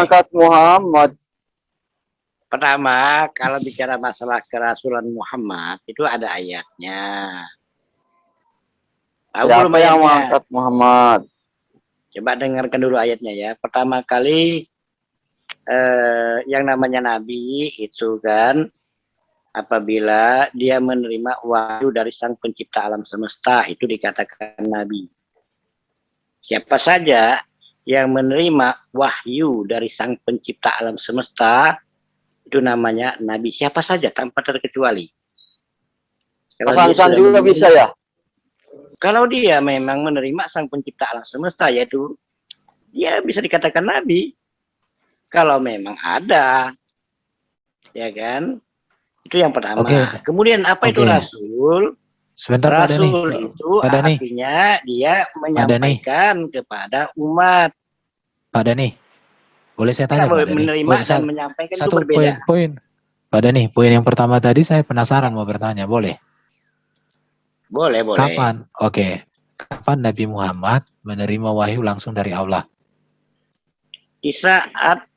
mengangkat Muhammad? Pertama, kalau bicara masalah kerasulan Muhammad, itu ada ayatnya. Tahu belum Siapa yang ayatnya? mengangkat Muhammad? Coba dengarkan dulu ayatnya ya. Pertama kali yang namanya Nabi itu kan, apabila dia menerima wahyu dari Sang Pencipta alam semesta, itu dikatakan Nabi. Siapa saja yang menerima wahyu dari Sang Pencipta alam semesta, itu namanya Nabi. Siapa saja tanpa terkecuali. Hasan juga bisa ya? Kalau dia memang menerima Sang Pencipta alam semesta, yaitu dia bisa dikatakan Nabi. Kalau memang ada, ya kan? Itu yang pertama. Oke. Kemudian apa itu Rasul? Sebentar, Rasul itu artinya dia menyampaikan kepada umat. Pak Dani, boleh saya tanya Pak Dani? Menerima dan menyampaikan itu berbeda. Poin. Pak Dani, poin yang pertama tadi saya penasaran mau bertanya, boleh? Boleh. Kapan? Oke. Kapan Nabi Muhammad menerima wahyu langsung dari Allah? Di saat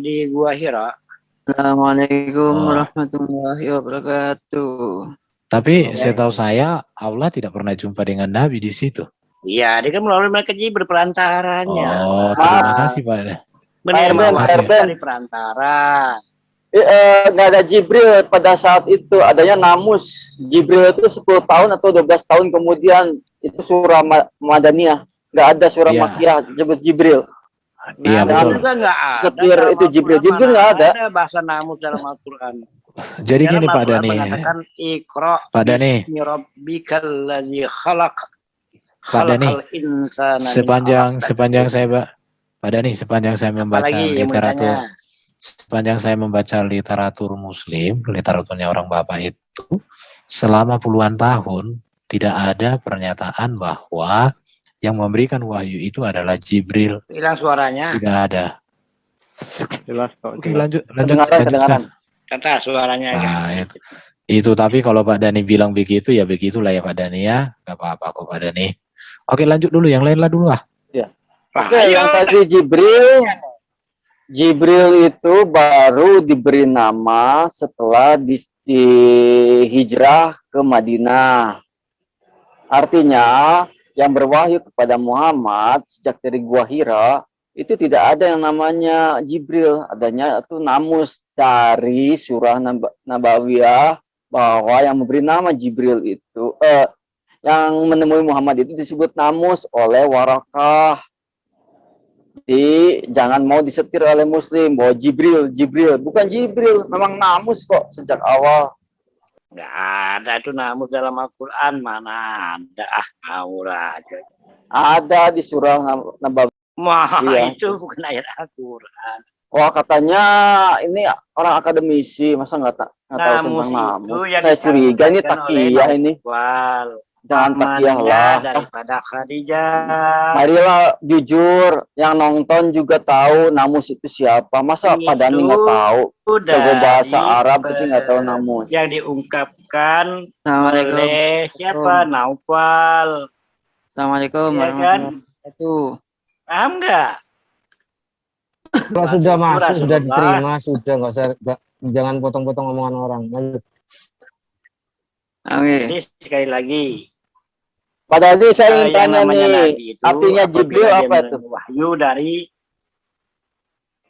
di Gua Hira. Assalamualaikum warahmatullahi wabarakatuh. Tapi setahu saya Allah tidak pernah jumpa dengan Nabi di situ. Iya, dia kan melalui malaikat Jibril perantaranya. Oh, terima kasih Pak. Menerima dari perantara. Nggak ada Jibril pada saat itu, adanya Namus. Jibril itu 10 tahun atau 12 tahun kemudian, itu surah Madaniyah. Nggak ada surah Makkiyah disebut Jibril. Iya, betul. Juga nggak ada. Setir itu Jibril nggak ada. Ada bahasa Namus dalam Al-Quran. Jadi gini Pak Dani. Mengatakan Iqra Pak Dani. Rabbikal ladzi khalaq. Pak Dani. Sepanjang saya Pak Dani, sepanjang saya membaca literatur Muslim, literaturnya orang Bapak itu, selama puluhan tahun tidak ada pernyataan bahwa yang memberikan wahyu itu adalah Jibril. Hilang suaranya. Tidak ada. Jelas kok. Oke, lanjut. Kedengaran. Kata suaranya. Nah, itu tapi kalau Pak Dani bilang begitu ya begitulah ya Pak Dani ya. Gak apa-apa kok Pak Dani. Oke, lanjut dulu, yang lain lah dulu lah. Ya. Oke, yang tadi Jibril itu baru diberi nama setelah di hijrah ke Madinah. Artinya yang berwahyu kepada Muhammad sejak dari Gua Hira itu tidak ada yang namanya Jibril, adanya itu Namus dari surah Nabawiyah, bahwa yang memberi nama Jibril itu yang menemui Muhammad itu disebut Namus oleh Warakah. Jadi jangan mau disetir oleh Muslim bahwa Jibril bukan Jibril, memang Namus kok sejak awal. Nggak ada itu Namus dalam Al-Quran, mana ada, ngawur aja. Ada di surah Nabawiyah. Itu bukan ayat Al-Quran. Wah, katanya ini orang akademisi, masa nggak tahu tentang Namus. Saya curiga ini takiyah ini. Jangan takiyah lah. Daripada Khadijah. Marilah jujur, yang nonton juga tahu Namus itu siapa. Masa Pak Dani nggak tahu? Jago bahasa Arab tapi nggak tahu Namus. Yang diungkapkan oleh siapa? Naufal. Assalamualaikum warahmatullahi wabarakatuh. Paham nggak? Kalau sudah masuk, sudah diterima, sudah nggak usah, jangan potong-potong omongan orang. Lanjut. Jadi sekali lagi. Pak Dadi, saya ingin tanya nih, artinya Jibril apa itu? Wahyu dari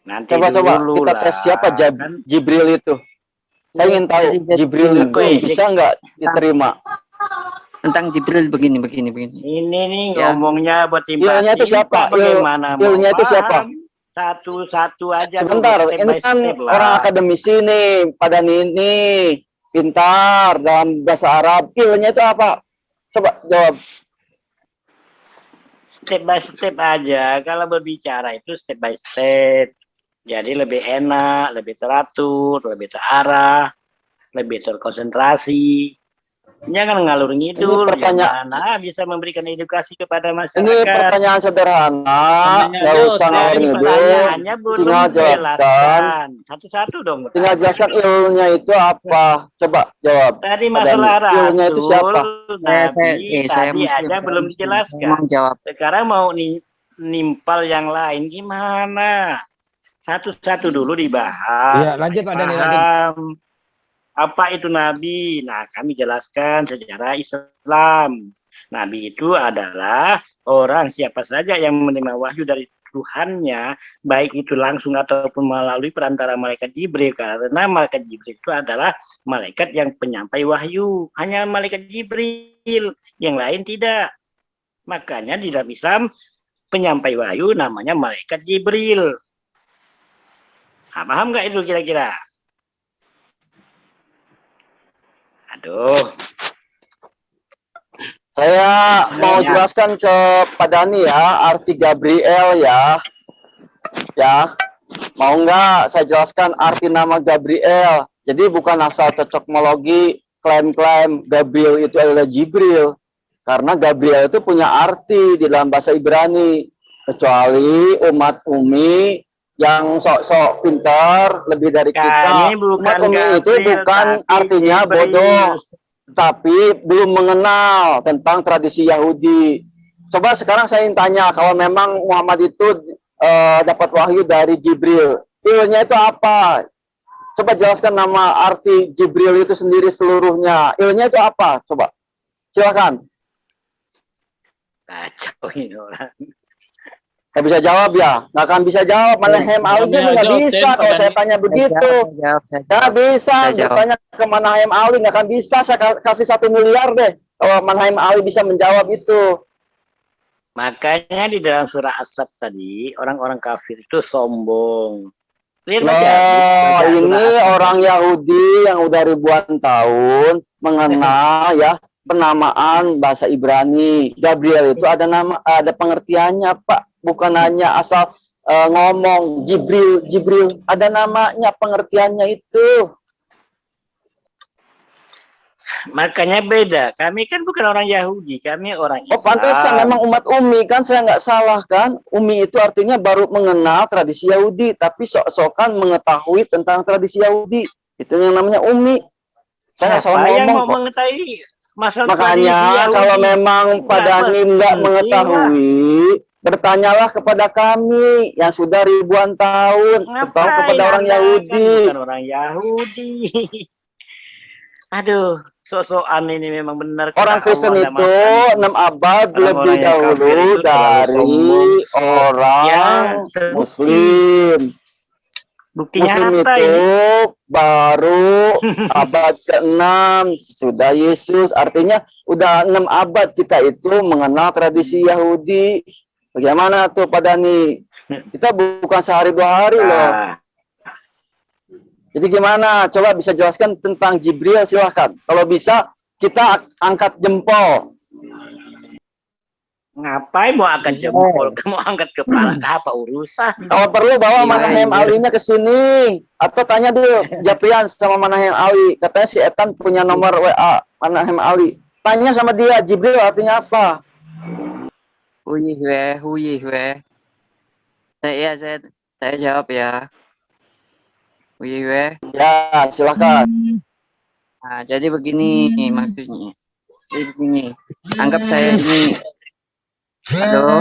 nanti coba kita tes siapa Jibril itu. Saya ingin tahu Jibril itu bisa nggak diterima? Tentang Jibril begini. Ini nih ngomongnya buat ilmunya itu siapa? Ilmunya itu siapa? Satu-satu aja. Sebentar, ini kan orang akademisi nih, Pak Dani ini pintar dalam bahasa Arab. Ilmunya itu apa? Coba jawab. Step by step aja. Kalau berbicara itu step by step. Jadi lebih enak, lebih teratur, lebih terarah, lebih terkonsentrasi. Jangan ngalur ngidul. Bagaimana bisa memberikan edukasi kepada masyarakat? Ini pertanyaan sederhana. Nggak usah ngalur ngidul. Pertanyaannya belum jelaskan. Satu-satu dong. Tinggal jelaskan ilmunya itu apa. Coba jawab. Tadi masalah ilmunya itu siapa? Tadi aja belum dijelaskan. Jawab. Sekarang mau nimpal yang lain gimana? satu-satu dulu dibahas. Iya, lanjut Pak Dani, lanjut. Paham apa itu nabi? Nah, kami jelaskan sejarah Islam. Nabi itu adalah orang siapa saja yang menerima wahyu dari Tuhannya, baik itu langsung ataupun melalui perantara malaikat Jibril, karena malaikat Jibril itu adalah malaikat yang penyampai wahyu. Hanya malaikat Jibril, yang lain tidak. Makanya di dalam Islam penyampai wahyu namanya malaikat Jibril. Nah, paham nggak itu kira-kira? Aduh. Saya mau jelaskan kepada Dani ya, arti Gabriel ya. Ya, mau nggak saya jelaskan arti nama Gabriel? Jadi bukan asal cocokmologi, klaim-klaim Gabriel itu adalah Jibril. Karena Gabriel itu punya arti di dalam bahasa Ibrani. Kecuali umat Umi yang sok-sok pintar, lebih dari kita. Umat Umi itu bukan artinya bodoh, tapi belum mengenal tentang tradisi Yahudi. Coba sekarang saya ingin tanya, kalau memang Muhammad itu dapat wahyu dari Jibril, ilmunya itu apa? Coba jelaskan nama arti Jibril itu sendiri seluruhnya. Ilmunya itu apa? Coba, silakan. Kacau ini orang. Nggak bisa jawab ya? Nggak akan bisa jawab. Manahem Ali nggak bisa kalau saya tanya begitu. Nggak bisa bertanya ke Manahem Ali, nggak akan bisa. Saya kasih 1 miliar deh kalau Manahem Ali bisa menjawab itu. Makanya di dalam surah As-Saff tadi orang-orang kafir itu sombong. Lihat Loh, ini orang Yahudi yang udah ribuan tahun mengenal ya penamaan bahasa Ibrani. Gabriel itu ada nama, ada pengertiannya, Pak. Bukan hanya asal ngomong Jibril, ada namanya, pengertiannya itu. Makanya beda. Kami kan bukan orang Yahudi, kami orang Islam. Oh, pantesan memang umat Umi, kan saya nggak salah kan? Umi itu artinya baru mengenal tradisi Yahudi, tapi sok-sokan mengetahui tentang tradisi Yahudi. Itu yang namanya Umi. Saya nggak salah yang ngomong mau mengetahui masalah makanya kalau memang Pak Dani nggak mengetahui, bertanyalah kepada kami yang sudah ribuan tahun, beritahu kepada orang Yahudi. Bukan orang Yahudi. Aduh, sok-sokan ini memang benar. Orang Kristen itu 6 abad lebih dahulu dari orang Muslim. Buktinya Muslim apa itu ini? baru abad ke-6 sudah Yesus. Artinya udah 6 abad kita itu mengenal tradisi Yahudi. Bagaimana tuh Pak Dani? Kita bukan sehari 2 hari loh. Jadi gimana? Coba bisa jelaskan tentang Jibril, silahkan. Kalau bisa kita angkat jempol. Ngapain mau angkat jempol? Kamu angkat kepala, apa urusan? Kalau perlu bawa Manahem Ali-nya ke sini. Atau tanya dulu Japrian sama Manahem Ali. Katanya si Etan punya nomor WA Manahem Ali. Tanya sama dia, Jibril artinya apa? Huyih weh. Saya jawab ya. Huyih weh. Ya, silahkan. Nah, jadi begini maksudnya. Jadi begini. Anggap saya ini. Halo.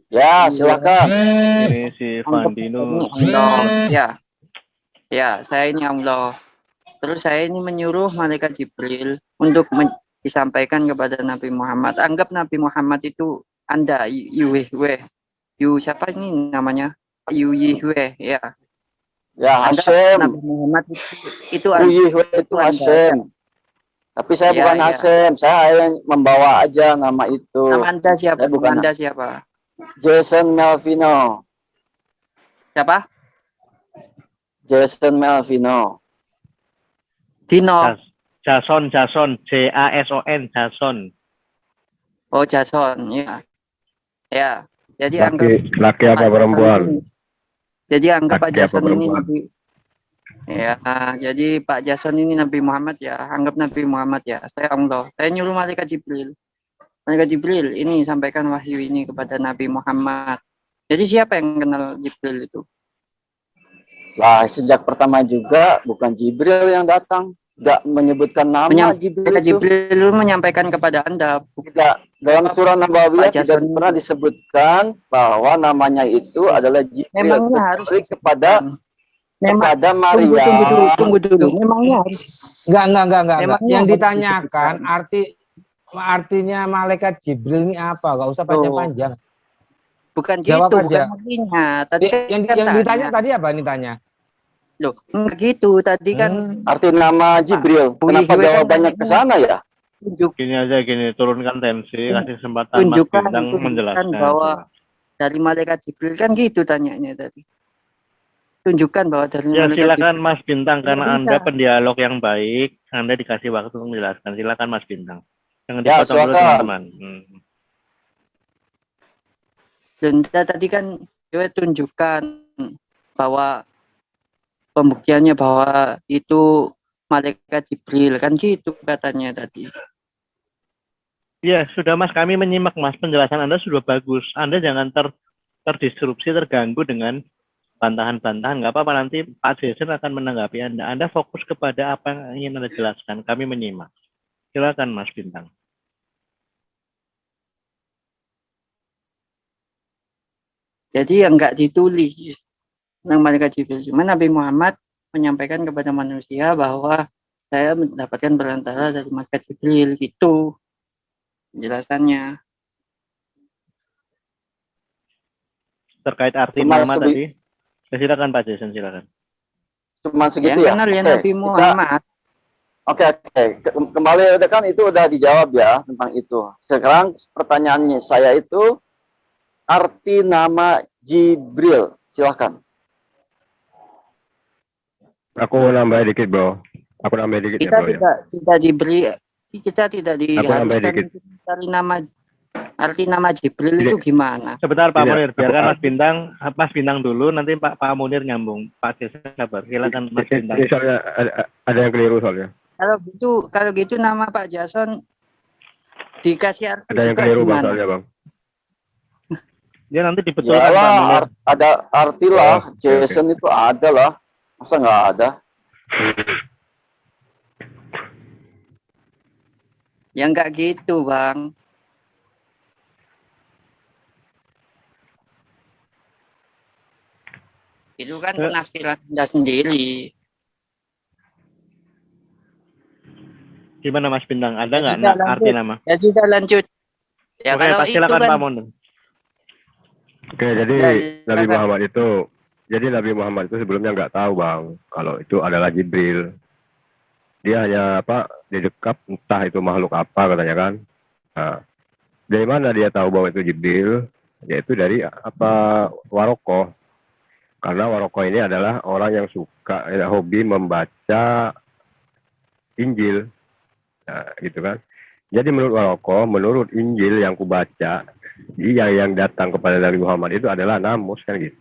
Ya, silakan. Ini si Vandino. Ya. Ya, saya ini Allah. Terus saya ini menyuruh malaikat Jibril untuk disampaikan kepada Nabi Muhammad. Anggap Nabi Muhammad itu Anda, Yuhwe. Siapa ini namanya? Yuhwe, ya. Ya, Anggap Hashem. Nabi Muhammad itu Itu Hashem. Tapi saya Ya, bukan ya. Hashem, saya hanya membawa aja nama itu. Nama Anda siapa? Saya bukan Anda siapa? Jason Melvino. Siapa? Jason Melvino. Dino. Jason, Jason, Jason. Oh, Jason, ya. Ya. Jadi anggap Laki apa Pak perempuan? Jason ini- Jadi anggap Pak Laki apa Jason ini perempuan? Nabi. Ya, jadi Pak Jason ini Nabi Muhammad ya. Anggap Nabi Muhammad ya. Saya Allah. Saya nyuruh malaikat Jibril. Malaikat Jibril ini sampaikan wahyu ini kepada Nabi Muhammad. Jadi siapa yang kenal Jibril itu? Lah, sejak pertama juga bukan Jibril yang datang. Tidak menyebutkan nama Jibril Malaikat itu. Jibril itu menyampaikan kepada Anda. Tidak, dalam surah Nabawiyah Pak tidak Jason. pernah disebutkan bahwa namanya itu adalah Jibril. Memangnya harus Kecuali kepada Maria. tunggu dulu. Memangnya harus. Enggak. Memangnya Yang harus ditanyakan disebutkan. artinya malaikat Jibril ini apa? Enggak usah panjang-panjang. Bukan Jawab gitu, aja. bukan artinya. Tadi Yang ditanya tadi apa ini tanya? Loh, enggak gitu. Tadi kan Arti nama Jibril. Bu Kenapa Yihwe kan jawabannya ke sana ya? Gini, turunkan tensi, kasih kesempatan Mas tunjukkan Bintang menjelaskan. bahwa dari malaikat Jibril kan gitu tanyanya tadi. Tunjukkan bahwa dari Ya malaikat silakan Jibril. Mas Bintang, karena Bisa. Anda pendialog yang baik, Anda dikasih waktu untuk menjelaskan. Silakan Mas Bintang. Jangan Ya, dipotong dulu silakan. teman-teman. Dan tadi kan dia tunjukkan bahwa pembuktiannya bahwa itu malaikat Jibril kan gitu katanya tadi. Ya sudah Mas, kami menyimak Mas, penjelasan Anda sudah bagus. Anda jangan terdisrupsi, terganggu dengan bantahan-bantahan. Nggak apa-apa, nanti Pak Jason akan menanggapi Anda. Anda fokus kepada apa yang ingin Anda jelaskan. Kami menyimak. Silakan Mas Bintang. Jadi yang enggak ditulis tentang malaikat Jibril. Cuma Nabi Muhammad menyampaikan kepada manusia bahwa saya mendapatkan perantara dari malaikat Jibril gitu penjelasannya. Terkait arti Cuma nama tadi. Ya, silakan Pak Jason, silakan. Cuma segitu Yang ya? kenal ya Oke, Nabi Muhammad. Oke. Kembali kan itu udah dijawab ya tentang itu. Sekarang pertanyaannya saya itu arti nama Jibril. Silahkan. Aku nambah dikit, Bro. Aku nambah dikit Kita ya, Bro. tidak diberi, kita tidak Aku nambah diharuskan dikit. mencari nama arti nama Jibril Tidak. itu gimana? Sebentar Pak Tidak, Munir, aku- biarkan Mas Bintang dulu, nanti Pak Munir nyambung. Pak Jason sabar, silakan Mas Bintang. Ini soalnya ada yang keliru soalnya. Kalau gitu nama Pak Jason dikasih arti Ada yang juga keliru Bang gimana? soalnya, Bang. Dia nanti dibetulkan Pak Yalah, Munir. ada artilah. Oh, oke, Jason itu ada lah. Masa nggak ada? Ya enggak gitu, Bang. Itu kan penafsiran Anda sendiri. Gimana Mas Bintang? Ada Ya nggak sudah, lanjut. arti nama? Ya sudah lanjut. Ya Oke, kalau Pak, itu silakan kan Pak Munir. Oke, jadi Ya, Nabi silakan. Muhammad itu sebelumnya nggak tahu, Bang, kalau itu adalah Jibril. Dia hanya didekap entah itu makhluk apa katanya kan. Nah, dari mana dia tahu bahwa itu Jibril? Yaitu dari Warokoh. Karena Warokoh ini adalah orang yang suka hobi membaca Injil. Nah, gitu kan. Jadi menurut Warokoh, menurut Injil yang kubaca, dia yang datang kepada Nabi Muhammad itu adalah Namus kan gitu.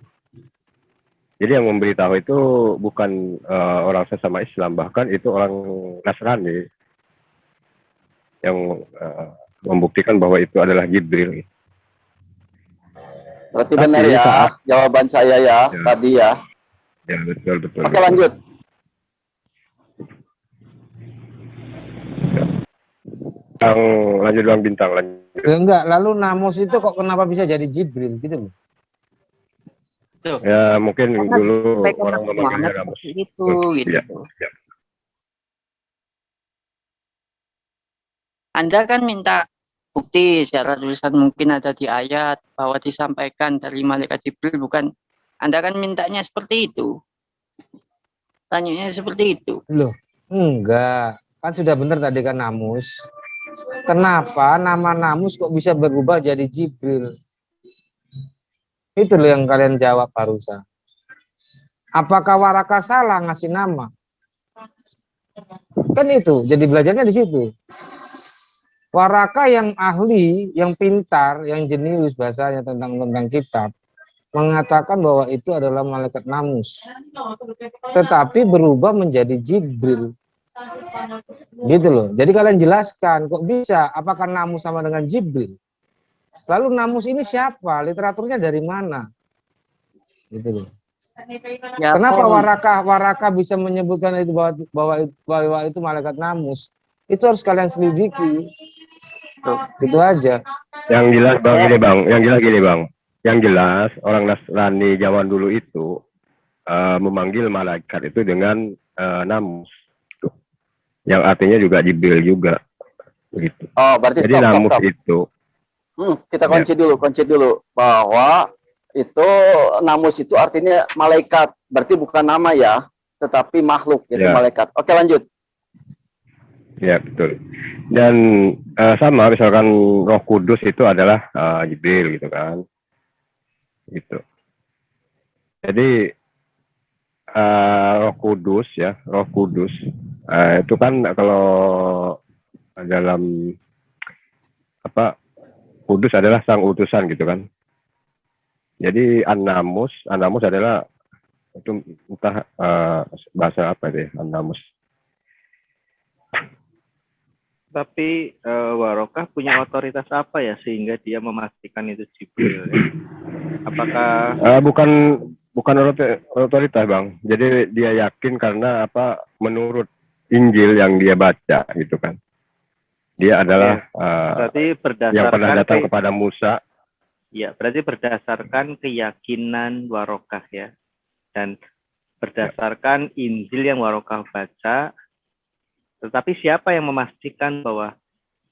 Jadi yang memberitahu itu bukan orang sesama Islam, bahkan itu orang Nasrani yang membuktikan bahwa itu adalah Jibril. Berarti Tapi benar ya saat- jawaban saya ya, Ya. tadi ya. Ya betul. Oke, lanjut. Yang lanjut Bang Bintang lanjut. Ya, enggak, lalu Namus itu kok kenapa bisa jadi Jibril gitu loh. Ya mungkin Karena dulu disampaikan orang Nabi memanggilnya Muhammad Namus. seperti itu gitu. Ya. Anda kan minta bukti secara tulisan, mungkin ada di ayat bahwa disampaikan dari malaikat Jibril, bukan? Anda kan mintanya seperti itu. Tanyanya seperti itu. Loh, enggak. Kan sudah benar tadi kan Namus. Kenapa nama Namus kok bisa berubah jadi Jibril? Itu loh yang kalian jawab barusan. Apakah Waraka salah ngasih nama? Kan itu, jadi belajarnya di situ. Waraka yang ahli, yang pintar, yang jenius bahasanya tentang kitab, mengatakan bahwa itu adalah malaikat Namus. Tetapi berubah menjadi Jibril. Gitu loh. Jadi kalian jelaskan, kok bisa? Apakah Namus sama dengan Jibril? Lalu Namus ini siapa? Literaturnya dari mana? Gitu loh. Ya, Kenapa Om. Waraka bisa menyebutkan itu bahwa itu malaikat namus? Itu harus kalian selidiki. Tuh. Gitu aja. Yang jelas bang gini bang, yang jelas orang Nasrani zaman dulu itu memanggil malaikat itu dengan namus, tuh. Yang artinya juga Jibril juga, gitu. Oh, berarti Jadi stop. namus itu, Kita Ya. kunci dulu bahwa itu namus itu artinya malaikat. Berarti bukan nama ya, tetapi makhluk itu Ya. malaikat. Oke, lanjut. ya betul. Dan sama misalkan Roh Kudus itu adalah Jibril gitu kan, gitu. Jadi Roh Kudus ya, Roh Kudus itu kan kalau dalam apa Kudus adalah sang utusan gitu kan. Jadi An-Namus adalah itu entah bahasa apa deh An-Namus. Tapi Warokah punya otoritas apa ya sehingga dia memastikan itu Jibril? Ya? Apakah Bukan otoritas bang. Jadi dia yakin karena apa? Menurut Injil yang dia baca gitu kan. Dia adalah berarti berdasarkan yang pernah datang kepada Musa. Ya, berarti berdasarkan keyakinan Warokah ya. Dan berdasarkan Injil yang Warokah baca. Tetapi siapa yang memastikan bahwa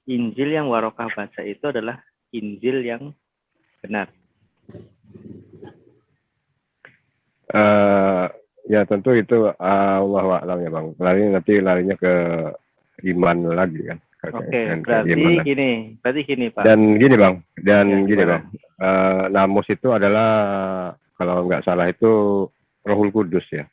Injil yang Warokah baca itu adalah Injil yang benar? Ya tentu itu Allah a'lam ya bang. Larinya ke iman lagi kan. Oke, berarti gini Pak. Dan gini bang, gimana? bang. Namus itu adalah kalau nggak salah itu Rohul Kudus ya.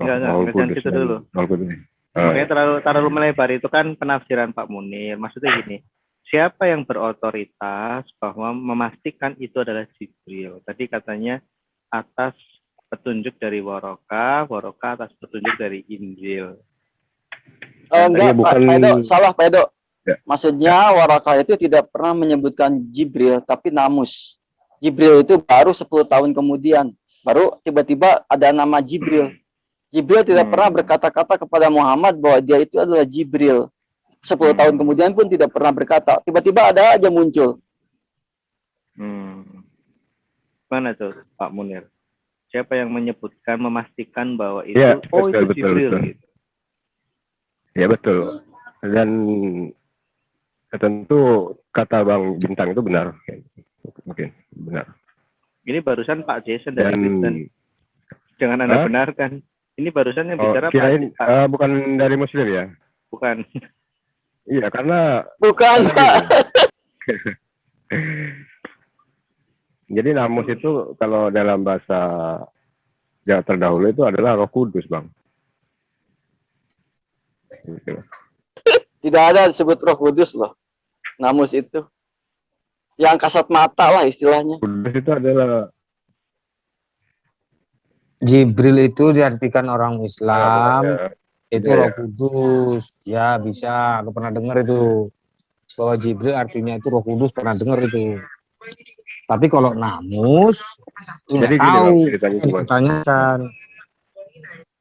Jangan situ dulu. Rohul Kudus. Makanya terlalu melebar, itu kan penafsiran Pak Munir. Maksudnya gini, siapa yang berotoritas bahwa memastikan itu adalah Jibril? Tadi katanya atas petunjuk dari Warokah atas petunjuk dari Injil. Enggak, bukan... Pak Edo, salah Pak Edo. Ya. Maksudnya Waraka itu tidak pernah menyebutkan Jibril, tapi Namus. Jibril itu baru 10 tahun kemudian. Baru tiba-tiba ada nama Jibril. Jibril tidak pernah berkata-kata kepada Muhammad bahwa dia itu adalah Jibril. 10 tahun kemudian pun tidak pernah berkata. Tiba-tiba ada aja muncul. Mana tuh Pak Munir? Siapa yang menyebutkan, memastikan bahwa itu, Ya, itu Jibril? Betul. Gitu. Ya betul. Dan tentu kata Bang Bintang itu benar. Mungkin benar. Ini barusan Pak Jason dari Kristen. Jangan Anda benarkan. Ini barusan yang bicara Pak. Bukan dari Muslim ya? Bukan. Iya, karena... Bukan, Pak. Jadi namus itu kalau dalam bahasa yang terdahulu itu adalah Roh Kudus, Bang. Gitu. Tidak ada disebut Roh Kudus loh. Namus itu. Yang kasat mata lah istilahnya. Kudus itu adalah... Jibril itu diartikan orang Islam, itu Ya, Roh Kudus. Ya, bisa. Aku pernah dengar itu. Bahwa Jibril artinya itu Roh Kudus, pernah dengar itu. Tapi kalau namus, itu nggak tahu. Ditanyakan.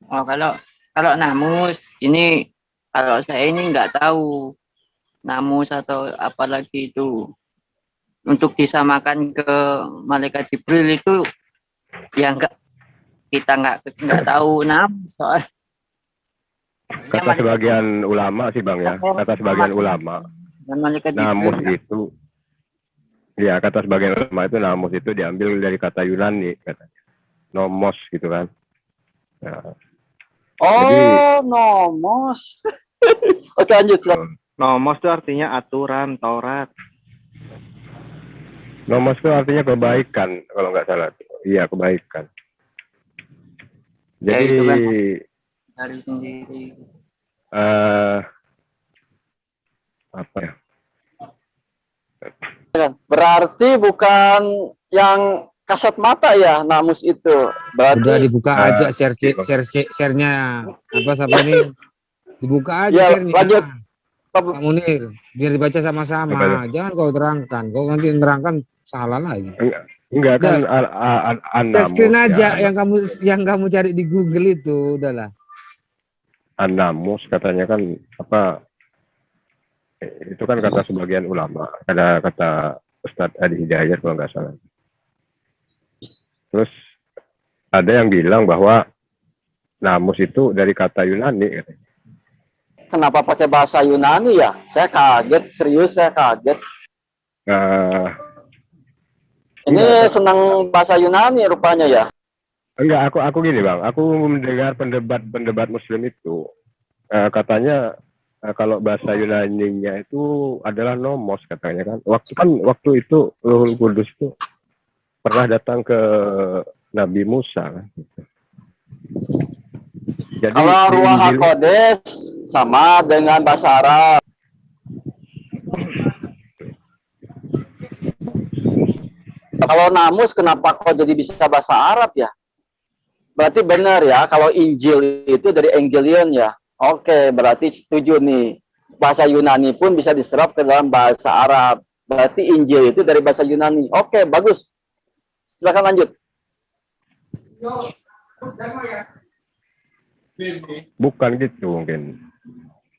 Oh, kalau namus, ini kalau saya ini nggak tahu namus atau apalagi itu. Untuk disamakan ke malaikat Jibril itu ya kita nggak tahu namus soal. Kata sebagian ulama sih Bang ya, kata sebagian ulama namus itu, ya kata sebagian ulama itu namus itu diambil dari kata Yunani katanya, nomos gitu kan. Ya. Jadi, nomos. Oke, lanjut. Nomos itu artinya aturan, Taurat. Nomos itu artinya kebaikan kalau nggak salah. Iya, kebaikan. Jadi ya, itu kan cari sendiri. Apa ya? Berarti bukan yang kasat mata ya namus itu. Berarti udah dibuka aja share-nya. Apa siapa ini? Dibuka aja ya, share-nya. lanjut. Pak Munir, biar dibaca sama-sama. Jangan kau terangkan. Kau nanti nerangkan salah lagi. Enggak kan Tes screen An-Namus aja ya. yang kamu cari di Google itu udahlah. An-Namus katanya kan apa, itu kan kata sebagian ulama, ada kata Ustadz Adi Hidayat kalau nggak salah. Terus ada yang bilang bahwa namus itu dari kata Yunani katanya. Kenapa pakai bahasa Yunani ya? Saya kaget, serius saya kaget. Nah, Ini senang bahasa Yunani rupanya ya. enggak, aku gini bang, aku mendengar pendebat Muslim itu katanya kalau bahasa Yunaninya itu adalah nomos katanya kan. Waktu itu Ruhul Kudus itu pernah datang ke Nabi Musa kan. Jadi Kalau di Ruah Injil HaKodes sama dengan bahasa Arab. Kalau namus kenapa kok jadi bisa bahasa Arab ya? Berarti benar ya, kalau Injil itu dari Evangelion ya. Oke, berarti setuju nih. Bahasa Yunani pun bisa diserap ke dalam bahasa Arab. Berarti Injil itu dari bahasa Yunani. Oke, bagus. Silakan lanjut. bukan gitu mungkin.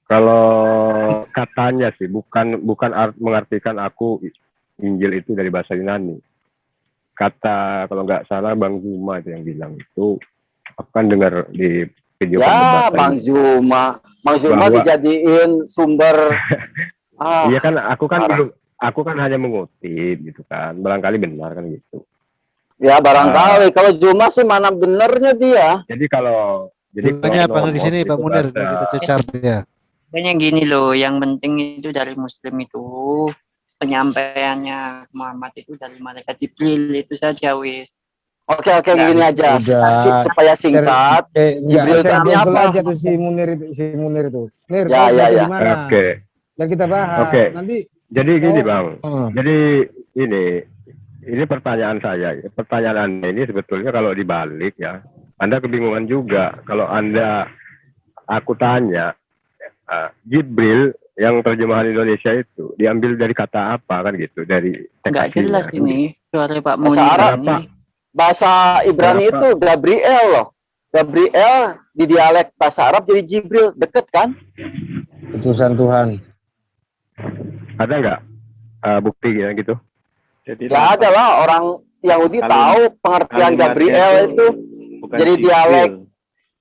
Kalau katanya sih bukan mengartikan aku Injil itu dari bahasa Yunani. Kata kalau nggak salah Bang Zuma itu yang bilang itu, akan dengar di video Ya, perdebatan. Bang Zuma. Bang Zuma Bahwa- dijadiin sumber. Iya kan, aku kan parah. belum, aku kan hanya mengutip gitu kan, barangkali benar kan gitu. Ya, barangkali. Kalau Zuma sih mana benernya dia. Jadi kalau Makanya panggil di nomos sini itu Pak Munir, bahasa- kita cecar dia. Pokoknya gini loh, yang penting itu dari Muslim itu penyampaiannya Muhammad itu dari malaikat Jibril, itu saja wis. Oke, Nah, gini aja. udah. Supaya singkat. Jibril Saya itu Google apa? aja tuh si Munir itu. Mir, Ya, kau ya, baca ya. di mana? Oke. Dan kita bahas. Oke. Nanti Jadi gini Oh. Bang, Hmm. jadi ini pertanyaan saya. Pertanyaan Anda ini sebetulnya kalau dibalik ya, Anda kebingungan juga. Kalau aku tanya, Jibril yang terjemahan Indonesia itu diambil dari kata apa kan gitu, dari teks Nggak aslinya. jelas ini suara Pak Bahasa Munir Arab. ini. Bahasa Ibrani Kenapa? itu Gabriel loh. Gabriel di dialek bahasa Arab jadi Jibril. Deket kan? utusan Tuhan. Ada nggak bukti gitu? Jadi Ya ada lah, orang Yahudi Kalim- tahu pengertian kalimatnya Gabriel itu bukan jadi Jibril, dialek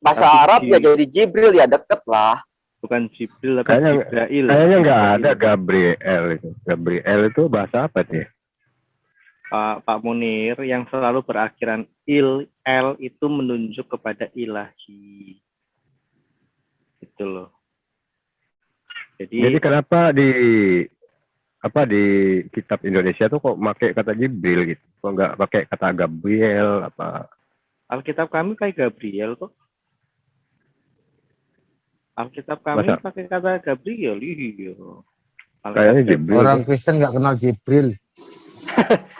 bahasa tapi Arab ya jadi Jibril, ya deket lah. bukan Jibril tapi Kayaknya- Jibrail. Kayaknya nggak ada Gabriel itu. Gabriel itu bahasa apa sih? Pak Munir, yang selalu berakhiran L itu menunjuk kepada ilahi. Itu loh. Jadi kenapa di kitab Indonesia tuh kok pakai kata Jibril gitu? Kok nggak pakai kata Gabriel apa? Alkitab kami kayak Gabriel kok. Alkitab kami Masa? pakai kata Gabriel. Iya. Kayaknya Jibril. Orang Kristen nggak kenal Jibril.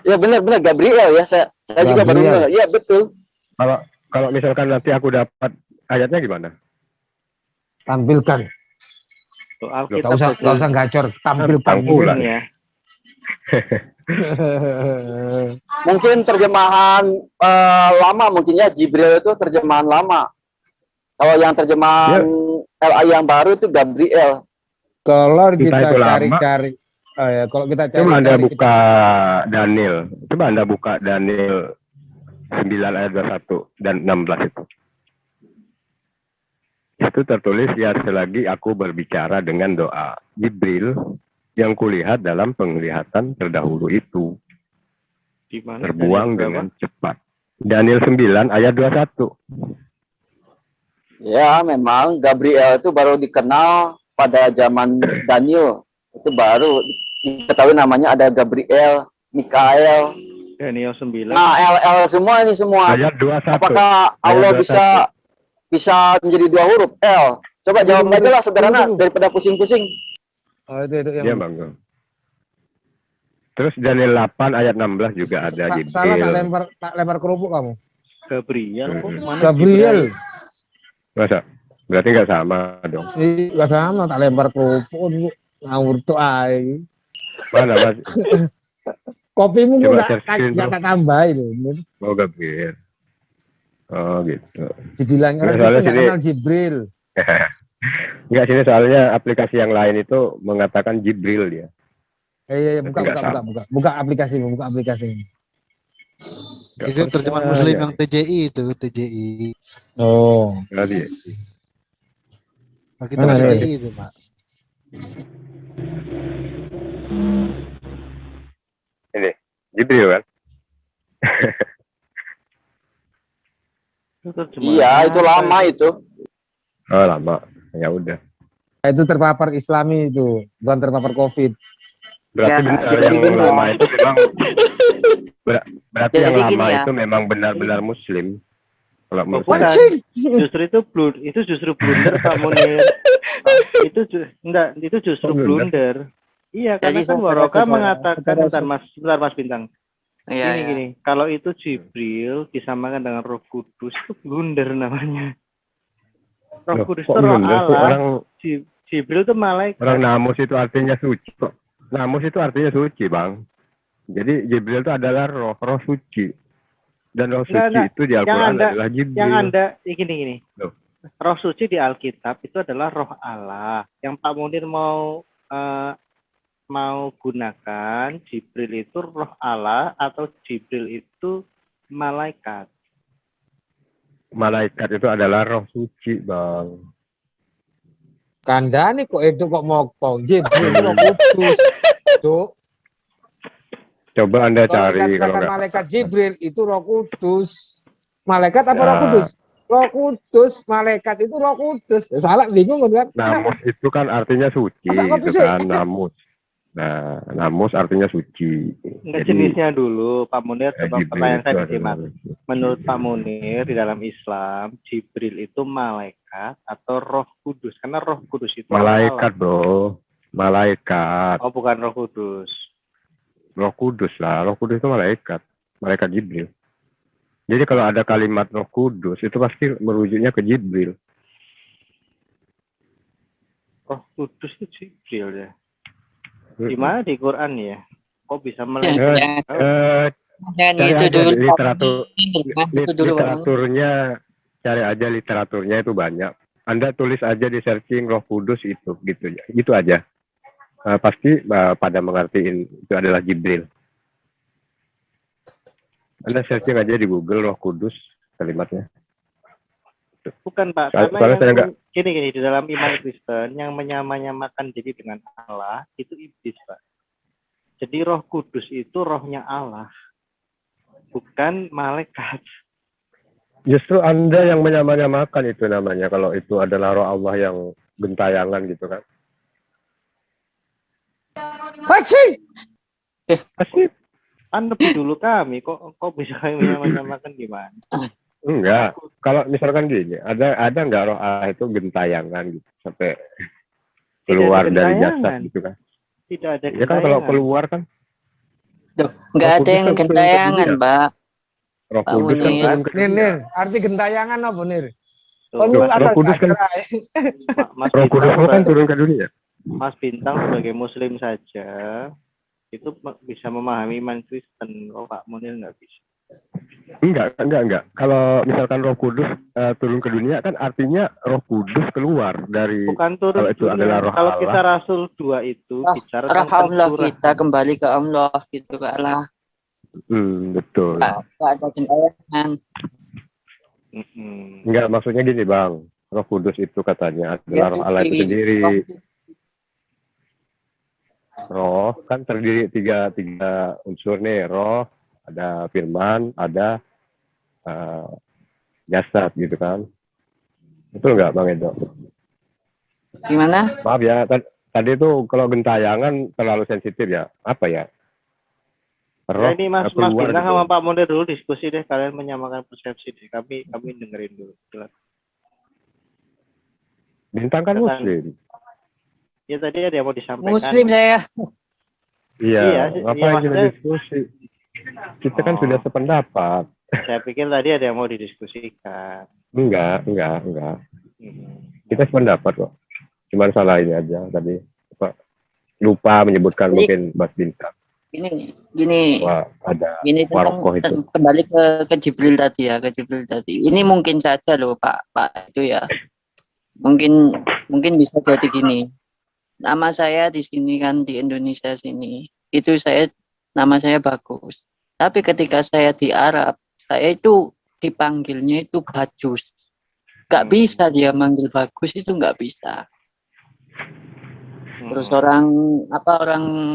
Ya benar-benar Gabriel ya, saya juga baru Gabriel. dengar. Iya betul. Kalau misalkan nanti aku dapat ayatnya gimana? Tampilkan. Tuh, Nggak Alkitab usah gacor. Tampilkan. Tangkulan. ya. Mungkin terjemahan lama mungkin ya, Jibril itu terjemahan lama. Kalau yang terjemahan LA yang baru itu Gabriel. Kalau Entah kita itu lama. cari-cari, kalau kita Coba Anda cari-cari, buka Daniel. Coba Anda buka Daniel 9 ayat 21 dan 16 itu. Itu tertulis, ya selagi aku berbicara dengan doa Jibril yang kulihat dalam penglihatan terdahulu itu Di mana? terbuang Daniel berapa? dengan cepat. Daniel 9 ayat 21. Ya memang Gabriel itu baru dikenal pada zaman Daniel. Itu baru diketahui namanya ada Gabriel, Mikael. Daniel 9. Nah, LL semua ini semua. Ayat 21. Apakah Allah Ayat bisa menjadi dua huruf L? Coba jawab aja lah sederhana daripada pusing-pusing. Oh, itu Iya, yang Bang. Terus Daniel 8 ayat 16 juga ada salah Jibril. tak lempar kerupuk kamu. Gabriel kok. Mana Gabriel. Masa? Berarti nggak sama dong. Nggak sama, tak lempar kerupuk. Bu. Ngawur tuh ay. Mana Mas? Kopimu Coba nggak searching, bro. tak tambahin loh. Nur. Oh, Gabriel. Oh, gitu. Dibilang Nggak, orang soalnya Kristen nggak sini, kenal Jibril. enggak sini soalnya aplikasi yang lain itu mengatakan Jibril dia. Iya, Tapi buka, nggak buka, buka, sama. buka aplikasi, buka aplikasi. Nggak Itu terjemahan percaya Muslim nih. yang TJI itu, TJI. Oh, Berarti ya. Alkitab Mana, Nur? TJI itu, Pak. Ini Jibril kan? Itu terjemahan Iya, itu apa lama itu. Oh, lama. Ya udah. itu terpapar Islami itu, bukan terpapar COVID. Berarti Ya, benar jadi yang gini lama ya. itu memang berarti yang Jadi lama gini ya. itu memang benar-benar Muslim. Kalau Oh, menurut bukan. saya. Justru itu justru blunder Pak Munir. Enggak, itu justru Oh, blunder. blunder. Iya, Jadi karena kan Waroka saudara-saudara, mengatakan, saudara-saudara. Mas Bintang. Iya, iya. Gini, kalau itu Jibril disamakan dengan Roh Kudus, itu blunder namanya. Roh Loh, Kudus kok itu roh blunder sih? Allah, Orang Jibril itu malaikat. orang namus itu artinya suci kok. Namus itu artinya suci, Bang. Jadi Jibril itu adalah roh suci. Dan roh suci Enggak. itu di Al-Qur'an Anda- adalah Jibril. Yang Anda gini. Loh. Roh suci di Alkitab itu adalah roh Allah. Yang Pak Munir mau gunakan Jibril itu roh Allah atau Jibril itu malaikat. Malaikat itu adalah roh suci, Bang. Kandani kok itu kok mokong. Jibril itu Roh Kudus. Tuh, Coba Anda kalau cari kalau dikatakan enggak. malaikat Jibril itu Roh Kudus. Malaikat apa Ya. Roh Kudus? Roh Kudus, malaikat itu Roh Kudus. Ya, salah bingung kan? Namus itu kan artinya suci, Masa kok gitu bisa? kan, namus. Nah, namus artinya suci. Enggak, jenisnya dulu, Pak Munir. Coba Jibril pertanyaan itu saya adalah disimak. roh suci. Menurut Pak Munir, di dalam Islam, Jibril itu malaikat atau roh kudus? Karena roh kudus itu roh Malaikat, Allah. bro. Malaikat. Oh, bukan roh kudus. Roh Kudus lah. Roh Kudus itu malaikat. Malaikat Jibril. Jadi kalau ada kalimat Roh Kudus, itu pasti merujuknya ke Jibril. Roh kudus itu Jibril ya. Di mana di Quran ya? Kok bisa Eh, melenceng? eh, Jangan cari itu aja dulu. literatur, Itu dulu, Bang. literaturnya, cari aja literaturnya itu banyak. Anda tulis aja di searching Roh Kudus itu, gitu ya, gitu aja. Pasti pada mengertiin itu adalah Jibril. Anda searching aja di Google Roh Kudus kalimatnya. Bukan Pak, Soalnya karena saya yang gini di dalam iman Kristen yang menyamakan diri dengan Allah itu iblis Pak. Jadi Roh Kudus itu rohnya Allah, bukan malaikat. Justru Anda yang menyamakan itu namanya, kalau itu adalah roh Allah yang gentayangan gitu kan. Haji! Pasti Kan lebih dulu kami, kok bisa menyamakan gimana? enggak. Kalau misalkan gini, ada nggak roh Allah itu gentayangan gitu sampai keluar ada dari gentayangan. jasad gitu kan? Tidak ada Ya kan kalau gentayangan. keluar kan Duh, nggak Roh ada Kudus yang kan turun ke gentayangan, dunia. Pak. Roh Pak Kudus kan Munir. turun ke Nir, dunia. Nir, arti gentayangan apa, Nir? Tuh, Oh, lu Roh asal Kudus kan- ajaran. Mas Roh Kudus Bintang, kan turun ke dunia. Mas Bintang sebagai Muslim saja itu bisa memahami iman Kristen. Oh Pak Munir nggak bisa. Enggak. Kalau misalkan Roh Kudus turun ke dunia kan artinya Roh Kudus keluar dari Bukan turun kalau itu dunia. adalah roh Kalau Allah. kita Rasul 2 itu bicara Roh tentang Allah pencurahan. kita kembali ke Allah gitu ke Allah. Betul. Nggak ada gentayangan. Mm-mm. Enggak, maksudnya gini, Bang. Roh Kudus itu katanya adalah roh Allah itu sendiri. Roh kan terdiri tiga unsur nih, roh, ada firman, ada jasad gitu kan. Betul nggak, Bang Edo? Gimana? Maaf ya, tadi itu kalau gentayangan terlalu sensitif ya. Apa ya? Ya, ini Mas keluar Bintang gitu. sama Pak Munir dulu diskusi deh, kalian menyamakan persepsi deh. Kami dengerin dulu. Silakan. Bintang kan Silakan. Muslim. Ya tadi ada yang mau disampaikan. Muslim saya. Iya, Iya, ngapain iya, kita maksudnya- diskusi? Kita kan Oh. sudah sependapat. Saya pikir tadi ada yang mau didiskusikan. Enggak. Hmm. Kita sependapat kok. Cuman salah ini aja tadi. Lupa menyebutkan Jadi- mungkin Mas Bintang. Gini, Wah, ada Ini warokoh itu. kembali ke Jibril tadi ya, ke Jibril tadi. Ini mungkin saja loh Pak itu ya. Mungkin bisa jadi gini. Nama saya di sini kan di Indonesia sini. Itu nama saya bagus. Tapi ketika saya di Arab, saya itu dipanggilnya itu Bajus. Gak bisa dia manggil bagus, itu nggak bisa. Terus orang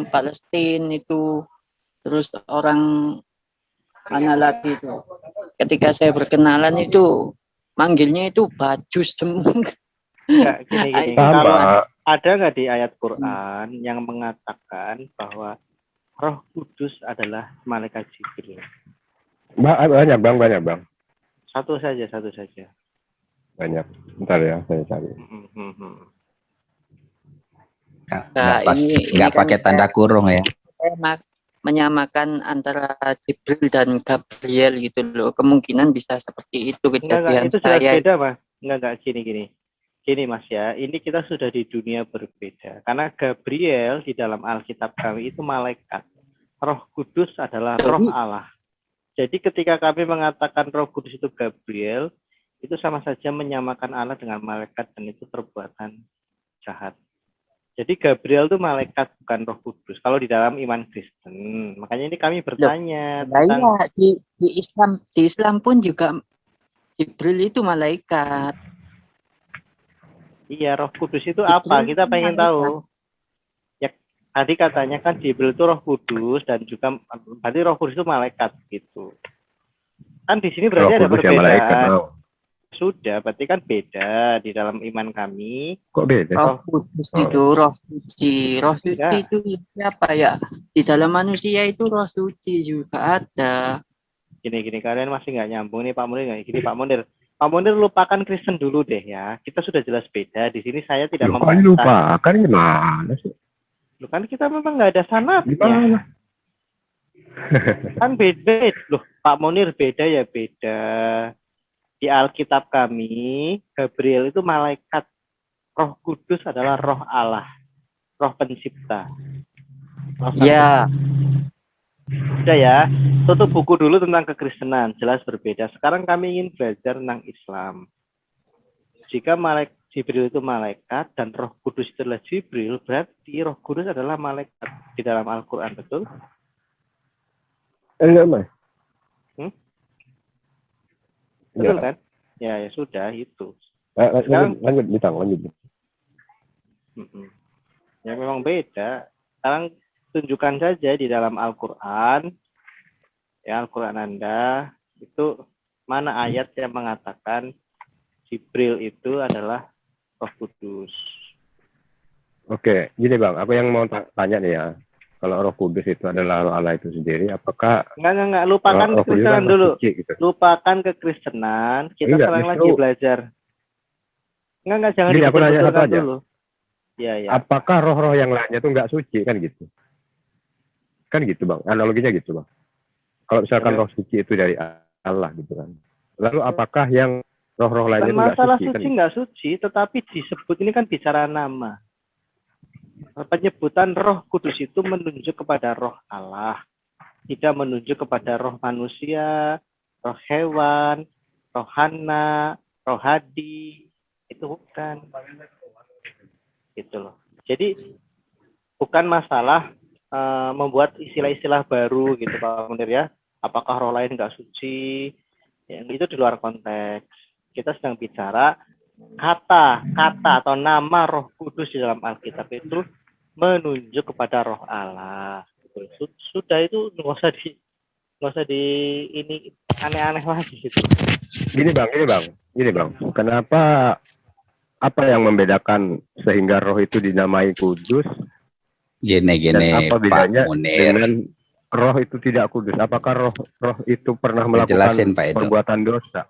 Palestina itu, terus orang mana lagi itu, ketika saya berkenalan itu manggilnya itu Bajus semua. Enggak, gini. Sama. Kalau ada nggak di ayat Quran yang mengatakan bahwa Roh Kudus adalah malaikat Jibril? Banyak bang. Satu saja. Banyak. Bentar ya, saya cari. Nggak pakai tanda kurung ya. Saya menyamakan antara Jibril dan Gabriel gitu loh. Kemungkinan bisa seperti itu kejadian Enggak, itu jelas saya. beda mas. Enggak, gini mas ya, ini kita sudah di dunia berbeda. Karena Gabriel di dalam Alkitab kami itu malaikat. Roh Kudus adalah roh Allah. Jadi ketika kami mengatakan Roh Kudus itu Gabriel, itu sama saja menyamakan Allah dengan malaikat dan itu perbuatan jahat. Jadi Gabriel itu malaikat bukan Roh Kudus. Kalau di dalam iman Kristen, makanya ini kami bertanya tentang di Islam pun juga Jibril itu malaikat. Iya, Roh Kudus itu apa? Kita pengen tahu. Ya, tadi katanya kan Jibril itu Roh Kudus dan juga berarti Roh Kudus itu malaikat gitu. Kan di sini berarti ada perbedaan. Malaikat, Sudah, berarti kan beda di dalam iman kami. Kok beda? Roh Kudus itu Roh Suci. Roh Suci itu siapa ya? Di dalam manusia itu Roh Suci juga ada. Gini, kalian masih nggak nyambung nih Pak Munir. Gini Pak Munir lupakan Kristen dulu deh ya. Kita sudah jelas beda. Di sini saya tidak membantah. Lupakan gimana sih? Loh, kan kita memang nggak ada sanadnya. Gimana? Kan beda. Loh, Pak Munir beda ya beda. Di Alkitab kami, Gabriel itu malaikat. Roh Kudus adalah roh Allah. Roh pencipta. Ya. Sudah ya, tutup buku dulu tentang kekristenan, jelas berbeda. Sekarang kami ingin belajar tentang Islam. Jika Jibril itu malaikat dan Roh Kudus itu adalah Jibril, berarti Roh Kudus adalah malaikat di dalam Al-Quran, betul? Enggak, Mas. Betul kan? Ya sudah itu. Lanjut. Ya memang beda. Sekarang tunjukkan saja di dalam Al-Quran, ya Al-Quran Anda, itu mana ayat yang mengatakan Jibril itu adalah Roh Kudus. Oke, gini Bang, aku yang mau tanya nih ya. Kalau Roh Kudus itu adalah Roh Allah itu sendiri, apakah Enggak, lupakan kekristenan dulu. Gitu? Lupakan kekristenan, kita sekarang lagi belajar. Enggak, jangan dibetulkan dulu. Ya. Apakah roh-roh yang lainnya itu enggak suci, kan gitu? Kan gitu Bang, analoginya gitu Bang. Kalau misalkan roh suci itu dari Allah gitu kan. Lalu apakah yang roh-roh lainnya itu enggak suci? Masalah suci enggak suci, tetapi disebut ini kan bicara nama. Penyebutan Roh Kudus itu menunjuk kepada roh Allah, tidak menunjuk kepada roh manusia, roh hewan, rohana, rohadi, itu bukan. Gitu loh. Jadi bukan masalah membuat istilah-istilah baru gitu Pak Munir ya. Apakah roh lain nggak suci? Ya, itu di luar konteks. Kita sedang bicara kata atau nama Roh Kudus di dalam Alkitab itu menunjuk kepada Roh Allah. Sudah itu nggak usah di ini aneh-aneh lagi gitu. Gini bang. Kenapa apa yang membedakan sehingga roh itu dinamai kudus? Gini apa bedanya Pak Munir. dengan roh itu tidak kudus? Apakah roh itu pernah melakukan perbuatan dosa?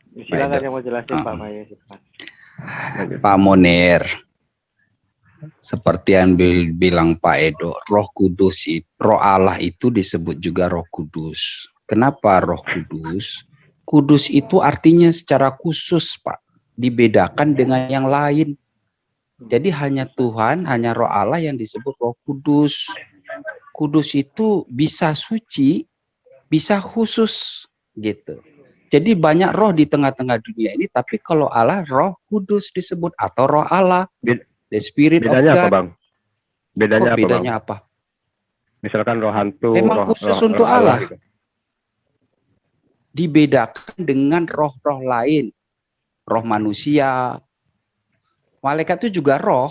Silakan yang mau jelasin Pak Maya. Pak Munir, seperti yang bilang Pak Edo, Roh Kudus, Roh Allah itu disebut juga Roh Kudus. Kenapa Roh Kudus? Kudus itu artinya secara khusus, Pak, dibedakan dengan yang lain. Jadi hanya Tuhan, hanya Roh Allah yang disebut Roh Kudus. Kudus itu bisa suci, bisa khusus gitu. Jadi banyak roh di tengah-tengah dunia ini, tapi kalau Allah Roh Kudus disebut atau Roh Allah, the Spirit of Bedanya apa, God. Bang? Bedanya Kok apa, bedanya Bang? apa? Misalkan roh hantu, Memang khusus untuk Allah. gitu. Dibedakan dengan roh-roh lain, roh manusia. Malaikat itu juga roh,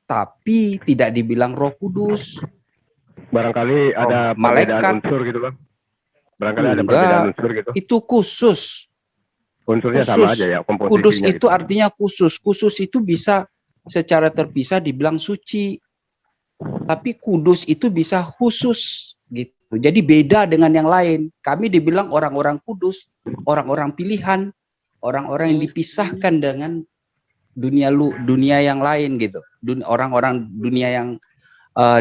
tapi tidak dibilang Roh Kudus. Barangkali ada perbedaan malaikat. unsur gitu, Bang. Barangkali ada Enggak, perbedaan unsur gitu. itu khusus. Unsurnya Khusus. sama aja ya, komposisinya Kudus itu gitu. artinya khusus. Khusus itu bisa secara terpisah dibilang suci. Tapi kudus itu bisa khusus gitu. Jadi beda dengan yang lain. Kami dibilang orang-orang kudus, orang-orang pilihan, orang-orang yang dipisahkan dengan dunia yang lain gitu. Orang-orang dunia yang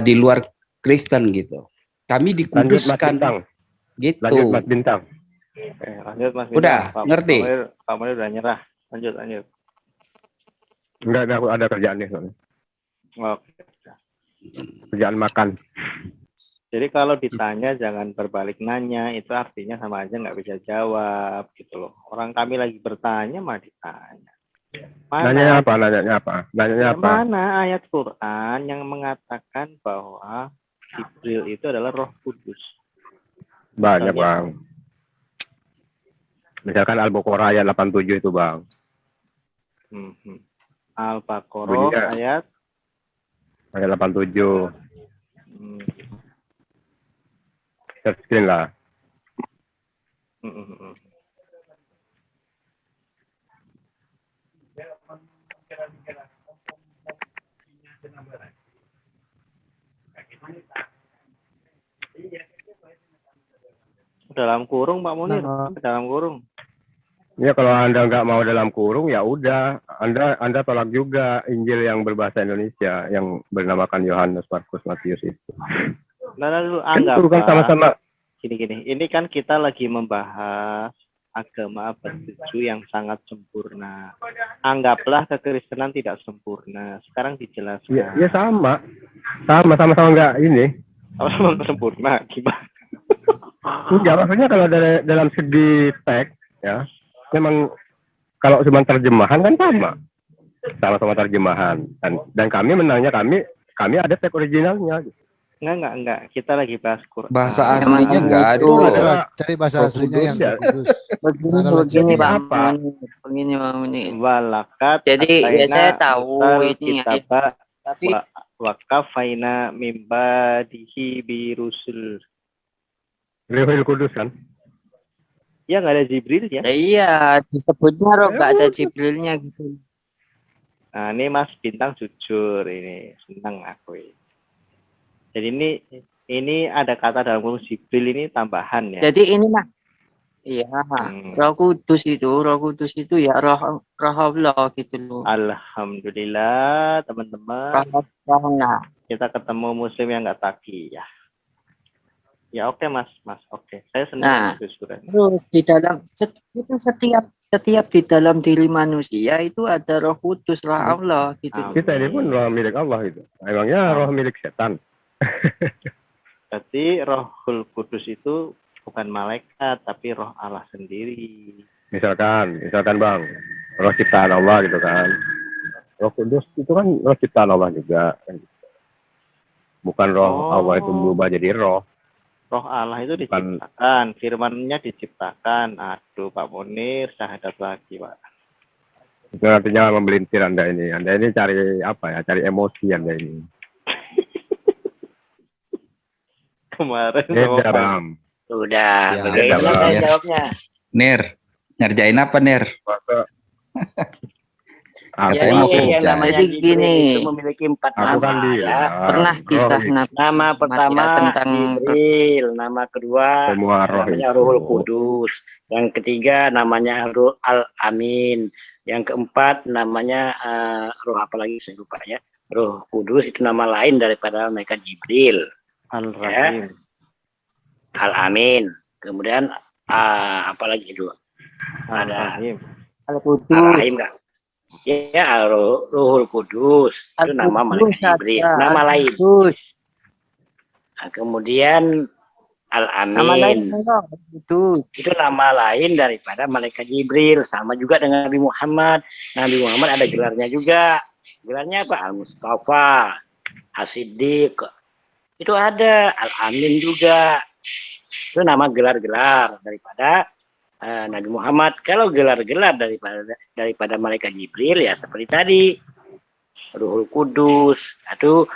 di luar Kristen gitu. Kami dikuduskan gitu. Lanjut Mas Bintang. Lanjut Mas Bintang. Udah, ngerti? Pak Munir udah nyerah. Lanjut. Enggak, aku ada kerjaan nih soalnya. Oke. Kerjaan makan. Jadi kalau ditanya jangan berbalik nanya, itu artinya sama aja nggak bisa jawab gitu loh. Orang kami lagi bertanya malah ditanya. Nanyanya apa? Mana ayat Quran yang mengatakan bahwa Jibril itu adalah Roh Kudus? Banyak, Bang. Misalkan Al-Baqarah ayat 87 itu, Bang. Al-Baqarah ayat 87. Share screen lah. Dalam kurung Pak Munir, dalam kurung. Ya kalau Anda nggak mau dalam kurung ya udah, Anda tolak juga Injil yang berbahasa Indonesia yang bernamakan Yohanes, Markus, Matius itu. Nah, dulu Itu kan sama-sama. Gini. Ini kan kita lagi membahas agama bertuju yang sangat sempurna. Anggaplah kekristenan tidak sempurna. Sekarang dijelaskan. Ya sama nggak ini. Sama-sama sempurna gimana? Enggak, maksudnya kalau dalam segi teks ya, memang kalau cuma terjemahan kan sama-sama terjemahan dan kami menangnya kami ada teks originalnya. Enggak. Kita lagi bahas Quran. Bahasa aslinya enggak ada. Cari bahasa aslinya yang kudus. Begini Bang Munir. Walakat. Jadi ya saya tahu ini ya. Tapi wakafaina mimba dihi birusul. Ruhul Kudus kan? Ya nggak ada Jibril ya? Iya, disebutnya roh nggak ada Jibrilnya gitu. Nah ini Mas Bintang jujur ini, senang aku. Jadi ini ada kata dalam kurung Jibril ini tambahan ya. Jadi ini mah, iya, Roh Kudus itu ya roh Allah gitu loh. Alhamdulillah teman-teman. Kita ketemu muslim yang nggak taki ya. Ya oke Mas, oke. Saya senang terus di dalam setiap di dalam diri manusia itu ada Roh Kudus, roh Allah gitu. Kita ini pun roh milik Allah itu. Emangnya roh milik setan. Berarti Rohul Kudus itu bukan malaikat tapi roh Allah sendiri. Misalkan Bang, roh ciptaan Allah gitu kan. Roh Kudus itu kan roh ciptaan Allah juga. Bukan roh Allah itu berubah jadi roh. Roh Allah itu diciptakan, firman-Nya diciptakan. Aduh Pak Munir, syahadat lagi Pak. Itu artinya membelintir Anda ini. Anda ini cari apa ya? Cari emosi Anda ini. Kemarin Sudah, Ya, bagaimana saya jawabnya? Ner, ngerjain apa Ner? Jadi yang namanya Jadi Jibril gini, itu memiliki 4 Aku kan nama dia. ya. pernah kisah Nama pertama tentang Jibril, nama kedua Semua roh namanya itu. Ruhul Kudus, yang ketiga namanya Ruh Al-Amin, yang keempat namanya Ruh apa lagi saya lupa ya. Ruh Kudus itu nama lain daripada malaikat Jibril. Al-Rahim. Al-Amin. Kemudian apa lagi itu? Al-Rahim. Al-Kudus. Al-Rahim kan? Ya, Ruhul Kudus itu nama malaikat Jibril. Nama lain. Nah, kemudian Nama lain Al-Amin. enggak itu. Itu nama lain daripada malaikat Jibril. Sama juga dengan Nabi Muhammad. Nabi Muhammad ada gelarnya juga. Gelarnya apa? Al-Mustafa, As-Siddiq. Itu ada. Al-Amin juga. Itu nama gelar-gelar daripada Nabi Muhammad. Kalau gelar-gelar daripada malaikat Jibril ya seperti tadi. Ruhul Kudus. Itu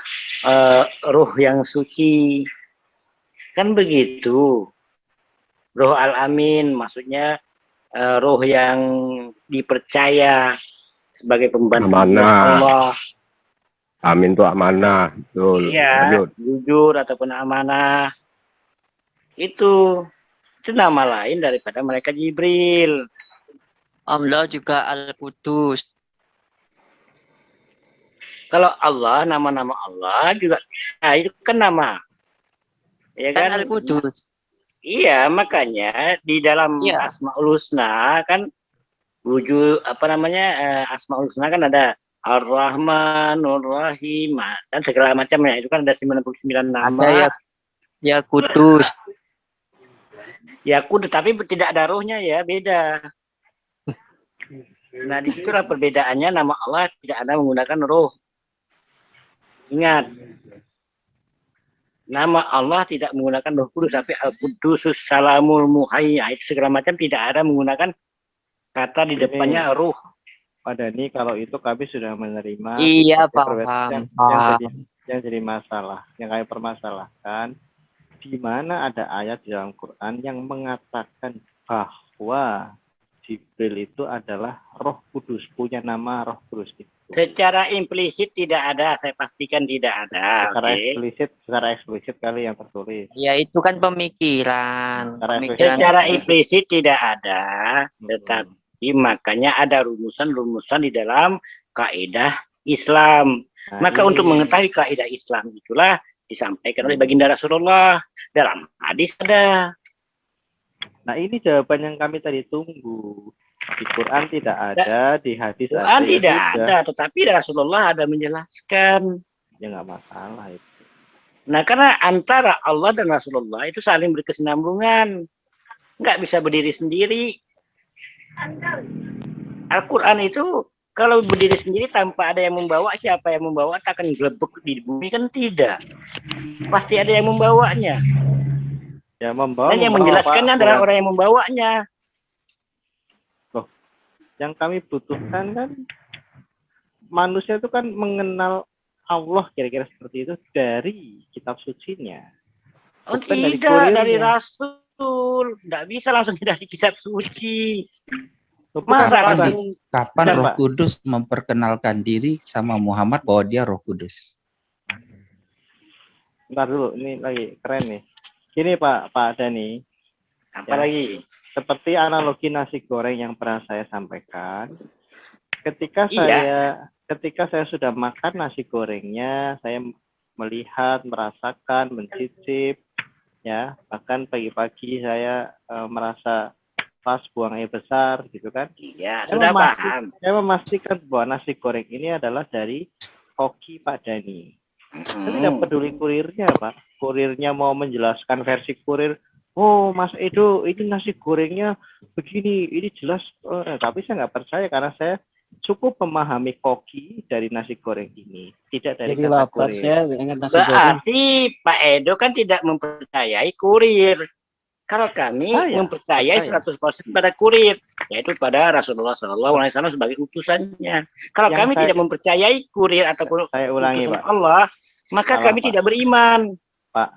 ruh yang suci. Kan begitu. Roh Al-Amin maksudnya roh yang dipercaya sebagai pembantu Amanah. Allah. Amin itu amanah. Betul. Iya, Lanjut. jujur ataupun amanah. Itu nama lain daripada malaikat Jibril. Allah juga Al-Qudus. Kalau Allah, nama-nama Allah juga itu kan nama. Ya Kan kan? Al-Qudus. Iya, makanya di dalam Iya. Asmaul Husna kan wujud Asmaul Husna kan ada Ar-Rahman, Ar-Rahim, dan segala macamnya. Itu kan ada 99 nama. Ada ya Kudus. Ya Kudus, tapi tidak ada rohnya ya, beda. Nah, disitulah perbedaannya, nama Allah tidak ada menggunakan roh. Ingat, nama Allah tidak menggunakan roh kudus, tapi Al-Qudusus Salamul Muhayya. Itu segala macam tidak ada menggunakan kata di depannya ruh. Pak Dhani, kalau itu kami sudah menerima. Iya, seperti paham. yang jadi masalah, yang kami permasalahkan, di mana ada ayat di dalam Quran yang mengatakan bahwa Jibril itu adalah Roh Kudus, punya nama Roh Kudus itu. Secara implisit tidak ada, saya pastikan tidak ada. Secara eksplisit kali yang tertulis. Ya itu kan pemikiran. Secara implisit tidak ada, tetapi makanya ada rumusan-rumusan di dalam kaidah Islam. Maka untuk mengetahui kaidah Islam itulah disampaikan oleh baginda Rasulullah dalam hadis ada. Nah ini jawaban yang kami tadi tunggu. Di Quran tidak ada, di hadis Quran ada. tidak ada, tetapi Rasulullah ada menjelaskan. Ya nggak masalah itu. Nah karena antara Allah dan Rasulullah itu saling berkesinambungan. Nggak bisa berdiri sendiri. Al-Quran itu kalau berdiri sendiri tanpa ada yang membawa, siapa yang membawa akan gelebek di bumi kan tidak. Pasti ada yang membawanya. Ya, membawa, dan yang menjelaskannya adalah orang yang membawanya. Loh, yang kami butuhkan kan manusia itu kan mengenal Allah kira-kira seperti itu dari kitab sucinya. Oh tidak, dari Rasul. Tidak bisa langsung dari kitab suci. Kapan Roh Kudus memperkenalkan diri sama Muhammad bahwa dia Roh Kudus? Bentar dulu, ini lagi keren nih. Gini Pak Dhani. Apa lagi? Seperti analogi nasi goreng yang pernah saya sampaikan. Ketika saya sudah makan nasi gorengnya, saya melihat, merasakan, mencicip, ya. Bahkan pagi-pagi saya merasa pas buang air besar, gitu kan? Iya, sudah paham. Saya memastikan bahwa nasi goreng ini adalah dari hoki Pak Dhani. Saya tidak peduli kurirnya, Pak. Kurirnya mau menjelaskan versi kurir, oh Mas Edo, ini nasi gorengnya begini, ini jelas. Tapi saya nggak percaya karena saya cukup memahami koki dari nasi goreng ini, tidak dari jadi kata kurir. Berarti Pak Edo kan tidak mempercayai kurir. Kalau kami mempercayai 100% pada kurir, yaitu pada Rasulullah SAW sebagai utusannya. Kalau kami tidak mempercayai kurir ataupun utusan Allah, maka kami tidak beriman. Pak,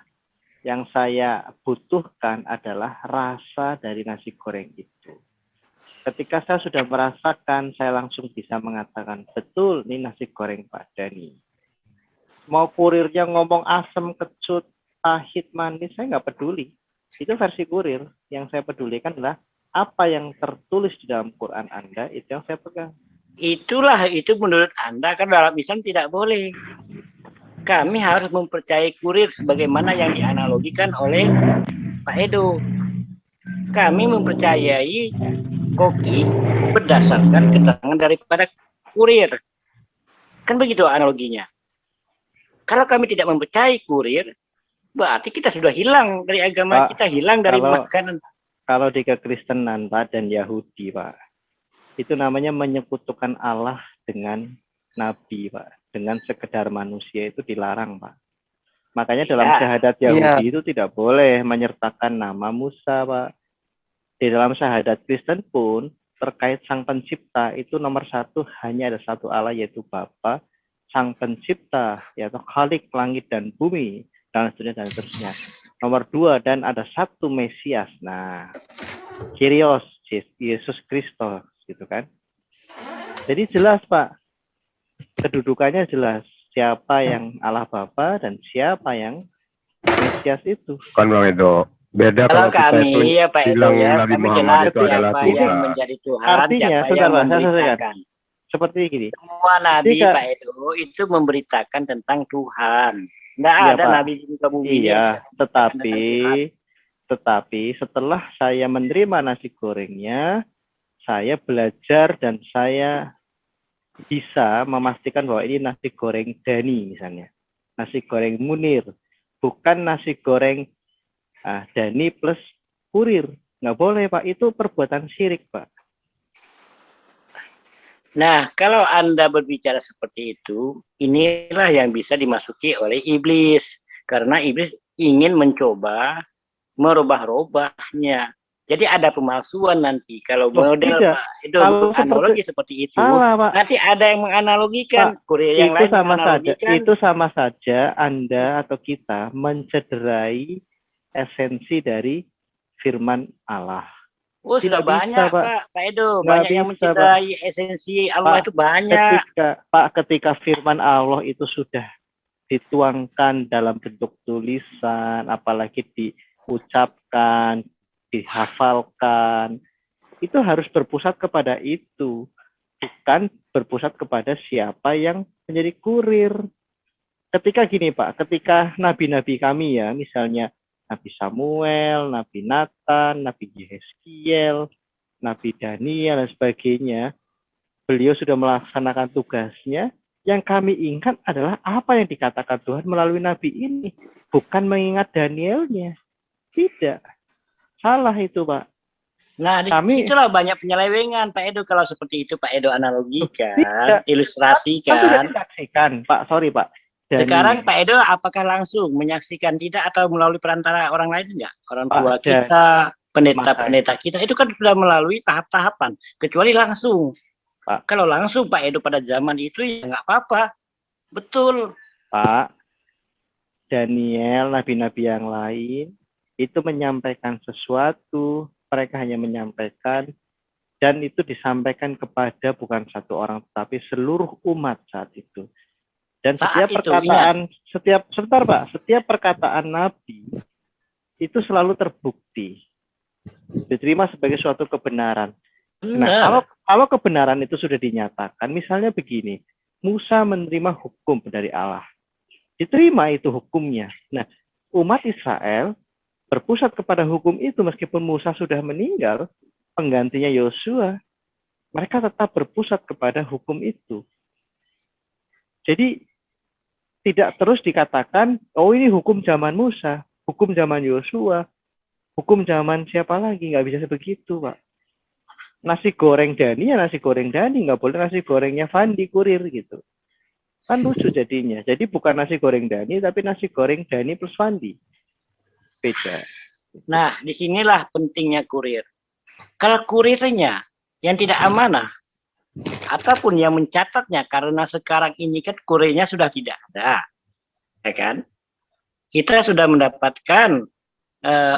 yang saya butuhkan adalah rasa dari nasi goreng itu. Ketika saya sudah merasakan, saya langsung bisa mengatakan, betul, ini nasi goreng Pak Dhani. Mau kurirnya ngomong asam, kecut, pahit, manis, saya nggak peduli. Itu versi kurir. Yang saya pedulikan adalah apa yang tertulis di dalam Quran Anda, itu yang saya pegang. Itulah, itu menurut Anda, kan dalam Islam tidak boleh. Kami harus mempercayai kurir sebagaimana yang dianalogikan oleh Pak Edo. Kami mempercayai koki berdasarkan keterangan daripada kurir. Kan begitu analoginya. Kalau kami tidak mempercayai kurir, berarti kita sudah hilang dari agama Pak, kita, hilang dari kalau- makanan. Kalau di kekristenan Pak dan Yahudi Pak, itu namanya menyekutukan Allah dengan nabi Pak, dengan sekedar manusia itu dilarang Pak. Makanya dalam Ya. syahadat Yahudi itu tidak boleh menyertakan nama Musa Pak. Di dalam syahadat Kristen pun terkait Sang Pencipta itu nomor satu hanya ada satu Allah yaitu Bapa, Sang Pencipta yaitu Khalik langit dan bumi dan seterusnya. Nomor dua, dan ada satu Mesias. Nah, Kyrios, Yesus Kristus, gitu kan. Jadi jelas Pak, kedudukannya jelas. Siapa yang Allah Bapa dan siapa yang Mesias itu. Kan Bang Edo. Beda Kalau kalau kita itu kami ya Pak Edo bilang ya, Nabi kami Muhammad jelas itu adalah siapa Tuhan. yang menjadi Tuhan, Artinya, siapa sebentar, yang Pak, saya selesaikan. memberitakan. Seperti gini. Semua nabi Jika- Pak Edo itu memberitakan tentang Tuhan. Tidak Iya, ada Pak. nabi di muka bumi ini Iya, yang tetapi setelah saya menerima nasi gorengnya, saya belajar dan saya bisa memastikan bahwa ini nasi goreng Dani misalnya, nasi goreng Munir, bukan nasi goreng Dani plus kurir. Nggak boleh Pak, itu perbuatan syirik Pak. Nah, kalau Anda berbicara seperti itu, inilah yang bisa dimasuki oleh iblis. Karena iblis ingin mencoba merubah-rubahnya. Jadi ada pemalsuan nanti. Kalau Loh, model tidak. Pak Edo Kalau analogi seperti itu, Salah Pak. nanti ada yang menganalogikan. Pak, Kurir yang lain menganalogikan. Itu sama saja Anda atau kita mencederai esensi dari firman Allah. Oh, sudah Tidak bisa, banyak Pak. Pak Edo. Nggak Banyak yang bisa, mencederai esensi Allah Pak, itu banyak. Ketika firman Allah itu sudah dituangkan dalam bentuk tulisan, apalagi diucapkan, dihafalkan, itu harus berpusat kepada itu, bukan berpusat kepada siapa yang menjadi kurir. Ketika gini Pak, ketika nabi-nabi kami ya, misalnya Nabi Samuel, Nabi Nathan, Nabi Yeskiel, Nabi Daniel dan sebagainya, beliau sudah melaksanakan tugasnya. Yang kami ingat adalah apa yang dikatakan Tuhan melalui nabi ini, bukan mengingat Danielnya. Tidak. Salah itu, Pak. Nah, disitulah banyak penyelewengan, Pak Edo. Kalau seperti itu, Pak Edo analogikan, ilustrasikan. Disaksikan, Pak. Sorry, Pak. Sekarang Pak Edo, apakah langsung menyaksikan tidak atau melalui perantara orang lain enggak? Orang tua Pak, kita, pendeta-pendeta kita, itu kan sudah melalui tahap-tahapan. Kecuali langsung. Pak. Kalau langsung Pak Edo pada zaman itu ya nggak apa-apa. Betul. Pak, Daniel, nabi-nabi yang lain, itu menyampaikan sesuatu, mereka hanya menyampaikan, dan itu disampaikan kepada bukan satu orang, tetapi seluruh umat saat itu. Dan setiap perkataan, setiap perkataan nabi itu selalu terbukti, diterima sebagai suatu kebenaran. Nah, kalau kebenaran itu sudah dinyatakan, misalnya begini, Musa menerima hukum dari Allah, diterima itu hukumnya. Nah, umat Israel berpusat kepada hukum itu meskipun Musa sudah meninggal, penggantinya Yosua, mereka tetap berpusat kepada hukum itu. Jadi tidak terus dikatakan, oh ini hukum zaman Musa, hukum zaman Yosua, hukum zaman siapa lagi, nggak bisa begitu, Pak. Nasi goreng Dani ya nasi goreng Dani, nggak boleh nasi gorengnya Fandi kurir gitu. Kan lucu jadinya. Jadi bukan nasi goreng Dani, tapi nasi goreng Dani plus Fandi. Beda. Nah, disinilah pentingnya kurir. Kalau kurirnya yang tidak amanah, ataupun yang mencatatnya, karena sekarang ini kan kurirnya sudah tidak ada, ya kan? Kita sudah mendapatkan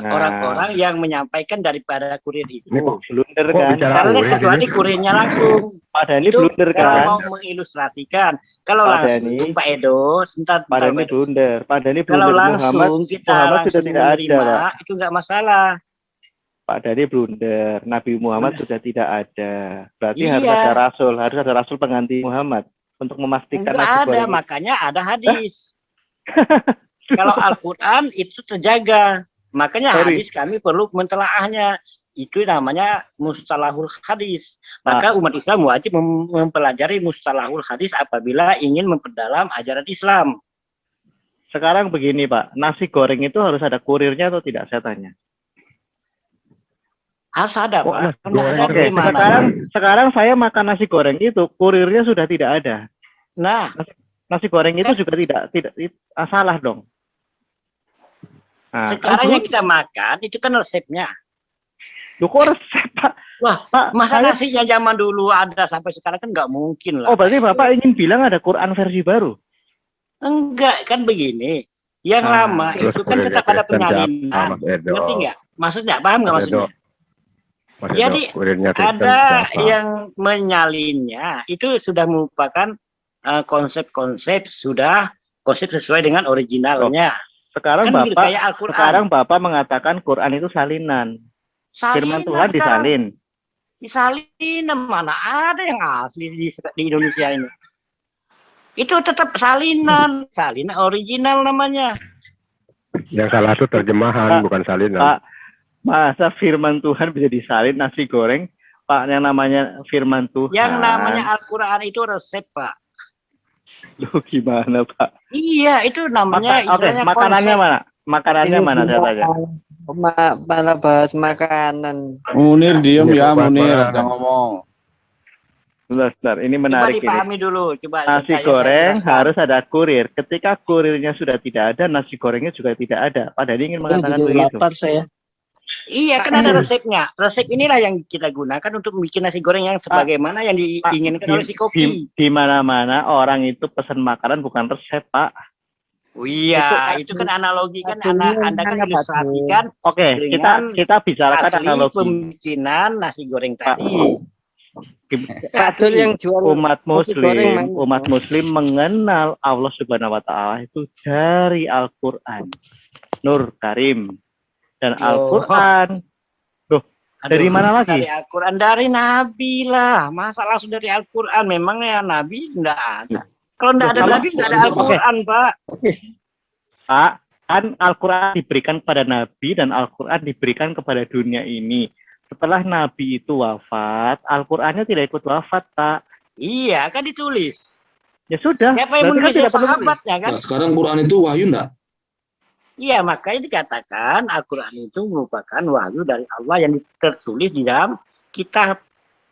orang-orang yang menyampaikan daripada kurir itu. Blunder kan? Karena kecuali kurirnya langsung. Pak Dani itu blunder kalau kan? mau mengilustrasikan. Kalau Pak langsung, Dani, Pak Edo, Pak Dani blunder. Pak Dani blunder. Kalau langsung kita Muhammad langsung sudah tidak menerima, ada, Pak. itu nggak masalah. Pak Dani blunder. Nabi Muhammad sudah tidak ada. Berarti Iya. harus ada rasul pengganti Muhammad untuk memastikan. Nggak ada, makanya ada hadis. Kalau Al-Quran itu terjaga. Makanya hadis kami perlu mentelaahnya. Itu namanya mustalahul hadis. Maka umat Islam wajib mempelajari mustalahul hadis apabila ingin memperdalam ajaran Islam. Sekarang begini Pak, nasi goreng itu harus ada kurirnya atau tidak, saya tanya. Harus ada, Kok Pak. nasi Nggak goreng ada Oke, gimana? sekarang saya makan nasi goreng itu kurirnya sudah tidak ada. Nah, Nasi goreng itu juga tidak salah dong. Nah, sekarang kan yang kita makan itu kan resepnya. Loh, kok resep Pak? Wah, Pak, masa saya- nasinya zaman dulu ada sampai sekarang kan nggak mungkin lah. Oh, berarti Bapak ingin bilang ada Quran versi baru? Enggak, kan begini. Yang Ah, lama Terus itu kan kurirnya tetap ada Kristen siapa, penyalinan. Mas Edo? Ngerti nggak? Maksudnya, paham nggak Mas Edo, maksudnya? Mas Jadi, Edo, kurirnya Kristen Ada siapa? yang menyalinnya, itu sudah merupakan konsep-konsep konsep sesuai dengan originalnya. Sekarang Kan begitu, Bapak kayak Al-Quran. sekarang Bapak mengatakan Quran itu salinan. Firman Tuhan sekarang disalin. Salinan mana ada yang asli di Indonesia ini? Itu tetap salinan original namanya. Yang salah itu terjemahan, Pak, bukan salinan. Pak, masa firman Tuhan bisa disalin nasi goreng? Pak, yang namanya firman Tuhan. Yang namanya Al-Quran itu resep, Pak. Loh, gimana Pak? Iya, itu namanya Oke, istilahnya makanannya konsep. mana? Makanannya Ini mana saya gimana? tanya? Malah bahas makanan. Munir diem Ini ya, Bapak Munir, Bapak. jangan ngomong. Bentar, ini Coba menarik ini. dipahami dulu. Coba Nasi saya goreng jelaskan. harus ada kurir. Ketika kurirnya sudah tidak ada, nasi gorengnya juga tidak ada. Padahal dia ingin mengatakan begitu. Iya, kan ada resepnya. Resep inilah yang kita gunakan untuk bikin nasi goreng yang sebagaimana yang Pak, diinginkan oleh si kopi. Di mana-mana orang itu pesan makanan bukan resep, Pak. Oh iya, itu kan analogi kan Anda kan ilustrasikan Oke, dengan kita bicarakan asli analogi. pembikinan nasi goreng Pak. tadi. Betul yang jual Umat nasi goreng Muslim mengenal Allah Subhanahu wa taala itu dari Al-Qur'an. Nur Karim dan Al-Qur'an. Dari mana lagi? Dari Al-Quran, dari Nabi lah. Masa langsung dari Al-Quran? Memangnya Nabi enggak ada. Kalau enggak ada Nabi, enggak ada Al-Quran, Pak. Pak, kan Al-Quran diberikan kepada Nabi dan Al-Quran diberikan kepada dunia ini. Setelah Nabi itu wafat, Al-Qurannya tidak ikut wafat, Pak. Iya, kan ditulis. Ya sudah. Siapa yang berarti kan menulis? tidak perlu tulis. Sahabatnya kan? Nah, sekarang Quran itu wahyu enggak? Iya, makanya dikatakan Al-Quran itu merupakan wahyu dari Allah yang tertulis di dalam kitab.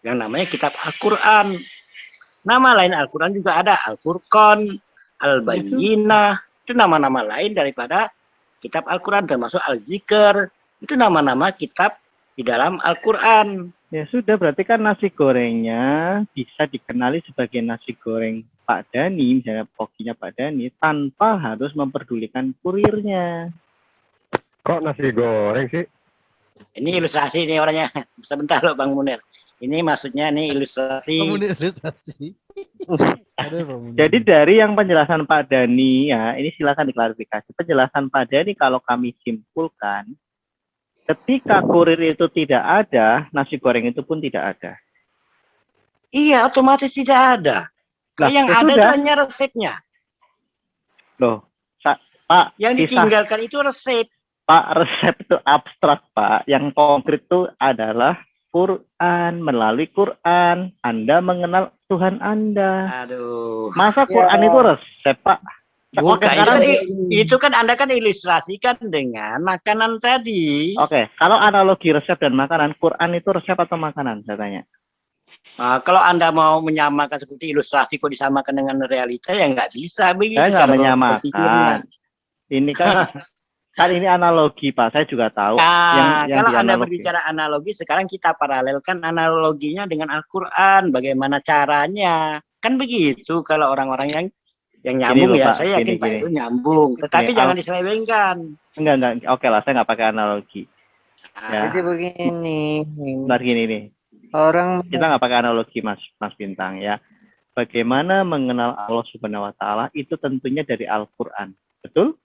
Yang namanya kitab Al-Quran. Nama lain Al-Quran juga ada. Al-Furqan, Al-Bayyinah. Itu nama-nama lain daripada kitab Al-Quran. Termasuk Al-Zikr. Itu nama-nama kitab di dalam Al-Quran. Ya sudah, berarti kan nasi gorengnya bisa dikenali sebagai nasi goreng Pak Dani, misalnya pokinya Pak Dani, tanpa harus memperdulikan kurirnya. Kok nasi goreng sih? Ini ilustrasi nih orangnya. Sebentar loh Bang Munir. Ini maksudnya nih ilustrasi. Jadi dari yang penjelasan Pak Dani, ya ini silakan diklarifikasi. Penjelasan Pak Dani kalau kami simpulkan, ketika kurir itu tidak ada, nasi goreng itu pun tidak ada. Iya, otomatis tidak ada. Nah, yang ya ada sudah. itu hanya resepnya. Loh, Pak, Yang ditinggalkan itu resep. Pak, resep itu abstrak, Pak. Yang konkret itu adalah Quran. Melalui Quran, Anda mengenal Tuhan Anda. Aduh. Masa Quran itu resep, Pak? Bukan, Sekarang, itu kan Anda kan ilustrasikan dengan makanan tadi. Oke, kalau analogi resep dan makanan, Quran itu resep atau makanan, saya tanya. Nah, kalau Anda mau menyamakan seperti ilustrasi kok disamakan dengan realita, ya nggak bisa begitu. Saya nggak cara menyamakan. berpikirnya. Ini kan ini analogi, Pak. Saya juga tahu. Nah, yang kalau Anda dianalogi. berbicara analogi, sekarang kita paralelkan analoginya dengan Al-Quran. Bagaimana caranya? Kan begitu kalau orang-orang yang nyambung Gini loh, ya, Pak. saya yakin Gini, Pak gini. itu nyambung. Tetapi Gini, jangan diselewengkan. Enggak. Oke lah, saya nggak pakai analogi. Ya. Jadi begini, Benar gini nih. orang Kita nggak pakai analogi, Mas Bintang ya. Bagaimana mengenal Allah Subhanahu Wa Taala itu tentunya dari Al-Quran, betul?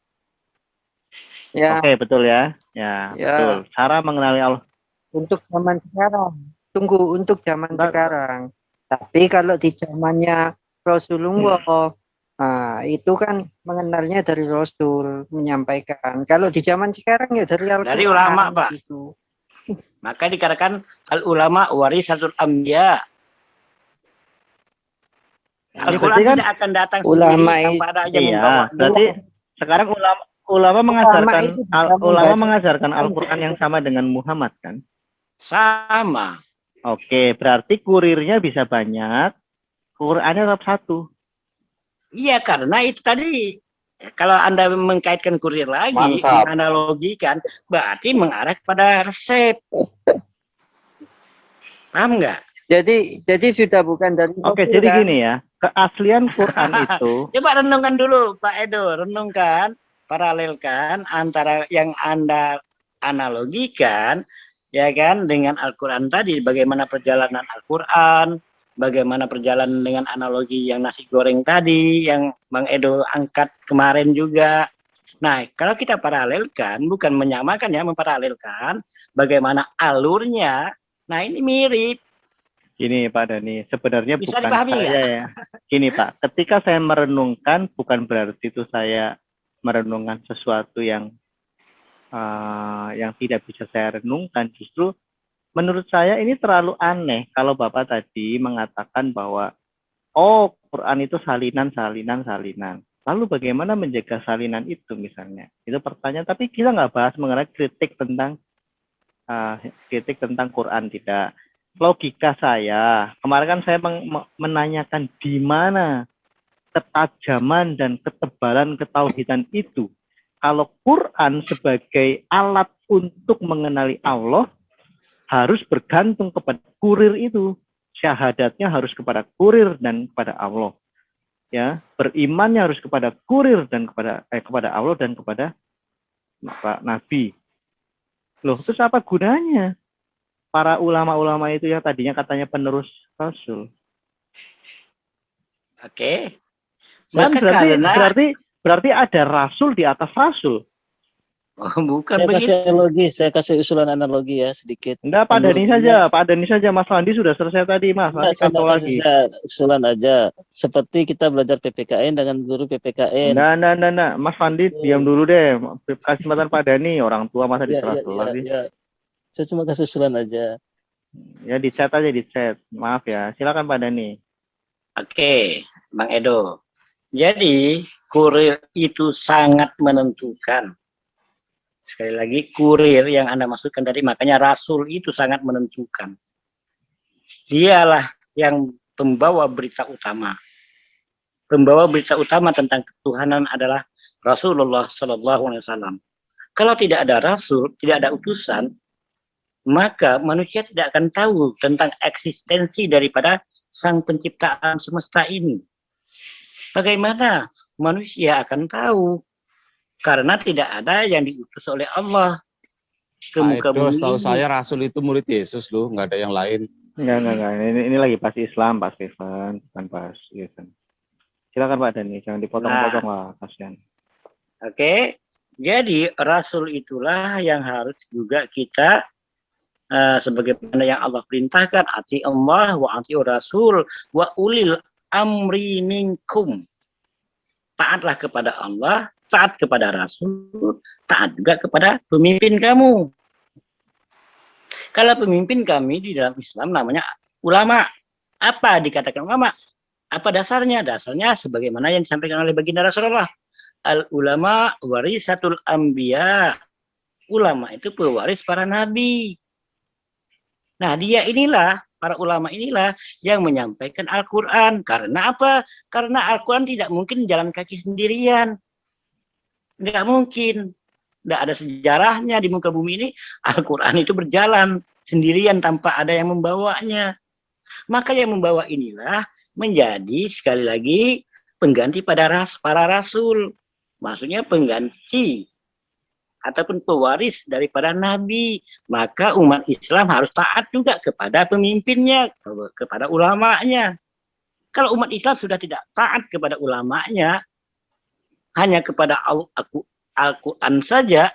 ya Oke, betul ya. Ya, Ya. betul. Cara mengenali Allah. untuk zaman sekarang. Tunggu untuk zaman Bentar. sekarang. Tapi kalau di zamannya Rasulullah, nah, itu kan mengenalnya dari Rasul menyampaikan. Kalau di zaman sekarang ya dari Al-Quran. Dari ulama, Pak. Gitu. Maka dikatakan al-ulama warisatul anbiya. Al-Quran Berarti kan tidak akan datang ulama sendiri tanpa ada yang Iya, membawa. berarti Sekarang ulama mengajarkan itu tidak ulama membaca. mengajarkan Al-Qur'an yang sama dengan Muhammad kan? Sama. Oke, berarti kurirnya bisa banyak, Qur'annya tetap satu. Iya, karena itu tadi kalau Anda mengkaitkan kurir lagi, Mantap. menganalogikan, berarti mengarah kepada resep. Paham nggak? Jadi sudah bukan dari Oke, Rasul, jadi kan? gini ya, keaslian Quran itu Coba renungkan dulu, Pak Edo. Renungkan, paralelkan antara yang Anda analogikan, ya kan, dengan Al-Quran tadi. Bagaimana perjalanan Al-Quran, bagaimana perjalanan dengan analogi yang nasi goreng tadi, yang Bang Edo angkat kemarin juga. Nah, kalau kita paralelkan, bukan menyamakan ya, memparalelkan, bagaimana alurnya, nah ini mirip. gini Pak Dani, sebenarnya Bisa bukan dipahami saya nggak? ya. Gini Pak, ketika saya merenungkan bukan berarti itu saya merenungkan sesuatu yang tidak bisa saya renungkan. Justru menurut saya ini terlalu aneh kalau Bapak tadi mengatakan bahwa oh Quran itu salinan. Lalu bagaimana menjaga salinan itu misalnya? Itu pertanyaan. Tapi kita nggak bahas mengenai kritik tentang Quran, tidak. Logika saya, kemarin kan saya menanyakan di mana ketajaman dan ketebalan ketauhidan itu. Kalau Quran sebagai alat untuk mengenali Allah harus bergantung kepada kurir itu. Syahadatnya harus kepada kurir dan kepada Allah. Ya, berimannya harus kepada kurir dan kepada Allah dan kepada Nabi. Loh, terus apa gunanya para ulama-ulama itu yang tadinya katanya penerus Rasul? Oke. Dan Maka berarti ada Rasul di atas Rasul. oh, bukan Saya begitu. kasih analogi, saya kasih usulan analogi ya sedikit. Enggak, Pak Dani saja, Mas Andi sudah selesai tadi, Mas. Nanti Saya kantor lagi. kasih usulan aja. Seperti kita belajar PPKN dengan guru PPKN. Nah. Mas Andi diam dulu deh. Kasih kesempatan Pak Dani, orang tua masa di kelas sih. Saya cuma kasih usulan aja. Ya di chat aja, di chat. Maaf ya. Silakan Pak Dani. Oke, Bang Edo. Jadi kurir itu sangat menentukan. Sekali lagi, kurir yang Anda maksudkan tadi, makanya Rasul itu sangat menentukan. Dialah yang pembawa berita utama. Pembawa berita utama tentang ketuhanan adalah Rasulullah SAW. Kalau tidak ada Rasul, tidak ada utusan, maka manusia tidak akan tahu tentang eksistensi daripada sang pencipta alam semesta ini. Bagaimana manusia akan tahu? Karena tidak ada yang diutus oleh Allah ke muka bumi. Setahu saya Rasul itu murid Yesus loh, nggak ada yang lain. Enggak. Ini lagi pas Islam, Pak Stephen, bukan pas Islam. Silakan Pak Dani, jangan dipotong-potong lah, kasihan. Oke, jadi Rasul itulah yang harus juga kita sebagaimana yang Allah perintahkan, ati Allah wa ati Rasul wa ulil amri minkum. Taatlah kepada Allah, taat kepada Rasul, taat juga kepada pemimpin kamu. Kalau pemimpin kami di dalam Islam namanya ulama. Apa dikatakan ulama? Apa dasarnya? Dasarnya sebagaimana yang disampaikan oleh baginda Rasulullah. Al ulama warisatul anbiya. Ulama itu pewaris para nabi. Nah, para ulama inilah yang menyampaikan Al-Quran. Karena apa? Karena Al-Quran tidak mungkin jalan kaki sendirian. Nggak mungkin. Nggak ada sejarahnya di muka bumi ini. Al-Quran itu berjalan sendirian tanpa ada yang membawanya. Maka yang membawa inilah menjadi sekali lagi pengganti pada para rasul. Maksudnya pengganti ataupun pewaris daripada Nabi. Maka umat Islam harus taat juga kepada pemimpinnya, kepada ulamanya. Kalau umat Islam sudah tidak taat kepada ulamanya, hanya kepada Al-Quran saja,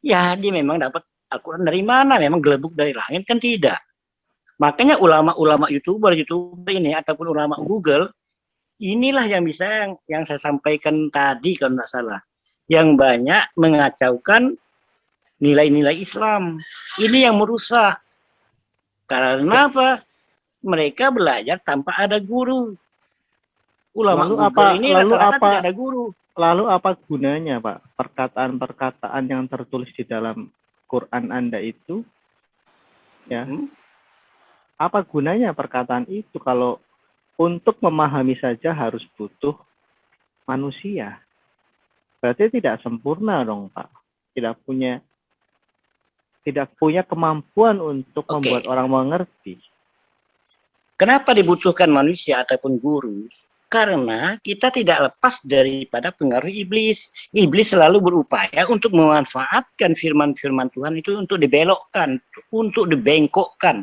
ya dia memang dapat Al-Quran dari mana? Memang gelebuk dari langit kan tidak. Makanya ulama-ulama YouTuber ini ataupun ulama Google, inilah yang bisa yang saya sampaikan tadi kalau tidak salah. Yang banyak mengacaukan nilai-nilai Islam. Ini yang merusak. Karena apa? Mereka belajar tanpa ada guru. Ulama Google ini rata-rata tidak ada guru. lalu apa gunanya, Pak, perkataan-perkataan yang tertulis di dalam Quran Anda itu? Ya, apa gunanya perkataan itu kalau untuk memahami saja harus butuh manusia? Berarti tidak sempurna dong, Pak. Tidak punya kemampuan untuk Oke. membuat orang mengerti. Kenapa dibutuhkan manusia ataupun guru? Karena kita tidak lepas daripada pengaruh iblis. Iblis selalu berupaya untuk memanfaatkan firman-firman Tuhan itu untuk dibelokkan, untuk dibengkokkan.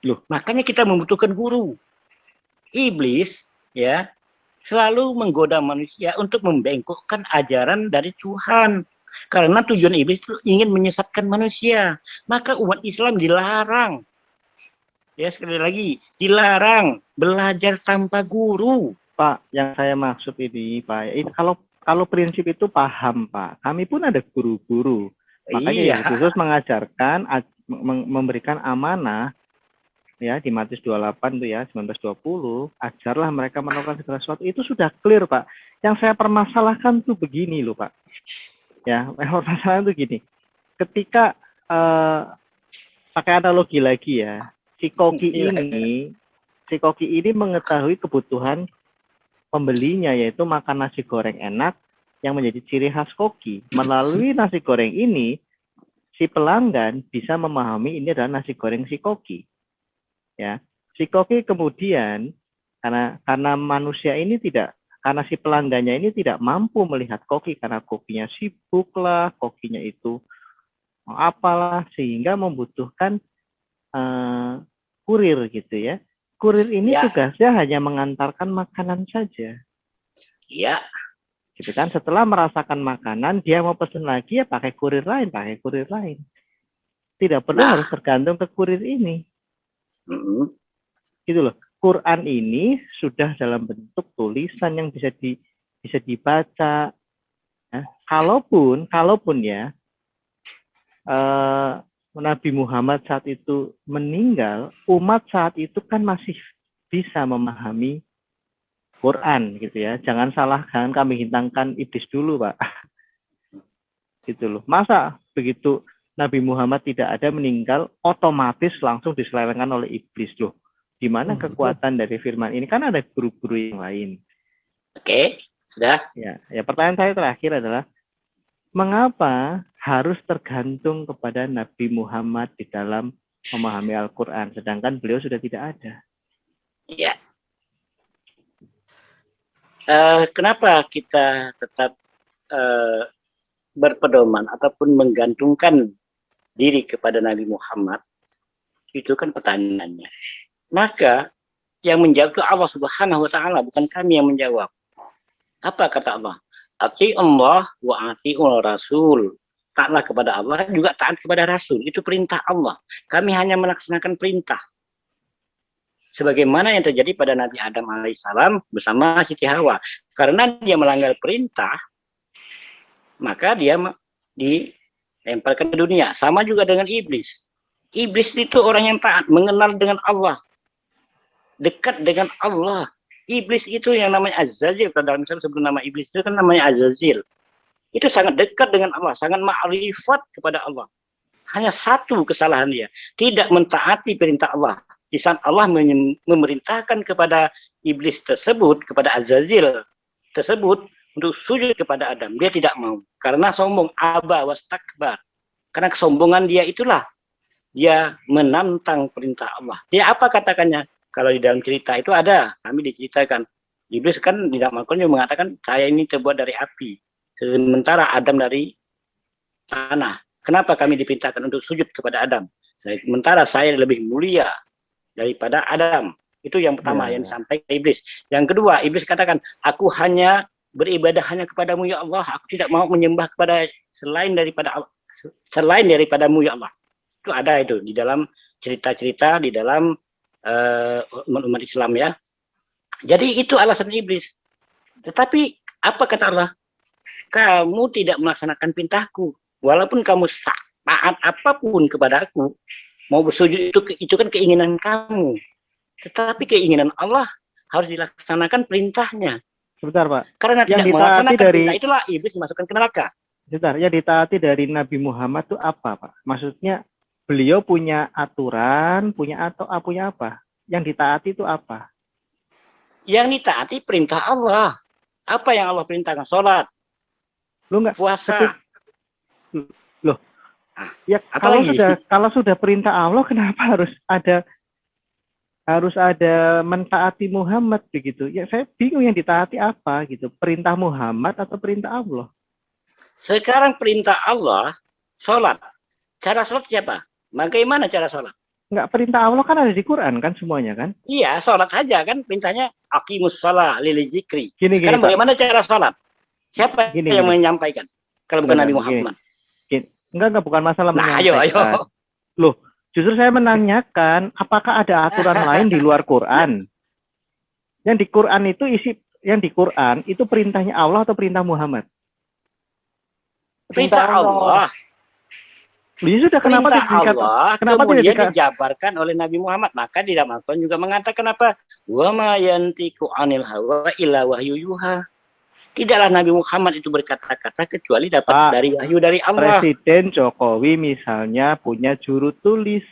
Loh, makanya kita membutuhkan guru. Iblis ya selalu menggoda manusia untuk membengkokkan ajaran dari Tuhan. Karena tujuan iblis itu ingin menyesatkan manusia. Maka umat Islam dilarang. Ya, sekali lagi, dilarang belajar tanpa guru. Pak, yang saya maksud ini, Pak, kalau prinsip itu paham, Pak. Kami pun ada guru-guru. Makanya Yesus Kristus mengajarkan, memberikan amanah, ya di Matius 28 tuh ya, 19-20, ajarlah mereka melakukan segala sesuatu. Itu sudah clear, Pak. Yang saya permasalahkan tuh begini loh, Pak. Ya, permasalahan tuh gini. Ketika pakai analogi lagi ya, si koki ini mengetahui kebutuhan pembelinya, yaitu makan nasi goreng enak yang menjadi ciri khas koki. Melalui nasi goreng ini, si pelanggan bisa memahami ini adalah nasi goreng si koki. Ya, si koki kemudian karena manusia ini karena si pelanggannya ini tidak mampu melihat koki karena kokinya sibuk lah, kokinya itu apalah, sehingga membutuhkan kurir gitu ya. Kurir ini tugasnya hanya mengantarkan makanan saja. Iya. Gitu kan, setelah merasakan makanan, dia mau pesen lagi ya pakai kurir lain. Tidak perlu harus tergantung ke kurir ini. Gitu loh. Quran ini sudah dalam bentuk tulisan yang bisa dibaca. Nah, kalaupun ya Nabi Muhammad saat itu meninggal, umat saat itu kan masih bisa memahami Quran gitu ya. Jangan kami hintangkan iblis dulu, Pak. Gitu loh. Masa begitu Nabi Muhammad tidak ada, meninggal, otomatis langsung diselewengkan oleh iblis loh. Di mana kekuatan dari firman ini? Kan ada guru-guru yang lain. Oke, sudah. Ya, pertanyaan saya terakhir adalah, mengapa harus tergantung kepada Nabi Muhammad di dalam memahami Al-Quran, sedangkan beliau sudah tidak ada? Ya. Kenapa kita tetap berpedoman ataupun menggantungkan diri kepada Nabi Muhammad? Itu kan pertanyaannya. Maka yang menjawab itu Allah Subhanahu wa Ta'ala, bukan kami yang menjawab. Apa kata Allah? Ati Allah wa ati'ul Rasul. Taatlah kepada Allah, juga taat kepada Rasul. Itu perintah Allah. Kami hanya melaksanakan perintah. Sebagaimana yang terjadi pada Nabi Adam alaihissalam bersama Siti Hawa. Karena dia melanggar perintah, maka dia dilemparkan ke dunia. Sama juga dengan iblis. Iblis itu orang yang taat, mengenal dengan Allah. Dekat dengan Allah. Iblis itu yang namanya Azazil. Dalam Islam sebelum nama iblis itu kan namanya Azazil. Itu sangat dekat dengan Allah, sangat ma'rifat kepada Allah. Hanya satu kesalahan dia, tidak mentaati perintah Allah. Di saat Allah memerintahkan kepada iblis tersebut, kepada Azazil tersebut, untuk sujud kepada Adam, dia tidak mau. Karena sombong, aba wastakbar. Karena kesombongan dia itulah, dia menantang perintah Allah. Dia apa katakannya? Kalau di dalam cerita itu ada, kami diceritakan. Iblis kan tidak makannya mengatakan, saya ini terbuat dari api. Sementara Adam dari tanah. Kenapa kami diperintahkan untuk sujud kepada Adam? Sementara saya lebih mulia daripada Adam. Itu yang pertama yang disampaikan Iblis. Yang kedua, Iblis katakan, aku hanya beribadah hanya kepadamu ya Allah. Aku tidak mau menyembah kepada selain daripadamu ya Allah. Itu ada itu di dalam cerita-cerita di dalam umat Islam ya. Jadi itu alasan iblis. Tetapi apa kata Allah? Kamu tidak melaksanakan perintahku. Walaupun kamu taat apapun kepadaku, mau bersujud itu kan keinginan kamu. Tetapi keinginan Allah harus dilaksanakan perintahnya. Sebentar, Pak. Karena Yang tidak ditaati melaksanakan dari perintah itulah iblis dimasukkan ke neraka. sebentar, yang ditaati dari Nabi Muhammad itu apa, Pak? Maksudnya beliau punya aturan, punya apa? Yang ditaati itu apa? Yang ditaati perintah Allah. Apa yang Allah perintahkan? Sholat, Lu nggak puasa. loh. Ya Apalagi? kalau sudah perintah Allah, kenapa harus ada mentaati Muhammad begitu? Ya saya bingung yang ditaati apa gitu. Perintah Muhammad atau perintah Allah? Sekarang perintah Allah, sholat. Cara sholat siapa? Bagaimana cara sholat? Enggak, perintah Allah kan ada di Quran kan semuanya kan? Iya, sholat aja kan perintahnya aqimus shalah lil dzikri. Gini, Sekarang Pak. bagaimana cara sholat? Siapa Gini, yang gini. menyampaikan? Kalau bukan Enggak, Nabi gini. Muhammad. Enggak, bukan masalah Nah, menyampaikan. ayo. Loh, justru saya menanyakan apakah ada aturan lain di luar Quran? Yang di Quran itu perintahnya Allah atau perintah Muhammad? Perintah Allah. Ya sudah, kenapa Perintah tidak Allah kenapa kemudian tidak dijabarkan oleh Nabi Muhammad. Maka di dalam Al-Quran juga mengatakan apa? Wa ma yantiqu anil hawa illa wahyu yuha. Tidaklah Nabi Muhammad itu berkata-kata kecuali dapat Pak, dari wahyu dari Allah. Presiden Jokowi misalnya punya juru tulis,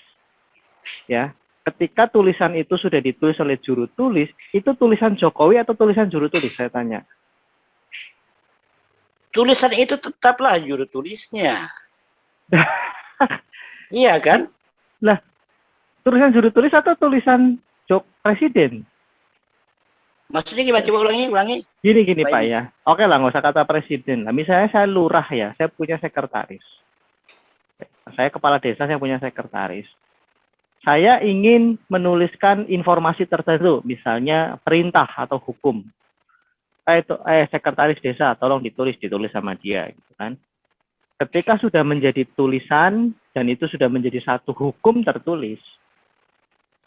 ya. Ketika tulisan itu sudah ditulis oleh juru tulis, itu tulisan Jokowi atau tulisan juru tulis? Saya tanya. Tulisan itu tetaplah juru tulisnya. Iya kan? Lah, tulisan juru tulis atau tulisan presiden? Maksudnya gimana? Coba ulangi. Gini Baik. Pak ya. Oke lah, nggak usah kata presiden. Nah, misalnya saya lurah ya, saya punya sekretaris. Saya kepala desa, saya punya sekretaris. Saya ingin menuliskan informasi tertentu, misalnya perintah atau hukum. Sekretaris desa, tolong ditulis sama dia, gitu kan. Ketika sudah menjadi tulisan dan itu sudah menjadi satu hukum tertulis,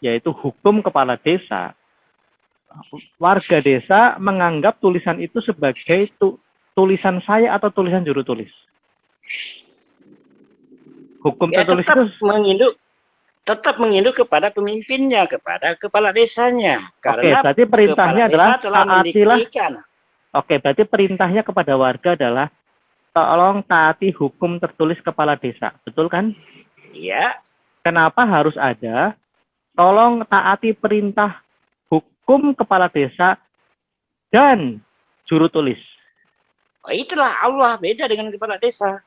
yaitu hukum kepala desa, warga desa menganggap tulisan itu sebagai tulisan saya atau tulisan juru tulis. Hukum Ya, tertulis tetap menginduk kepada pemimpinnya, kepada kepala desanya. Oke, Karena berarti perintahnya kepala adalah desa telah taatilah. mendiktikan. Oke, berarti perintahnya kepada warga adalah tolong taati hukum tertulis kepala desa, betul kan? Iya. Kenapa harus ada tolong taati perintah hukum kepala desa dan juru tulis? Oh, itulah Allah, beda dengan kepala desa.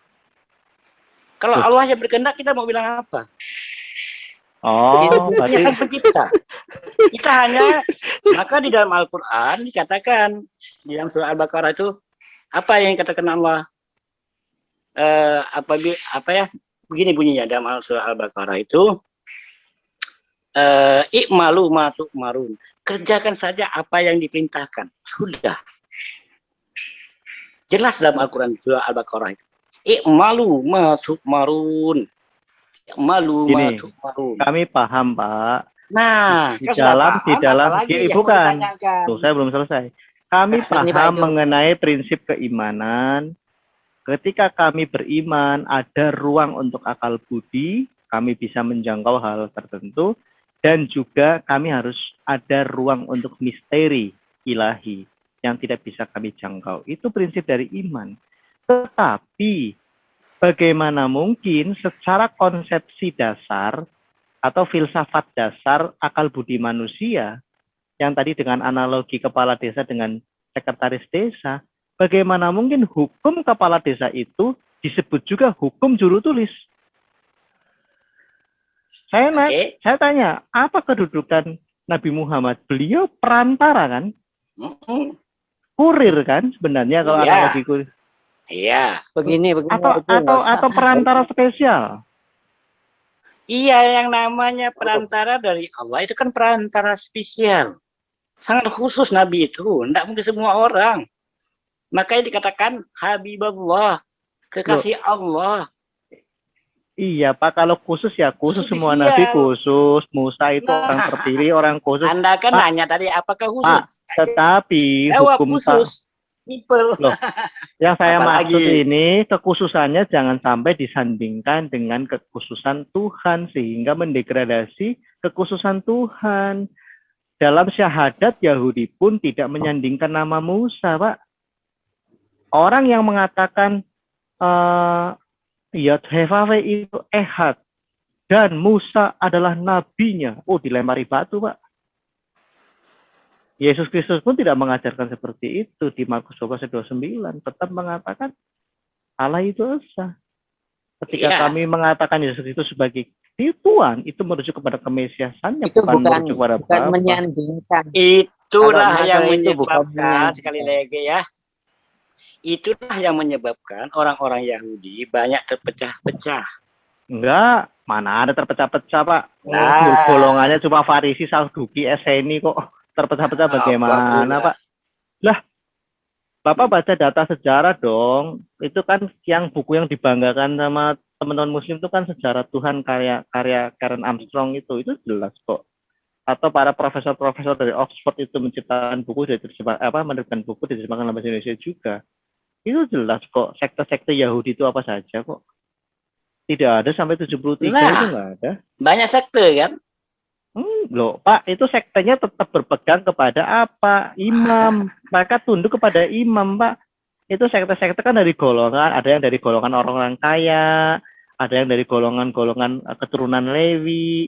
Kalau Allah yang berkehendak, kita mau bilang apa? Oh, berarti Kan pencipta. Kita hanya, maka di dalam Al-Quran dikatakan, di dalam surah Al-Baqarah itu, apa yang dikatakan Allah? Begini bunyinya dalam surah Al-Baqarah itu, i'malu ma tu'marun. Kerjakan saja apa yang diperintahkan. Sudah. Jelas dalam Al-Quran surah Al-Baqarah itu. I'malu ma tu'marun. I'malu ma tu'marun. Kami paham, Pak. Nah, di dalam gini, bukan. Tuh, saya belum selesai. Kami paham mengenai prinsip keimanan. Ketika kami beriman, ada ruang untuk akal budi, kami bisa menjangkau hal tertentu, dan juga kami harus ada ruang untuk misteri ilahi yang tidak bisa kami jangkau. Itu prinsip dari iman. Tetapi, bagaimana mungkin secara konsepsi dasar atau filsafat dasar akal budi manusia, yang tadi dengan analogi kepala desa dengan sekretaris desa, bagaimana mungkin hukum kepala desa itu disebut juga hukum juru tulis? Saya tanya, apa kedudukan Nabi Muhammad? Beliau perantara kan? Kurir kan sebenarnya kalau analogi kurir. Iya. Begini. Atau perantara spesial. Iya, yang namanya perantara dari Allah itu kan perantara spesial. Sangat khusus Nabi itu. Tidak mungkin semua orang. Makanya dikatakan Habibullah, kekasih Allah. Iya Pak, kalau khusus ya khusus, semua Nabi khusus. Musa itu orang terpilih, orang khusus. Anda kan Pak, nanya tadi apakah khusus? Pak, tetapi hukum khusus. Loh, yang saya maksud ini kekhususannya jangan sampai disandingkan dengan kekhususan Tuhan sehingga mendegradasi kekhususan Tuhan. dalam syahadat Yahudi pun tidak menyandingkan nama Musa, Pak. Orang yang mengatakan Yod-Heh-Vaveh itu Ehad dan Musa adalah nabinya, dilempari batu, Pak. Yesus Kristus pun tidak mengajarkan seperti itu di Markus 12:29, tetap mengatakan Allah itu esa. Ketika kami mengatakan Yesus itu sebagai Tuhan, itu merujuk kepada kemesiasannya, Itu bukan merujuk kepada bukan Bapa. menyandingkan. Itulah Kalau yang masalah itu bukan menyebabkan, sekali lagi ya, itulah yang menyebabkan orang-orang Yahudi banyak terpecah-pecah. Enggak, mana ada terpecah-pecah, Pak. Nah. Golongannya cuma Farisi, Saduki, Eseni kok terpecah-pecah bagaimana, Pak? Lah, Bapak baca data sejarah dong. Itu kan yang buku yang dibanggakan sama teman-teman Muslim itu kan sejarah Tuhan karya Karen Armstrong itu jelas kok. Atau para profesor-profesor dari Oxford itu menciptakan buku menerbitkan buku diterjemahkan dalam bahasa Indonesia juga. Itu jelas kok. Sekte-sekte Yahudi itu apa saja kok. Tidak ada sampai 73 itu nggak ada. Banyak sekte kan? Loh, Pak, itu sektenya tetap berpegang kepada apa? Imam. Mereka tunduk kepada imam, Pak. Itu sekte-sekte kan dari golongan, ada yang dari golongan orang-orang kaya, ada yang dari golongan-golongan keturunan Lewi.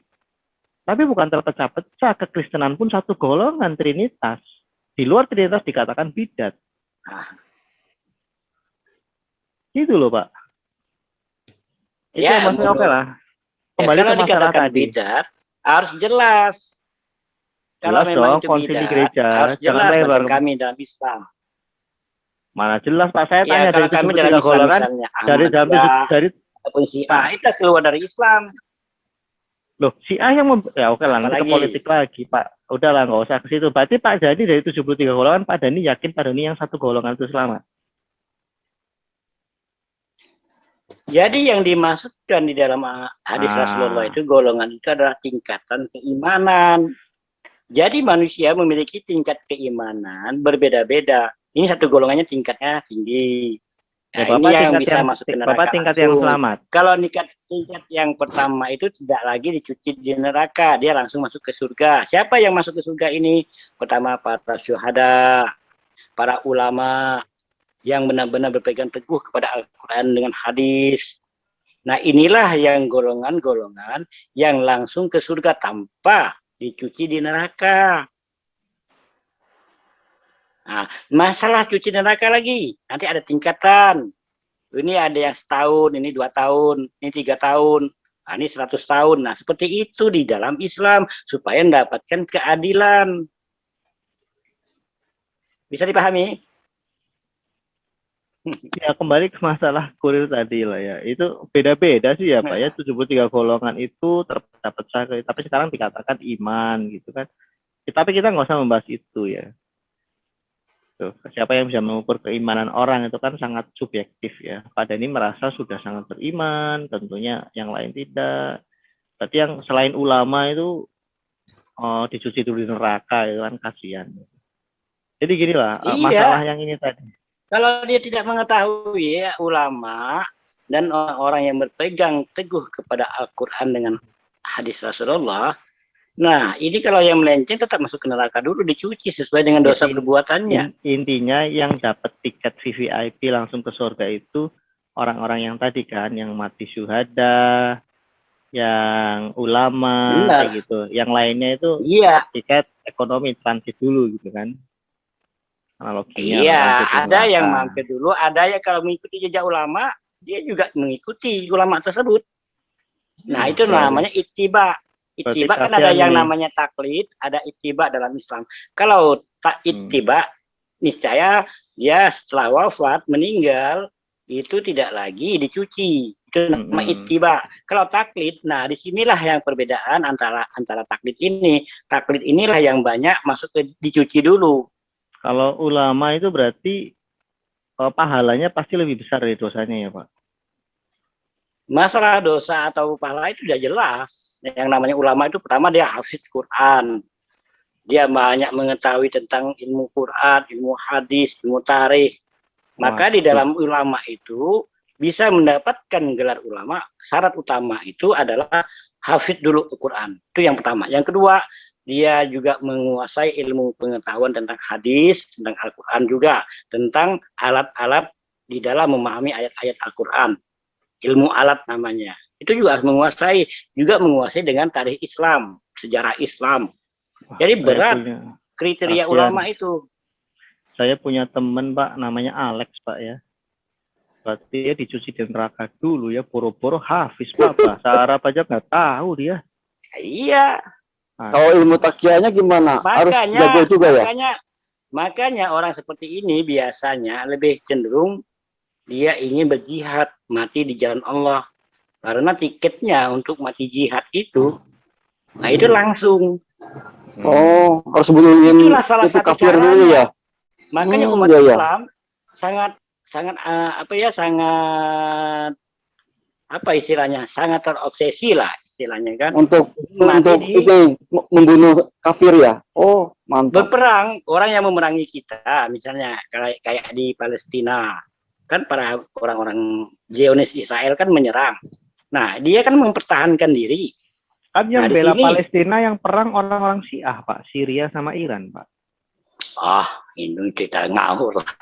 Tapi bukan terpecah-pecah, kekristenan pun satu golongan, Trinitas. Di luar Trinitas dikatakan bidat. Gitu loh, Pak. Itu Ya, maksudnya oke lah. Kembali kalau ke masalah dikatakan tadi. bidat, harus jelas. Kalau Jelas memang dong, itu konsili bidat, gereja. harus Jangan jelas lebar. macam kami dalam Islam. Mana jelas, Pak. Saya Ya, tanya kalau dari kami 73 dalam Islam golongan, misalnya dari Ahmadiyah, ataupun Syiah, itu keluar dari Islam. loh, Syiah yang ya oke lah, nanti ke Apalagi? politik lagi, Pak. Udahlah, nggak usah ke situ. Berarti Pak Dani dari 73 golongan, Pak Dani yakin Pak Dani yang satu golongan itu selamat? Jadi yang dimaksudkan di dalam hadis Rasulullah itu golongan itu adalah tingkatan keimanan. Jadi manusia memiliki tingkat keimanan berbeda-beda. Ini satu golongannya tingkatnya tinggi. Ya, Nah, ini yang bisa masuk ke neraka. Bapak tingkat yang langsung. selamat. Kalau tingkat yang pertama itu tidak lagi dicuci di neraka, dia langsung masuk ke surga. Siapa yang masuk ke surga ini? Pertama para syuhada, para ulama yang benar-benar berpegang teguh kepada Al-Quran dengan hadis. Nah, inilah yang golongan-golongan yang langsung ke surga tanpa dicuci di neraka. Nah, masalah cuci neraka lagi, nanti ada tingkatan. Ini ada yang setahun, ini 2 tahun, ini 3 tahun, nah, ini 100 tahun. Nah, seperti itu di dalam Islam supaya mendapatkan keadilan. Bisa dipahami? Ya, kembali ke masalah kurir tadi lah ya. Itu beda-beda sih ya, Pak ya. 73 golongan itu terpecah-pecah. Tapi sekarang dikatakan iman gitu kan. Tapi kita nggak usah membahas itu ya. Tuh, siapa yang bisa mengukur keimanan orang itu kan sangat subjektif ya. Pak Dani merasa sudah sangat beriman, tentunya yang lain tidak. Berarti yang selain ulama itu dicuci dulu di neraka itu kan kasihan. Jadi gini lah, masalah yang ini tadi. Kalau dia tidak mengetahui ya, ulama dan orang-orang yang berpegang teguh kepada Al-Quran dengan hadis Rasulullah, nah ini kalau yang melenceng tetap masuk ke neraka dulu, dicuci sesuai dengan dosa perbuatannya. Intinya yang dapat tiket VVIP langsung ke surga itu orang-orang yang tadi kan, yang mati syuhada, yang ulama, kayak gitu. Yang lainnya itu tiket ekonomi transit dulu gitu kan. Analoginya. Iya, ada yang mampir dulu, ada yang kalau mengikuti jejak ulama, dia juga mengikuti ulama tersebut. Nah, itu namanya ittiba. Ittiba kan ada yang namanya taklid, ada ittiba dalam Islam. Kalau tak ittiba, niscaya dia setelah wafat, meninggal, itu tidak lagi dicuci. Itu nama ittiba. Kalau taklid, nah disinilah yang perbedaan antara taklid ini. Taklid inilah yang banyak masuk ke dicuci dulu. Kalau ulama itu berarti pahalanya pasti lebih besar dari dosanya ya, Pak? Masalah dosa atau pahala itu sudah jelas. Yang namanya ulama itu pertama dia hafidz Quran. Dia banyak mengetahui tentang ilmu Quran, ilmu hadis, ilmu tarikh. Maka di dalam ulama itu bisa mendapatkan gelar ulama. Syarat utama itu adalah hafidz dulu Quran. Itu yang pertama. Yang kedua, dia juga menguasai ilmu pengetahuan tentang hadis, tentang Al-Quran juga, tentang alat-alat di dalam memahami ayat-ayat Al-Quran. Ilmu alat namanya. Itu juga harus menguasai, dengan tarikh Islam, sejarah Islam. Jadi berat kriteria ulama itu. Saya punya teman Pak, namanya Alex Pak ya. Berarti dia dicuci di neraka dulu ya, boro-boro hafiz Pak, bahasa Arab aja nggak tahu dia. Iya. Kalau ilmu takianya gimana? Harus jago juga ya? Makanya orang seperti ini biasanya lebih cenderung dia ingin berjihad, mati di jalan Allah. Karena tiketnya untuk mati jihad itu, nah itu langsung. Oh, harus bunuhin Itulah salah itu satu kafir caranya. dulu ya? Makanya umat Islam sangat sangat terobsesi lah istilahnya kan, untuk itu membunuh kafir ya. Oh, mantap. Berperang, orang yang memerangi kita, misalnya kayak di Palestina kan, para orang-orang Zionis Israel kan menyerang. Nah, dia kan mempertahankan diri. Kan yang bela Palestina yang perang orang-orang Syiah Pak, Syria sama Iran Pak. Ini kita ngawur lah.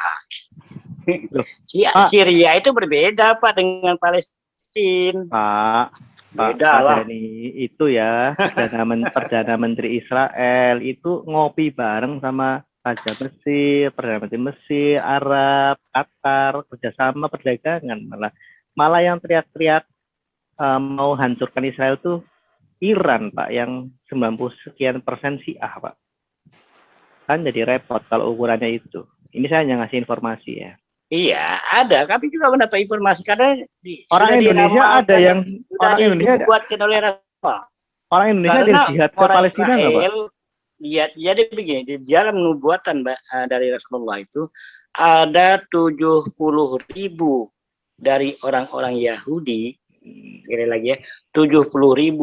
Syria itu berbeda Pak dengan Palestina. Pak beda lah. Itu ya, Perdana Menteri Israel itu ngopi bareng sama Raja Mesir, Perdana Menteri Mesir, Arab, Qatar, kerjasama perdagangan. Malah yang teriak-teriak mau hancurkan Israel tuh Iran Pak, yang 90% Syiah Pak. Kan jadi repot kalau ukurannya itu. Ini saya hanya ngasih informasi ya. Iya, ada. Kami juga mendapat informasi karena orang Indonesia ada yang orang Indonesia dibuatkan oleh Rasulullah. Orang Indonesia ada jihad ke Palestina nggak Pak? Jadi begini, di dalam nubuatan dari Rasulullah itu ada 70.000 dari orang-orang Yahudi. Sekali lagi ya, 70.000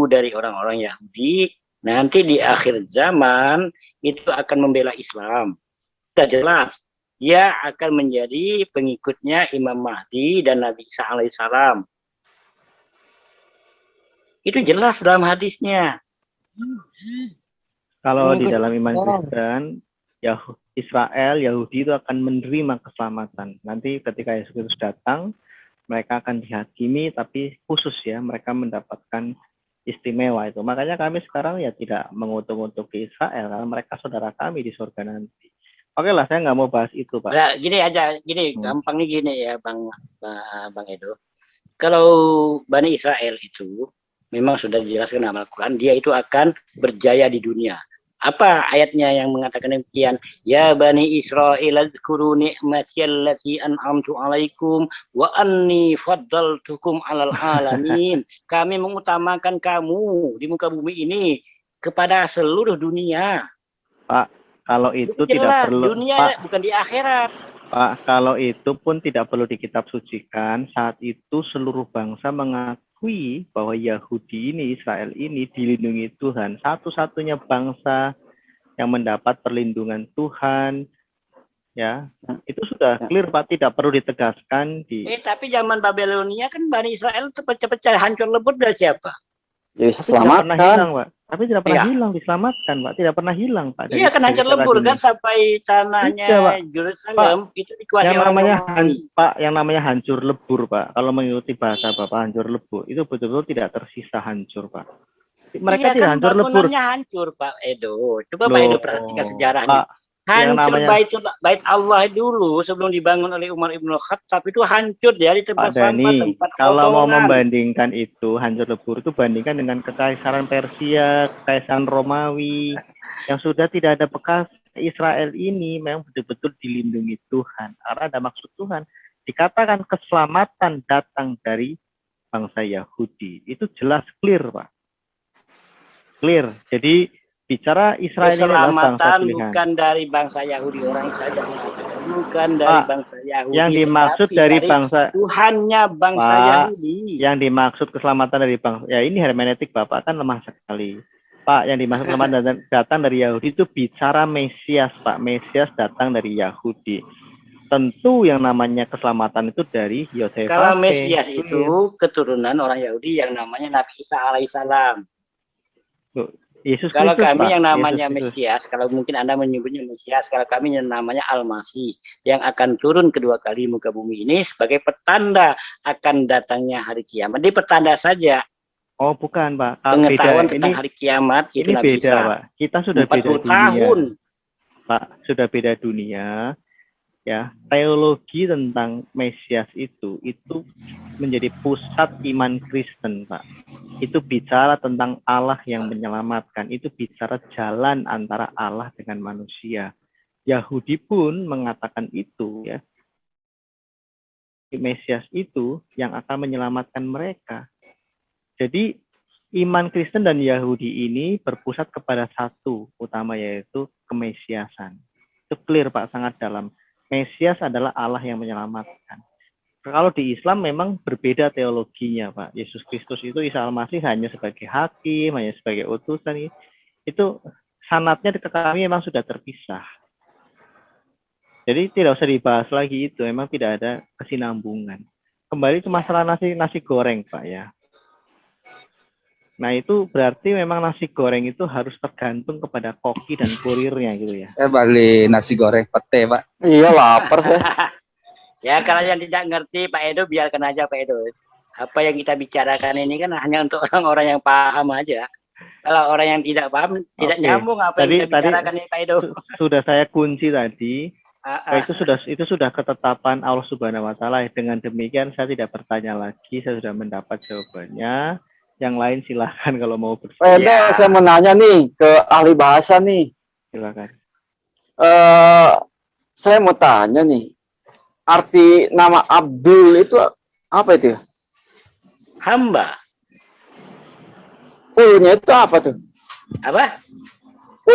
dari orang-orang Yahudi. Nanti di akhir zaman itu akan membela Islam. Sudah jelas. Dia akan menjadi pengikutnya Imam Mahdi dan Nabi Isa alaihissalam. Itu jelas dalam hadisnya. Kalau di dalam iman Kristen, Israel, Yahudi itu akan menerima keselamatan. Nanti ketika Yesus Kristus datang, mereka akan dihakimi, tapi khusus ya, mereka mendapatkan istimewa itu. Makanya kami sekarang ya tidak mengutuk-utuki Israel, karena mereka saudara kami di surga nanti. Oke lah, saya nggak mau bahas itu, Pak. Nah, gampangnya gini ya, Bang Edo. Kalau Bani Israel itu memang sudah dijelaskan dalam Al-Quran, dia itu akan berjaya di dunia. Apa ayatnya yang mengatakan demikian? Ya Bani Israel, azkuru ni'mati allati an'amtu alaikum wa anni faddaltukum 'alal alamin. Kami mengutamakan kamu di muka bumi ini kepada seluruh dunia. Pak, kalau itu tidak perlu, dunia Pak, bukan di akhirat. Pak, kalau itu pun tidak perlu di kitab sucikan. Saat itu seluruh bangsa mengakui bahwa Yahudi ini, Israel ini dilindungi Tuhan. Satu-satunya bangsa yang mendapat perlindungan Tuhan. Ya, itu sudah clear Pak, tidak perlu ditegaskan di. Tapi zaman Babilonia kan Bani Israel pecah-pecah, hancur lebur dari siapa? Ya, Tidak pernah hilang, Pak. Tapi tidak pernah hilang, diselamatkan, Pak. Tidak pernah hilang, Pak. Iya, kan hancur lebur kan sampai tanahnya Yerusalem itu dikuasai orang Romawi. Pak, yang namanya hancur lebur, Pak. Kalau mengikuti bahasa Bapak, hancur lebur itu betul-betul tidak tersisa hancur, Pak. Mereka tidak hancur lebur. Hancur, Pak Edo. Coba Pak Edo perhatikan sejarahnya. Pak, hancur bait Allah dulu sebelum dibangun oleh Umar Ibn Khattab itu hancur ya di tempat sampah, tempat kalau mau membandingkan itu hancur lebur itu bandingkan dengan kekaisaran Persia, kekaisaran Romawi yang sudah tidak ada bekas. Israel ini memang betul-betul dilindungi Tuhan karena ada maksud Tuhan. Dikatakan keselamatan datang dari bangsa Yahudi, itu jelas clear, Pak, clear. Jadi bicara Israel ini adalah bangsa pilihan. Bukan dari bangsa Yahudi, orang saja bukan dari bangsa Yahudi. Yang dimaksud dari bangsa Tuhannya bangsa Yahudi. Yang dimaksud keselamatan dari bangsa, ya ini hermeneutik Bapak kan lemah sekali. Pak, yang dimaksud keselamatan datang dari Yahudi itu bicara Mesias, Pak. Mesias datang dari Yahudi. Tentu yang namanya keselamatan itu dari Yosef. Kalau Mesias itu keturunan orang Yahudi yang namanya Nabi Isa alaihissalam. Yesus Kalau Kristus, kami Pak. yang namanya Yesus Kristus. Mesias, kalau mungkin Anda menyebutnya Mesias, kalau kami yang namanya Al-Masih, yang akan turun kedua kali muka bumi ini sebagai petanda akan datangnya hari kiamat. Di petanda saja. Oh, bukan, Pak. Pengetahuan Beda. tentang hari kiamat itu Ini Nabi beda, Isa. Pak. Kita sudah 40 beda dunia. tahun. Pak, sudah beda dunia. Ya, teologi tentang Mesias itu menjadi pusat iman Kristen, Pak. Itu bicara tentang Allah yang menyelamatkan, itu bicara jalan antara Allah dengan manusia. Yahudi pun mengatakan itu, ya. Mesias itu yang akan menyelamatkan mereka. Jadi iman Kristen dan Yahudi ini berpusat kepada satu utama, yaitu kemesiasan. Itu clear, Pak, sangat dalam. Mesias adalah Allah yang menyelamatkan. Kalau di Islam memang berbeda teologinya, Pak. Yesus Kristus itu, Isa Al-Masih hanya sebagai hakim, hanya sebagai utusan. Itu sanatnya di kami memang sudah terpisah. Jadi tidak usah dibahas lagi itu, memang tidak ada kesinambungan. Kembali ke masalah nasi goreng, Pak, ya. Nah, itu berarti memang nasi goreng itu harus tergantung kepada koki dan kurirnya gitu ya. Saya balik nasi goreng pete, Pak. Iya, lapar saya. Ya, kalau yang tidak ngerti Pak Edo, biarkan aja Pak Edo. Apa yang kita bicarakan ini kan hanya untuk orang-orang yang paham aja. Kalau orang yang tidak paham, tidak nyambung apa yang kita bicarakan ini Pak Edo. Sudah saya kunci tadi. Itu sudah ketetapan Allah Subhanahu wa Ta'ala. Dengan demikian saya tidak bertanya lagi, saya sudah mendapat jawabannya. Yang lain silahkan kalau mau bertanya. Saya mau nanya nih ke ahli bahasa nih. Silakan. Saya mau tanya nih, arti nama Abdul itu apa itu? Hamba. Ul-nya itu apa tuh? Apa?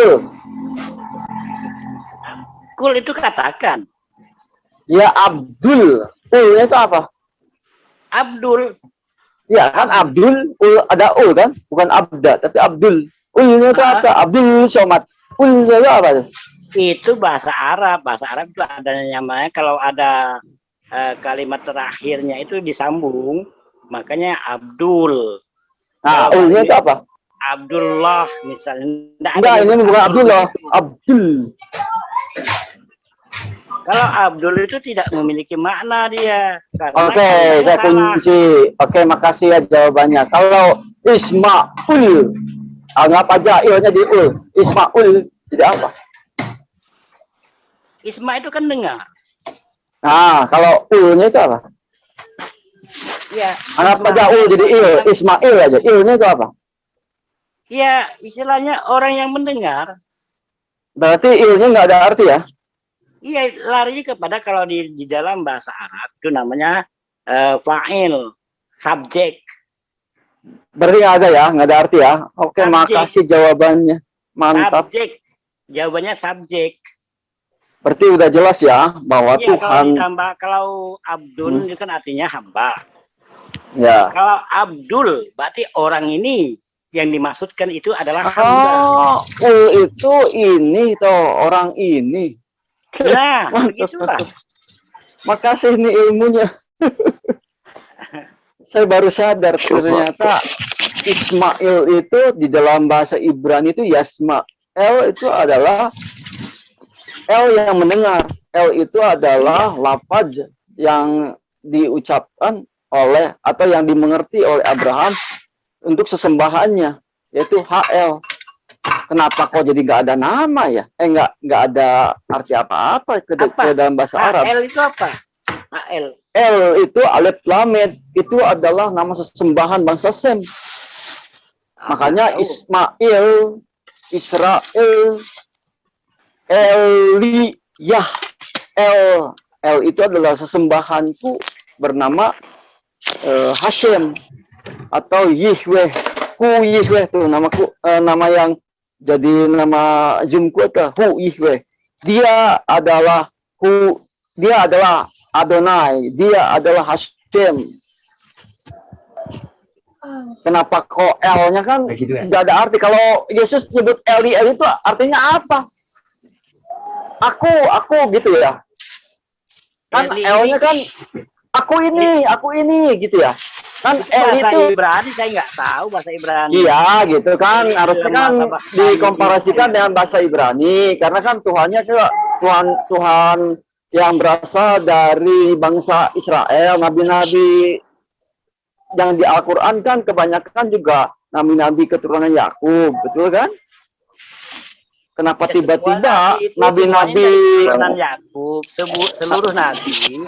Ul. Kul itu katakan. Ya, Abdul. Ul-nya itu apa? Abdul. Ya kan Abdul, ul, ada ul kan, bukan abda, tapi Abdul. Ulnya itu apa? Abdul Somad. Ulnya itu apa? Itu bahasa Arab. Bahasa Arab itu ada namanya kalau ada kalimat terakhirnya itu disambung, makanya Abdul. Nah, ulnya itu apa? Abdullah misalnya. Enggak, ini bukan Abdullah, Abdul. Kalau Abdul itu tidak memiliki makna dia. Oke, saya kunci. Oke, makasih ya jawabannya. Kalau Ismaul, anggap aja ilnya di ul. Ismaul, tidak apa? Isma itu kan dengar. Nah, kalau ulnya itu apa? Ya. Anggap aja ul jadi il. Ismail aja. Ilnya itu apa? Ya, istilahnya orang yang mendengar. Berarti ilnya nggak ada arti ya? Iya, larinya kepada kalau di dalam bahasa Arab itu namanya fa'il, subjek. Berarti nggak ada ya, nggak ada arti ya? Oke, Subjek. makasih jawabannya. Mantap. Subjek. Jawabannya subjek. Berarti udah jelas ya bahwa Iya, kalau Tuhan. ditambah kalau Abdul itu kan artinya hamba. Ya. Kalau Abdul berarti orang ini yang dimaksudkan itu adalah hamba. Oh, itu ini toh orang ini. Nah, begitulah. Makasih ini ilmunya. Saya baru sadar ternyata Ismail itu di dalam bahasa Ibrani itu Yasma. El itu adalah El yang mendengar. El itu adalah lafaz yang diucapkan oleh atau yang dimengerti oleh Abraham untuk sesembahannya, yaitu HL. Kenapa kok jadi nggak ada nama ya? Nggak ada arti apa-apa ke dalam bahasa Arab. HL itu apa? HL. L itu alif lamed, itu adalah nama sesembahan bangsa Sem. Makanya Ismail, Israel, Eliyah, El itu adalah sesembahanku bernama Hashem atau Yihweh. Hu Yihweh tuh namaku, nama yang jadi nama jumku itu Hu Yihweh. Dia adalah Adonai, dia adalah Hashem. Kenapa kok L-nya kan nggak ada arti? Kalau Yesus nyebut Eli itu artinya apa? Aku gitu ya. Kan L-nya kan aku ini gitu ya. Kan Itu L bahasa itu Ibrani, saya nggak tahu bahasa Ibrani. iya gitu kan, Jadi harusnya dalam kan bahasa dikomparasikan Ibrani. dengan bahasa Ibrani karena kan Tuhannya ke Tuhan yang berasal dari bangsa Israel, nabi-nabi yang di Al-Qur'an kan kebanyakan juga nabi-nabi keturunan Yakub, betul kan? Kenapa Ya, semua tiba-tiba nabi itu semuanya nabi-nabi dari keturunan Yakub, seluruh nabi itu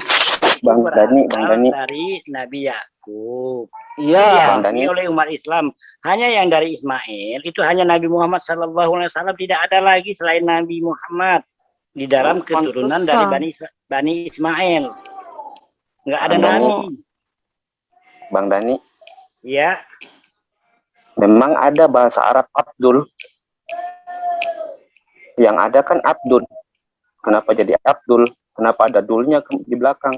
Bang Dani, berasal dari Nabi Yakub. iya Bang Diakui Dani. oleh umat Islam. Hanya yang dari Ismail itu hanya Nabi Muhammad SAW, tidak ada lagi selain Nabi Muhammad di dalam keturunan dari Bani Ismail. Nggak ada Bang Dani. nabi. Bang Dani, Ya, memang ada bahasa Arab Abdul. Yang ada kan Abdul. Kenapa jadi Abdul? Kenapa ada dulnya di belakang?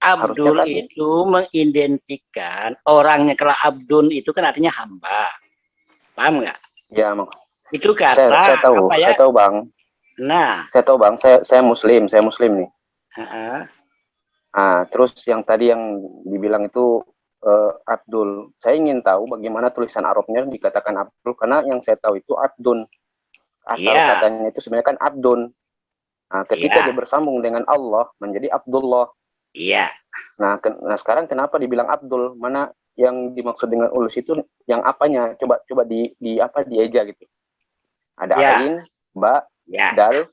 Abdul Harusnya kan itu mengidentikan orangnya. Kalau Abdun itu kan artinya hamba. Paham nggak? ya, Itu saya kata tahu, apa ya? saya tahu Bang. Nah, Saya tahu Bang, saya Muslim nih. heeh. Terus yang tadi yang dibilang itu Abdul. Saya ingin tahu bagaimana tulisan Arabnya dikatakan Abdul, karena yang saya tahu itu Abdun. Asal Iya. katanya itu sebenarnya kan Abdun. Nah, ketika Iya. dia bersambung dengan Allah menjadi Abdullah. Iya. Nah, sekarang kenapa dibilang Abdul? Mana yang dimaksud dengan ulus itu yang apanya? Coba apa dieja gitu. Ada Ya. ain, ba, Ya. dal,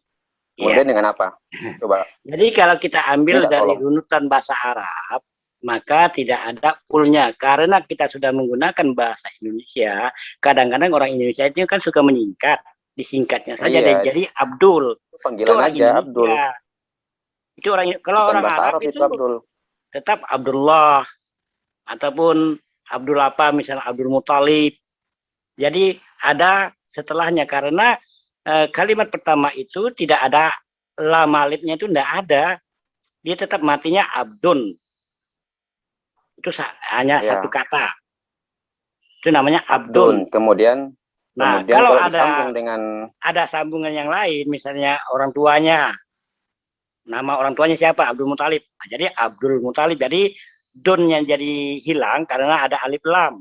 kemudian Ya. dengan apa? Coba. Jadi kalau kita ambil Minta dari tolong. runutan bahasa Arab, maka tidak ada ulnya. Karena kita sudah menggunakan bahasa Indonesia, kadang-kadang orang Indonesia itu kan suka menyingkat. Disingkatnya saja Iya. jadi Abdul. Itu Panggilan orang aja Indonesia. Abdul. Itu orang, kalau Bukan orang bahasa Arab Arab itu itu Abdul. tetap Abdullah ataupun Abdul apa, misalnya Abdul Muthalib. Jadi ada setelahnya, karena kalimat pertama itu tidak ada lam alifnya, itu tidak ada. Dia tetap matinya Abdun. Itu hanya Ya. satu kata. Itu namanya Abdun. Kemudian Nah, kemudian kalau disambung dengan ada sambungan yang lain, misalnya orang tuanya. Nama orang tuanya siapa? Abdul Muthalib. Nah, jadi Abdul Muthalib. Jadi donnya jadi hilang karena ada alif lam.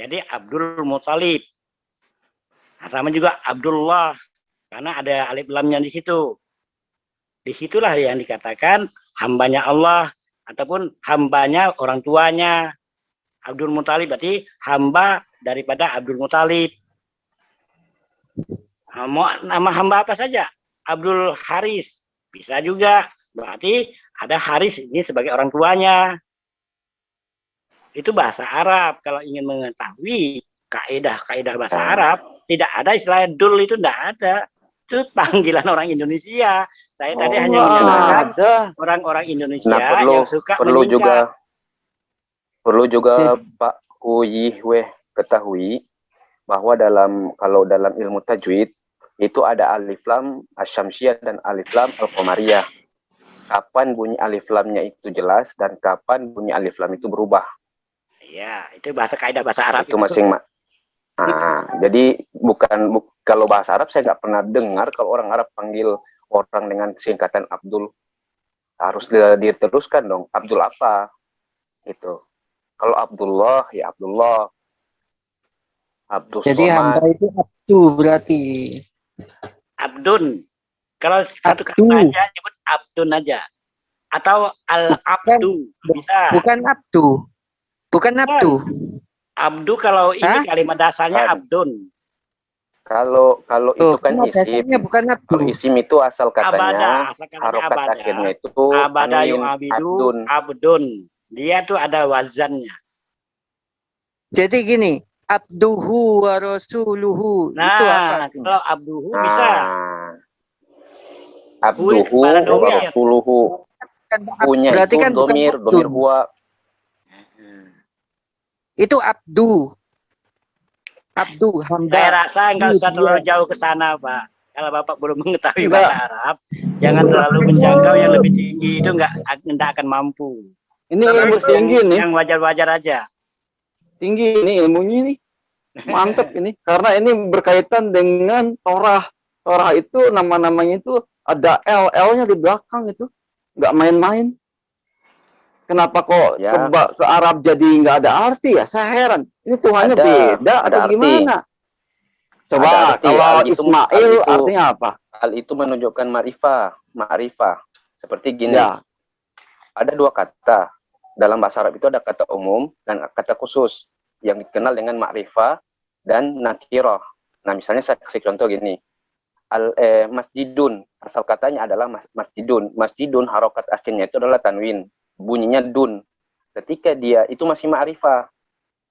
Jadi Abdul Muthalib. Nah, sama juga Abdullah karena ada alif lamnya di situ. Disitulah yang dikatakan hambanya Allah ataupun hambanya orang tuanya. Abdul Muthalib berarti hamba daripada Abdul Muthalib. Nah, mau nama hamba apa saja? Abdul Haris bisa juga. Berarti ada Haris ini sebagai orang tuanya. Itu bahasa Arab. Kalau ingin mengetahui kaidah bahasa Arab, tidak ada istilah dul, itu tidak ada. Itu panggilan orang Indonesia. Saya tadi hanya menyatakan orang-orang Indonesia yang suka menyingkat. Perlu juga Pak Uyihweh ketahui bahwa kalau dalam ilmu tajwid itu ada alif lam asyamsiyah dan alif lam al-qamariyah. Kapan bunyi alif lamnya itu jelas dan kapan bunyi alif lam itu berubah. Iya, itu kaidah bahasa Arab. Itu jadi kalau bahasa Arab saya nggak pernah dengar kalau orang Arab panggil orang dengan singkatan Abdul. Harus diteruskan dong. Abdul apa? Gitu. Kalau Abdullah ya Abdullah. Abdul Jadi Somad. hamba itu Abdu berarti. Abdun. Kalau satu kata aja nyebut Abdun aja. Atau Al-Abdu bisa. Bukan Abdu. Bukan Abdu. Abdu kalau ini kalimat dasarnya Abdun. Kalau itu kan isim. Bukan Abdu. Kalau isim itu asal katanya Abada, harokat akhirnya itu abada yu'abidu abdun. Dia tuh ada wazannya. Jadi gini, abduhu wa rasuluhu. Nah, itu apa? kalau abduhu bisa. Abduhu wa rasuluhu. Punya berarti itu kan domir huwa. Itu abdu. Abdu, hamba. Saya rasa nggak usah terlalu jauh ke sana, Pak. Kalau Bapak belum mengetahui bahasa Arab, jangan terlalu menjangkau yang lebih tinggi, itu nggak akan mampu. Ini ilmu tinggi nih. Yang wajar-wajar aja. Tinggi ini ilmunya nih. Mantep ini. Karena ini berkaitan dengan Torah. Torah itu nama-namanya itu ada L-nya di belakang itu. Nggak main-main. Kenapa kok Ya. ke Arab jadi nggak ada arti ya? Saya heran. Ini Tuhannya Ada, beda ada atau arti. gimana? Coba Ada arti. kalau Al itu, Ismail artinya apa? Al itu menunjukkan ma'rifah. Seperti gini. Ya. Ada dua kata. Dalam bahasa Arab itu ada kata umum dan kata khusus yang dikenal dengan ma'rifah dan nakirah. Nah, misalnya saya kasih contoh gini. Masjidun, asal katanya adalah masjidun. Masjidun harokat akhirnya itu adalah tanwin, bunyinya dun. Ketika dia itu masih ma'rifah,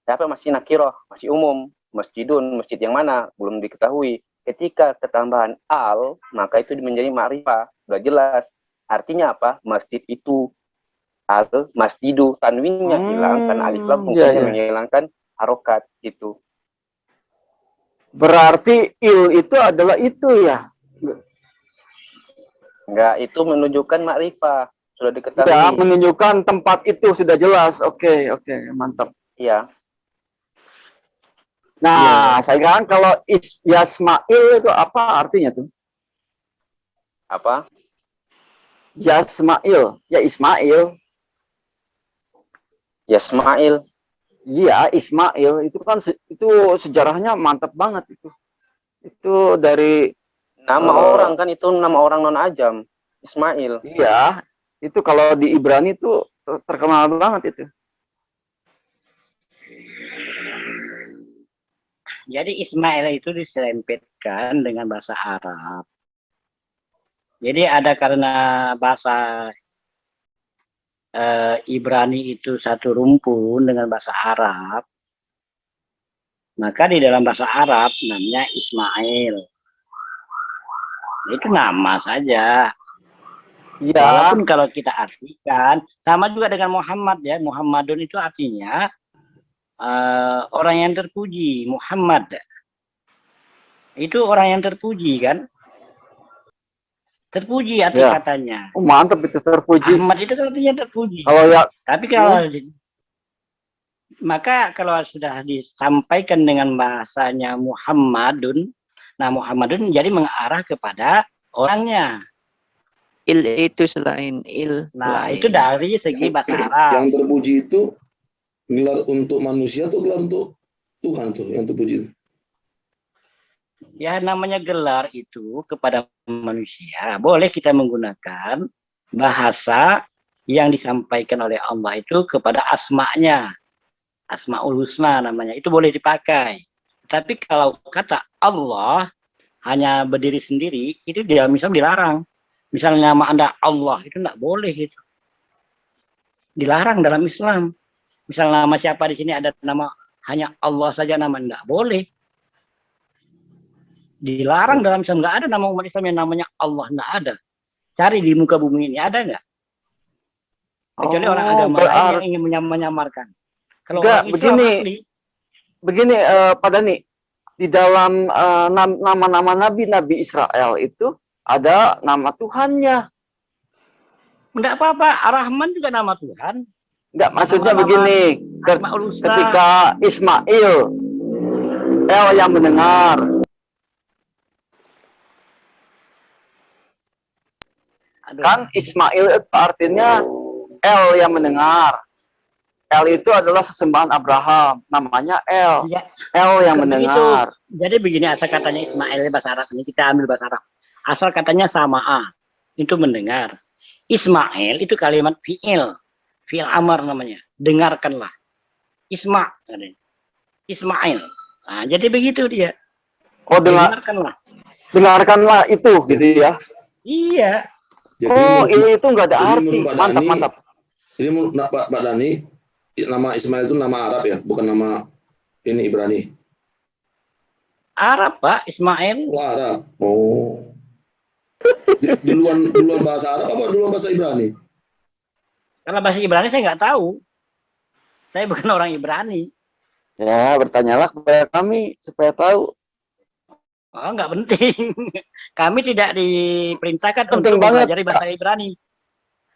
apa masih nakirah, masih umum. Masjidun, masjid yang mana belum diketahui. Ketika ketambahan al, maka itu menjadi ma'rifah, sudah jelas. Artinya apa? Masjid itu al masjidu, tanwinnya hilang karena alif lam fungsinya menghilangkan harokat itu. Berarti il itu adalah itu ya? Enggak, itu menunjukkan makrifah, sudah diketahui. Ya, menunjukkan tempat itu sudah jelas. Oke, mantap. Iya. Nah, saya kan kalau Yasmail itu apa artinya tuh? Apa? Yasmail, ya Ismail. Yasmail. Iya, Ismail itu kan itu sejarahnya mantap banget itu. Itu dari nama orang kan, itu nama orang non Ajam, Ismail. Iya, itu kalau di Ibrani itu terkenal banget itu. Jadi Ismail itu diserempetkan dengan bahasa Arab. Jadi ada karena bahasa Ibrani itu satu rumpun dengan bahasa Arab, maka di dalam bahasa Arab namanya Ismail. Itu nama saja. Ya. Walaupun kalau kita artikan sama juga dengan Muhammad ya, Muhammadun itu artinya orang yang terpuji. Muhammad itu orang yang terpuji kan? Terpuji arti katanya. Oh, mantap itu terpuji. Ahmad itu artinya terpuji. Kalau ya, tapi kalau maka kalau sudah disampaikan dengan bahasanya Muhammadun, nah Muhammadun jadi mengarah kepada orangnya. Il itu selain il. Nah, selain. itu dari segi bahasa Arab. Yang terpuji itu gelar untuk manusia atau gelar untuk Tuhan tuh yang terpuji? Ya, namanya gelar itu kepada manusia. Boleh kita menggunakan bahasa yang disampaikan oleh Allah itu kepada asma'nya. Asma'ul Husna namanya. Itu boleh dipakai. Tapi kalau kata Allah hanya berdiri sendiri, itu dia misalnya dilarang. Misalnya nama Anda Allah, itu tidak boleh itu. Dilarang dalam Islam. Misalnya nama siapa di sini ada nama hanya Allah saja, nama tidak boleh. Dilarang dalam Islam, nggak ada nama umat Islam yang namanya Allah, nggak ada. Cari di muka bumi ini, ada nggak? Kecuali orang agama lain yang ingin menyamarkan. Kalau enggak, orang Islam begini Pak Dani, di dalam nama-nama nabi Israel itu ada nama Tuhannya. Enggak apa-apa, Ar-Rahman juga nama Tuhan. Enggak, maksudnya begini, ketika Ismail, El yang mendengar. Kan Ismail itu artinya El yang mendengar. El itu adalah sesembahan Abraham, namanya El. Ya, El yang mendengar. Jadi begini asal katanya Ismail bahasa Arab ini, kita ambil bahasa Arab. Asal katanya sama'a, itu mendengar. Ismail itu kalimat fi'il amar namanya. Dengarkanlah. Ismail. Nah, jadi begitu dia. Oh, dengarkanlah. Dengarkanlah itu, gitu ya. Iya. Jadi, itu nggak ada arti. Mantap. Jadi Pak Dani, nama Ismail itu nama Arab ya, bukan nama ini Ibrani. Arab, Pak, Ismail. Oh, Arab. Oh. Duluan bahasa Arab apa duluan bahasa Ibrani? Kalau bahasa Ibrani saya nggak tahu. Saya bukan orang Ibrani. Ya, bertanyalah kepada kami supaya tahu. Oh, nggak penting. Kami tidak diperintahkan Penting untuk banget, mempelajari bahasa Ibrani.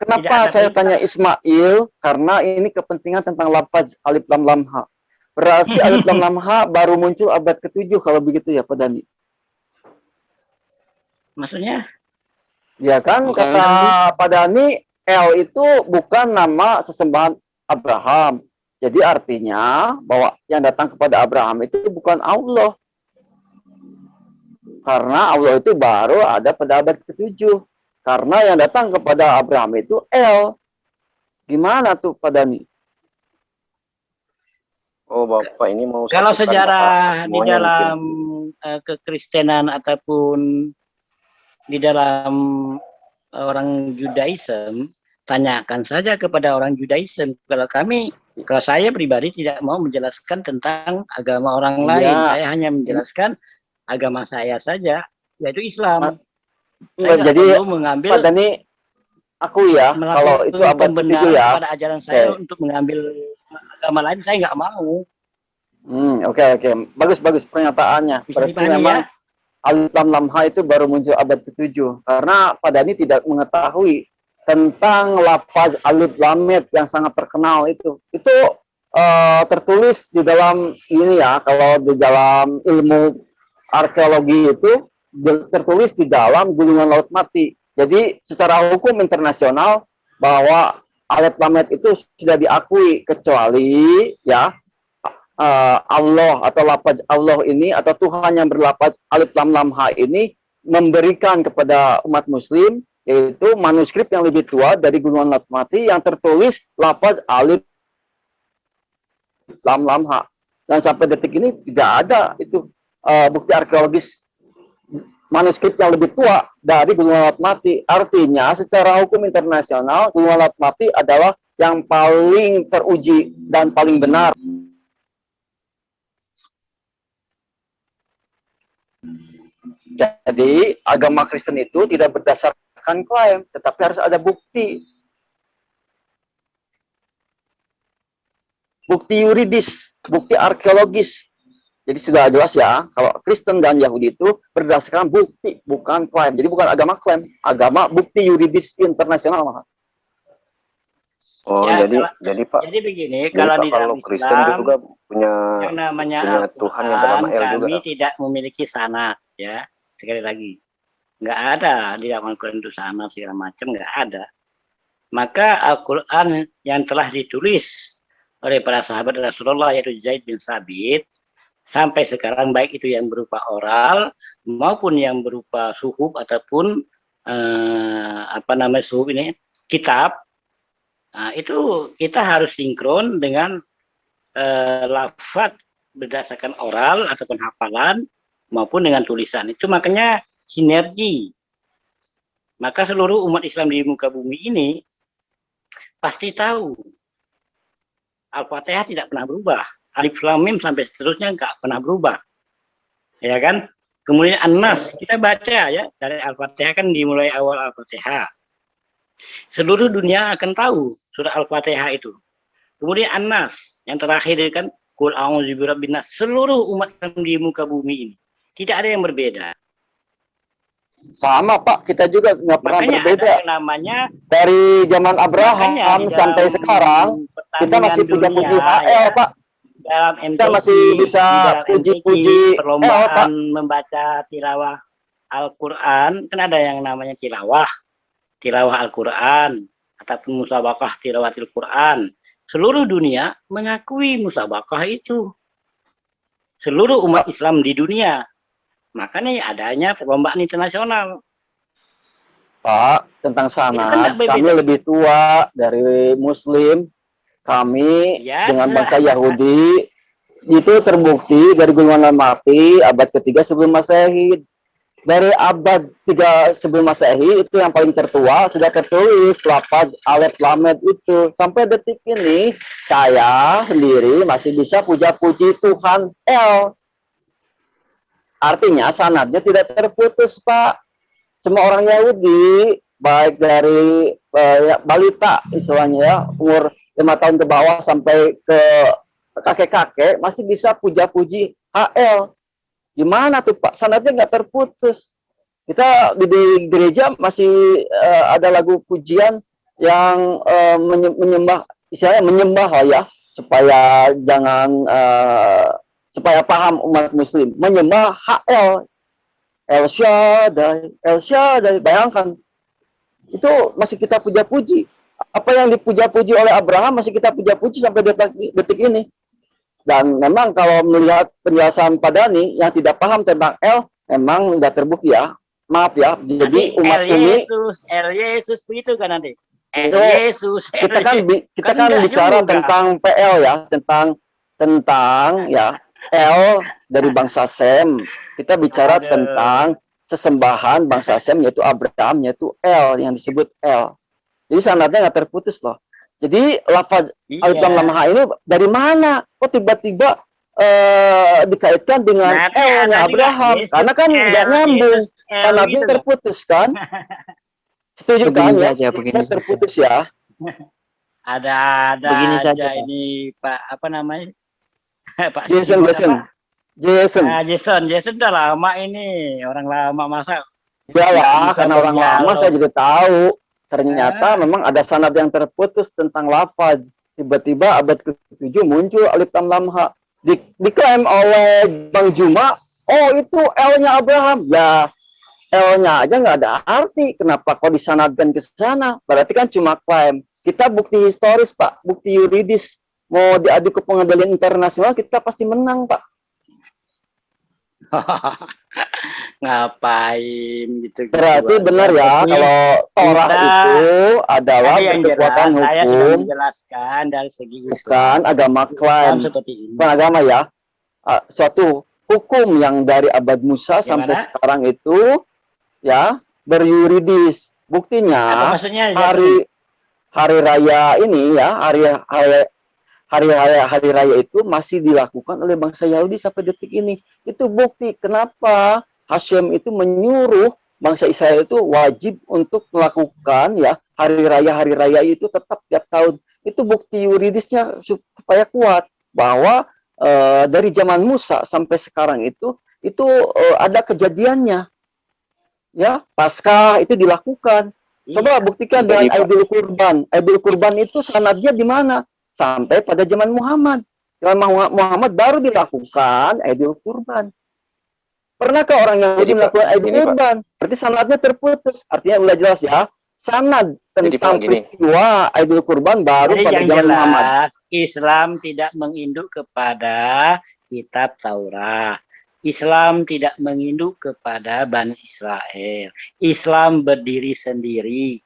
Kenapa saya tanya Ismail? Karena ini kepentingan tentang lafaz alif lam lam ha. Berarti alif lam lam ha baru muncul abad ke-7 kalau begitu ya, Pak Dani. Maksudnya? Ya kan, kata Pak Dani, El itu bukan nama sesembahan Abraham. Jadi artinya bahwa yang datang kepada Abraham itu bukan Allah. Karena Allah itu baru ada pada abad ke-7. Karena yang datang kepada Abraham itu El. Gimana tuh Pak Dani? Oh, Bapak ini mau Kalau satukan sejarah Bapak di semuanya dalam mungkin. kekristenan ataupun di dalam orang Judaism, tanyakan saja kepada orang Judaism. Kalau saya pribadi tidak mau menjelaskan tentang agama orang lain. Iya. Saya hanya menjelaskan agama saya saja, yaitu Islam. Saya nggak Jadi perlu mengambil Pak Dani, aku ya, kalau itu abad ke-7 pembenaran ya. pada ajaran saya untuk mengambil agama lain, saya nggak mau. Oke. Bagus pernyataannya. Bisa Berarti dipahami memang ya? Alif Lam Lam Ha itu baru muncul abad ke-7. Karena Pak Dani tidak mengetahui tentang lafaz Alif Lam Mim yang sangat terkenal itu. Itu tertulis di dalam ini ya, kalau di dalam ilmu arkeologi itu tertulis di dalam gulungan laut mati. Jadi secara hukum internasional bahwa Alif Lam Mim itu sudah diakui, kecuali ya Allah atau lafaz Allah ini atau Tuhan yang berlafaz Alif Lam Lam Ha ini memberikan kepada umat muslim yaitu manuskrip yang lebih tua dari gulungan laut mati yang tertulis lafaz Alif Lam Lam Ha. Dan sampai detik ini tidak ada itu bukti arkeologis manuskrip yang lebih tua dari gulungan laut mati. Artinya secara hukum internasional gulungan laut mati adalah yang paling teruji dan paling benar. Jadi agama Kristen itu tidak berdasarkan klaim, tetapi harus ada bukti. Bukti yuridis, bukti arkeologis. Jadi sudah jelas ya, kalau Kristen dan Yahudi itu berdasarkan bukti, bukan klaim. Jadi bukan agama klaim, agama bukti yuridis internasional. Oh, Ya, jadi Pak. Jadi begini, Jadi kalau Pak, di dalam kalau Kristen Islam juga punya yang namanya Tuhan yang bernama Al-Quran, El juga. kami tidak memiliki sanad, ya. Sekali lagi, nggak ada di dalam Al-Quran itu sanad segala macam, nggak ada. Maka Al-Quran yang telah ditulis oleh para sahabat Rasulullah yaitu Zaid bin Sabit sampai sekarang, baik itu yang berupa oral maupun yang berupa suhuf ataupun suhuf ini kitab. Nah, itu kita harus sinkron dengan lafaz berdasarkan oral ataupun hafalan maupun dengan tulisan. Itu makanya sinergi. Maka seluruh umat Islam di muka bumi ini pasti tahu Al-Fatihah tidak pernah berubah. Alif Lam Mim sampai seterusnya nggak pernah berubah. Ya kan? Kemudian An-Nas, kita baca ya, dari Al-Fatihah kan dimulai awal Al-Fatihah. Seluruh dunia akan tahu surah Al-Fatihah itu. Kemudian An-Nas, yang terakhir kan Qul a'udzu birabbin nas. Seluruh umat di muka bumi ini tidak ada yang berbeda. Sama Pak, kita juga nggak pernah Makanya berbeda. ada yang namanya Dari zaman Abraham di sampai dalam sekarang kita masih puji-puji HL Pak. dalam Kita MTQ, masih bisa di dalam puji-puji MTQ, perlombaan membaca tilawah Al-Quran, kan ada yang namanya tilawah Al-Quran ataupun musabaqah tilawatil Quran. Seluruh dunia mengakui musabaqah itu. Seluruh umat Islam di dunia. Makanya adanya perlombaan internasional. Pak, tentang kan sanad, nggak kami berbeda. lebih tua dari Muslim. Kami Ya, dengan bangsa Yahudi itu terbukti dari gulungan mati abad ketiga sebelum Masehi. Dari abad 3 sebelum Masehi itu yang paling tertua sudah tertulis lafaz Alif Lam Mim itu. Sampai detik ini saya sendiri masih bisa puja-puji Tuhan El. Artinya sanadnya tidak terputus Pak. Semua orang Yahudi baik dari balita istilahnya ya, umur 5 tahun ke bawah sampai ke kakek-kakek masih bisa puja-puji HL. Gimana tuh Pak? Sanadnya nggak terputus. Kita di gereja masih ada lagu pujian yang menyembah, istilahnya menyembah lah ya, supaya jangan supaya paham umat Muslim, menyembah HL, El Shaddai. Bayangkan, itu masih kita puja-puji. Apa yang dipuja-puji oleh Abraham masih kita puja-puji sampai detik ini. Dan memang kalau melihat penjelasan Pak Dhani yang tidak paham tentang L, memang nggak terbukti ya. Maaf ya. Jadi Nanti umat El ini Yesus, El Yesus begitu kan nanti. El itu Yesus, kita kan kita kan enggak bicara juga. tentang PL ya, tentang ya L dari bangsa Sem. Kita bicara Aduh. tentang sesembahan bangsa Sem yaitu Abraham, yaitu L yang disebut L. Jadi sanadnya nggak terputus loh. Jadi lafaz Alif Lam Lam Ha ini dari mana? Kok tiba-tiba dikaitkan dengan Nanti L-nya ada juga Abraham? Yesus Karena kan nggak L, nyambung. Yesus L Sanadnya gitu. terputus kan? Setuju kan Begini ya? saja, begini Sanadnya saja. terputus ya. Ada Begini aja saja, Pak. ini Pak apa namanya? Pak Jason, Simon Jason. apa? Jason. Nah, Jason udah lama ini, orang lama masa Ya nggak lah, bisa karena orang lama berdialog. saya juga tahu. Ternyata memang ada sanad yang terputus tentang lafaz. Tiba-tiba abad ke-7 muncul Alif Lam Lam Ha. Diklaim oleh Bang Juma, oh itu L-nya Abraham. Ya, L-nya aja nggak ada arti. Kenapa kok disanadkan ke sana? Berarti kan cuma klaim. Kita bukti historis, Pak. Bukti yuridis. Mau diadu ke pengadilan internasional, kita pasti menang, Pak. Ngapain gitu. Berarti benar ya, kalau Torah itu adalah tadi yang berkekuatan jelas, saya sudah hukum, menjelaskan dari segi bukan agama klaim. seperti ini. Bukan agama ya. Suatu hukum yang dari abad Musa sampai Gimana? sekarang itu ya beryuridis. Apa Buktinya maksudnya? hari raya ini ya, hari raya itu masih dilakukan oleh bangsa Yahudi sampai detik ini. Itu bukti kenapa Hashem itu menyuruh bangsa Israel itu wajib untuk melakukan ya hari raya itu tetap tiap tahun. Itu bukti yuridisnya supaya kuat bahwa dari zaman Musa sampai sekarang itu ada kejadiannya. Ya, Paskah itu dilakukan. Coba buktikan dengan Aidul Kurban. Aidul Kurban itu sanadnya di mana? Sampai pada zaman Muhammad. Zaman Muhammad baru dilakukan Aidul Kurban. Pernahkah orang Yahudi melakukan Aidul Kurban? Berarti sanadnya terputus. Artinya udah jelas ya. Sanad tentang peristiwa Aidul Kurban baru Jadi pada yang zaman jelas, Muhammad. Islam tidak menginduk kepada kitab Taurat. Islam tidak menginduk kepada Bani Israel. Islam berdiri sendiri.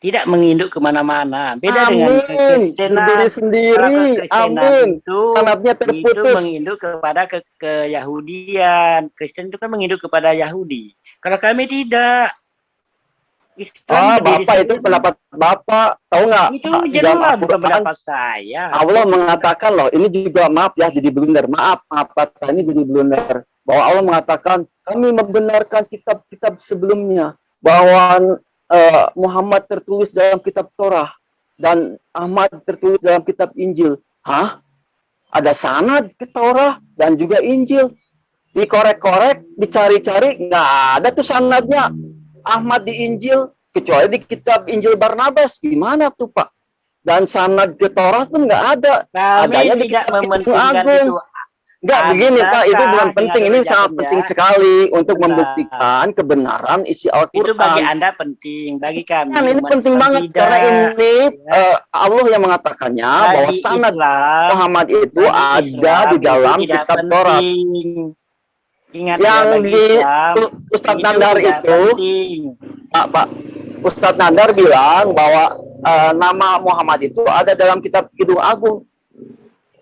Tidak menginduk kemana-mana. Beda dengan kekristenan. Berdiri sendiri. Kalau kekristenan Amin. itu, Sanadnya itu terputus. menginduk kepada keyahudian. Kristen itu kan menginduk kepada Yahudi. Kalau kami tidak. Islam berdiri Bapak itu sendiri. pendapat Bapak. Tahu nggak? Itu Di dalam jelas bukan Al-Quran, pendapat saya. Allah mengatakan loh, ini juga maaf ya jadi blunder. Maaf kata ini jadi blunder. Bahwa Allah mengatakan kami membenarkan kitab-kitab sebelumnya bahwa Muhammad tertulis dalam kitab Torah dan Ahmad tertulis dalam kitab Injil. Hah? Ada sanad ke Torah dan juga Injil. Dikorek-korek, dicari-cari, nggak ada tuh sanadnya. Ahmad di Injil, kecuali di kitab Injil Barnabas. Gimana tuh Pak? Dan sanad ke Torah pun nggak ada. Kami Adanya di tidak kitab mementingkan Agung. itu. Enggak, begini Pak, itu bukan penting. Ini dengan sangat kerja penting kerja. sekali untuk membuktikan kebenaran isi Itu bagi Al-Quran. Anda penting, bagi kami Kan ini umat penting Islam banget tidak. karena ini Allah yang mengatakannya bahwa Bagi sanad Islam, Muhammad itu bagi ada Islam di dalam itu tidak kitab Torah. penting. Ingat ya, Yang bagi di Islam Ustadz itu Nandar tidak itu, penting. Pak Ustadz Nandar bilang bahwa nama Muhammad itu ada dalam kitab Kidung Agung.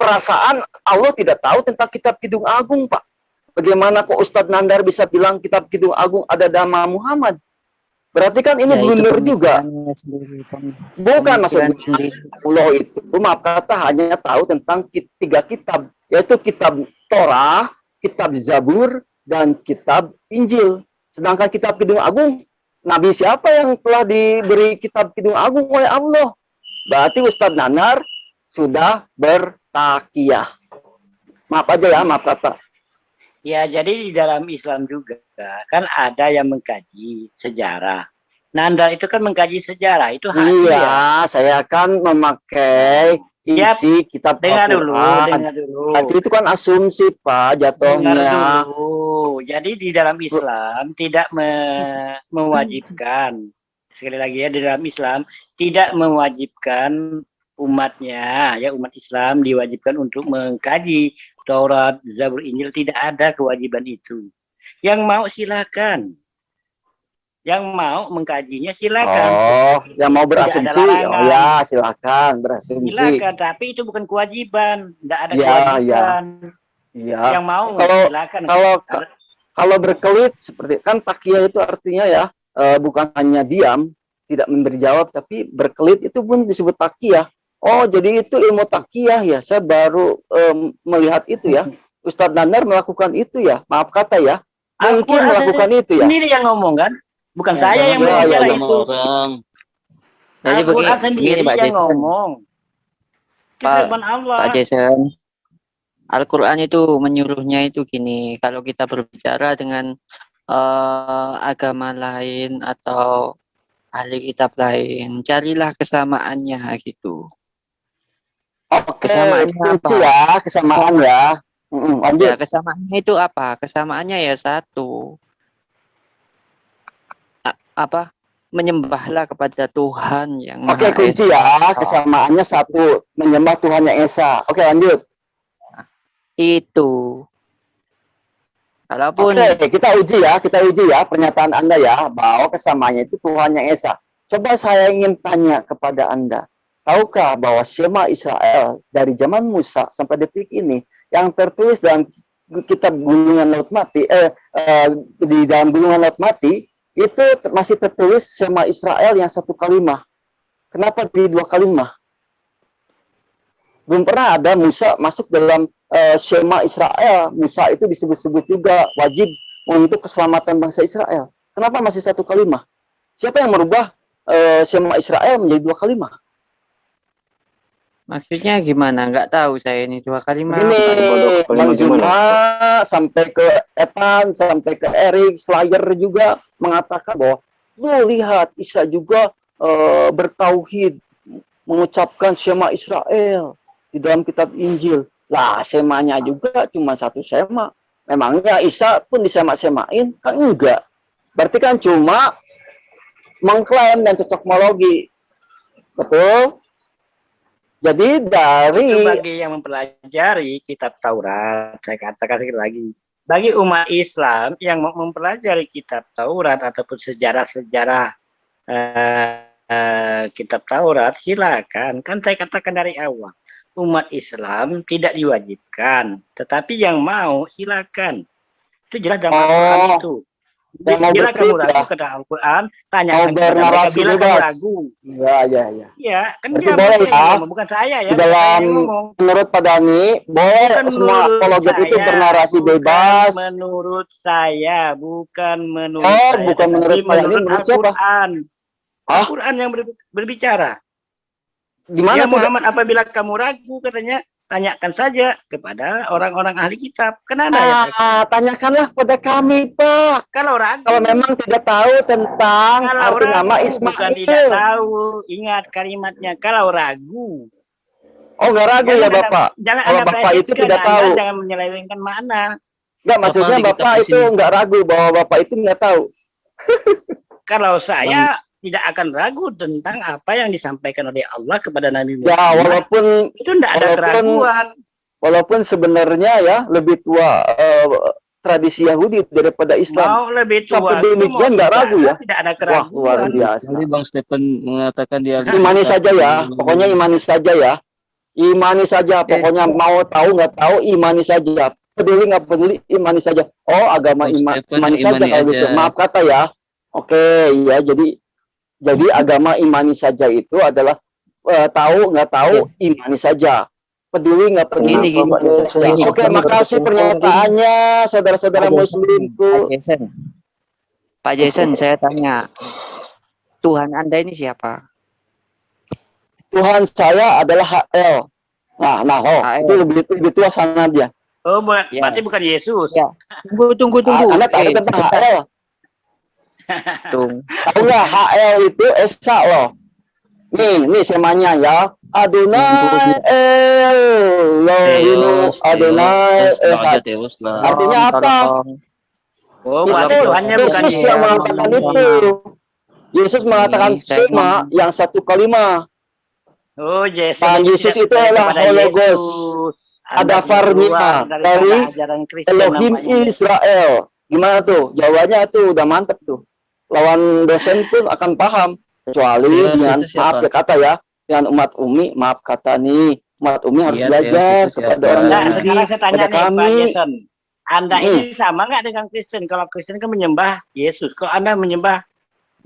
Perasaan Allah tidak tahu tentang kitab Kidung Agung, Pak. Bagaimana kok Ustadz Nandar bisa bilang kitab Kidung Agung ada nama Muhammad? Berarti kan ini Ya, itu blunder juga. pemikirannya sendiri, Bukan maksudnya pemikiran sendiri. Allah itu maaf kata hanya tahu tentang tiga kitab, yaitu kitab Torah, kitab Zabur, dan kitab Injil. Sedangkan kitab Kidung Agung, Nabi siapa yang telah diberi kitab Kidung Agung oleh Allah? Berarti Ustadz Nanar sudah bertakiyah. Maaf aja ya, maaf kata. Ya, jadi di dalam Islam juga kan ada yang mengkaji sejarah. Nandar itu kan mengkaji sejarah, itu hak dia. Iya, saya kan memakai isi kitab Dengar dulu, Al-Quran. dengar dulu. Berarti itu kan asumsi, Pak, Dengar jatuhnya. dulu. Jadi di dalam Islam tidak mewajibkan sekali lagi ya, di dalam Islam tidak mewajibkan umatnya, ya umat Islam diwajibkan untuk mengkaji Taurat, Zabur, Injil, tidak ada kewajiban itu. Yang mau silakan. Yang mau mengkajinya silakan. Oh, yang mau Tidak ada berasumsi, oh larangan. ya silakan berasumsi. Silakan, tapi itu bukan kewajiban, tidak ada Ya, kewajiban. Ya. Yang mau silakan. Kalau berkelit seperti kan takia itu artinya ya bukan hanya diam, tidak memberi jawab, tapi berkelit itu pun disebut takia. Oh, jadi itu ilmu takiyah ya. Saya baru melihat itu ya. Ustadz Nanar melakukan itu ya. Maaf kata ya. Mungkin melakukan itu ya. Sendiri yang ngomong kan? Bukan Ya, saya yang berbicara itu. Jadi Al-Quran sendiri begini Pak yang Jason. ngomong. Itu firman Allah. Pak Jason, Al-Quran itu menyuruhnya itu gini, kalau kita berbicara dengan agama lain atau ahli kitab lain, carilah kesamaannya gitu. Oke, Kesamaannya kunci apa? ya, kesamaan ya. Lanjut. Ya, kesamaannya itu apa? Kesamaannya ya satu. Apa? Menyembahlah kepada Tuhan yang Oke, Maha kunci Esa. ya, kesamaannya satu, menyembah Tuhan yang Esa. Oke, lanjut. Itu. Kalaupun Oke, kita uji ya pernyataan Anda ya, bahwa kesamaannya itu Tuhan yang Esa. Coba saya ingin tanya kepada Anda, tahukah bahwa Shema Israel dari zaman Musa sampai detik ini yang tertulis dalam kitab Gulungan Laut Mati, di dalam Gulungan Laut Mati itu masih tertulis Shema Israel yang satu kalimah. Kenapa di dua kalimah? Belum pernah ada Musa masuk dalam Shema Israel. Musa itu disebut-sebut juga wajib untuk keselamatan bangsa Israel. Kenapa masih satu kalimah? Siapa yang merubah Shema Israel menjadi dua kalimah? maksudnya gimana? Nggak tahu saya ini dua kalimat. Ini Bang Zuma sampai ke Evan, sampai ke Erik, Slayer juga mengatakan bahwa tuh lihat Isa juga bertauhid, mengucapkan Shema Israel di dalam kitab Injil. Lah, semanya juga cuma satu sema. Memangnya Isa pun disema-semain? Kan enggak. Berarti kan cuma mengklaim dan cocokmologi. Betul? Jadi dari Itu bagi yang mempelajari kitab Taurat, saya katakan sekali lagi, bagi umat Islam yang mau mempelajari kitab Taurat ataupun sejarah-sejarah kitab Taurat, silakan. Kan saya katakan dari awal, umat Islam tidak diwajibkan, tetapi yang mau silakan. Itu jelas dalam Al-Quran itu. Bila kamu ragu kata Al-Quran, tanyakan kepada mereka. Bila kamu ragu, ya. Kan berarti dia boleh ya, bukan saya ya. di dalam menurut Pak Dhani boleh semua apologet itu bernarasi bebas. Menurut saya, bukan menurut saya. Bukan menurut Pak Dhani, menurut siapa? Al-Quran. Al-Quran yang berbicara. Gimana ya tuh? Muhammad, apabila kamu ragu, katanya tanyakan saja kepada orang-orang ahli kitab. Kenapa? Tanyakanlah pada kami, Pak. Kalau ragu, kalau memang tidak tahu tentang arti nama Ismail. Bukan tidak tahu. Ingat kalimatnya. Kalau ragu. Oh, nggak ragu ya, Bapak. Jangan kalau Bapak itu tidak tahu. Jangan menyelewengkan makna. Enggak, maksudnya Bapak itu nggak ragu bahwa Bapak itu nggak tahu. Kalau saya tidak akan ragu tentang apa yang disampaikan oleh Allah kepada Nabi Muhammad. Ya, walaupun itu tidak ada keraguan. Walaupun sebenarnya ya lebih tua tradisi Yahudi daripada Islam. Mau lebih tua. Sampai demikian nggak ragu ya. Tidak ada keraguan. Wah, luar biasa. Tadi Bang Stephen mengatakan dia imani saja ya. Pokoknya imani saja ya. Imani saja. Pokoknya mau tahu nggak tahu imani saja. Peduli nggak peduli imani saja. Oh, agama imani saja kalau gitu. Maaf kata ya. Oke, ya jadi agama imani saja itu adalah tahu nggak tahu imani saja, peduli nggak peduli imani saja. Oke, makasih pernyataannya saudara-saudara muslimku. Pak Jason, saya tanya, Tuhan Anda ini siapa? Tuhan saya adalah HL. Itu lebih tua sanadnya. Oh, berarti bukan Yesus. Ya. Tunggu. Anda tahu tentang HL? Tahu nggak HL itu Esa loh. Nih semanya ya. Adonai Elohim Adonai Echad. Artinya apa? Oh, berarti Tuhannya bukan Yesus yang mengatakan itu. Yesus mengatakan saya sema yang 1 kali 5. Oh, Yesus. Dan Yesus itu adalah Hologos. Ada farnya dari Elohim Israel. Gimana tuh? Jawabannya tuh udah mantep tuh. Lawan dosen pun akan paham. Kecuali Yes, dengan itu siapa? maaf ya kata ya, dengan umat Umi, maaf kata nih, umat Umi harus Iya, belajar Yes, itu kepada siapa? orang Nah, Yahudi, sekarang saya tanya kepada nih, Pak kami. Jason. Anda ini sama nggak dengan Kristen? Kalau Kristen kan menyembah Yesus. Kalau Anda menyembah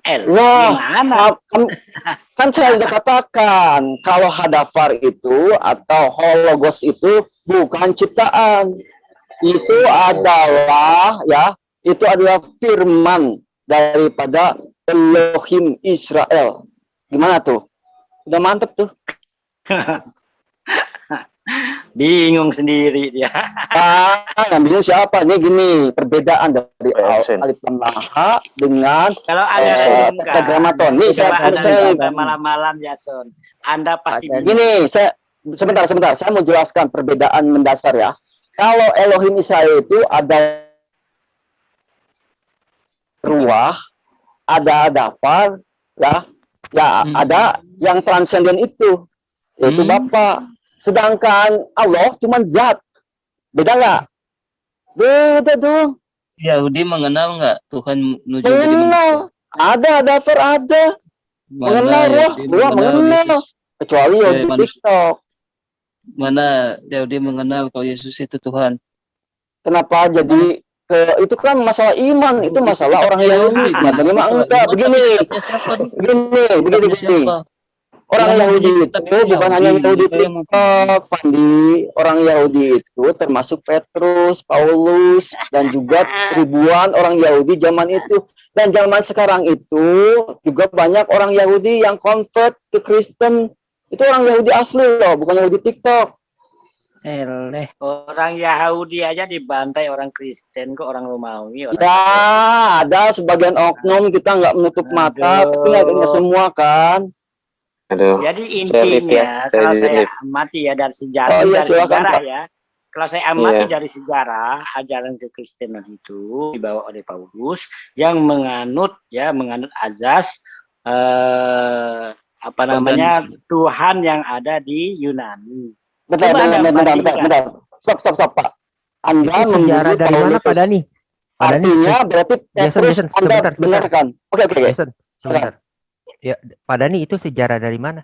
El, Wah, gimana? kan saya sudah katakan kalau hadafar itu atau hologos itu bukan ciptaan. Itu adalah ya, itu adalah firman daripada Elohim Israel. Gimana tuh? Udah mantep tuh. Bingung sendiri dia. Yang bingung siapa? Nih gini, perbedaan dari alif lam laha dengan Kalau Anda bingung kan, tetragrammaton. Nih coba Anda saya sampai malam-malam, Jason. Anda pasti bingung. gini, saya sebentar, saya mau jelaskan perbedaan mendasar ya. Kalau Elohim Israel itu ada ruah, ada dafar, ya ada yang transenden itu, yaitu Bapa. Sedangkan Allah cuma zat. Beda nggak? Beda dong. Yahudi mengenal nggak Tuhan menuju jadi manusia? Mengenal. Ada daftar ada. Mengenal ruh, ruh mengenal. Kecuali Yahudi TikTok. Mana Yahudi mengenal kalau Yesus itu Tuhan? Kenapa jadi itu kan masalah iman, itu masalah orang Yahudi. Menerima enggak? Begini. Orang Yahudi itu bukan hanya Yahudi TikTok, Fandi. Orang Yahudi itu termasuk Petrus, Paulus, dan juga ribuan orang Yahudi zaman itu. Dan zaman sekarang itu juga banyak orang Yahudi yang convert ke Kristen. Itu orang Yahudi asli loh, bukan Yahudi TikTok. Orang Yahudi aja dibantai orang Kristen, kok orang Romawi. Orang Ya, ada sebagian oknum kita nggak menutup mata, tapi nggak semua kan. Jadi intinya, kalau saya amati ya dari sejarah, kalau saya amati dari sejarah ajaran kekristenan itu dibawa oleh Paulus yang menganut azas Tuhan yang ada di Yunani. Bentar. Stop, Pak. Anda sejarah dari mana, Pak Dani? Artinya berarti Petrus Anda benarkan. Oke. Sebentar. Ya, Pak Dani itu sejarah dari mana?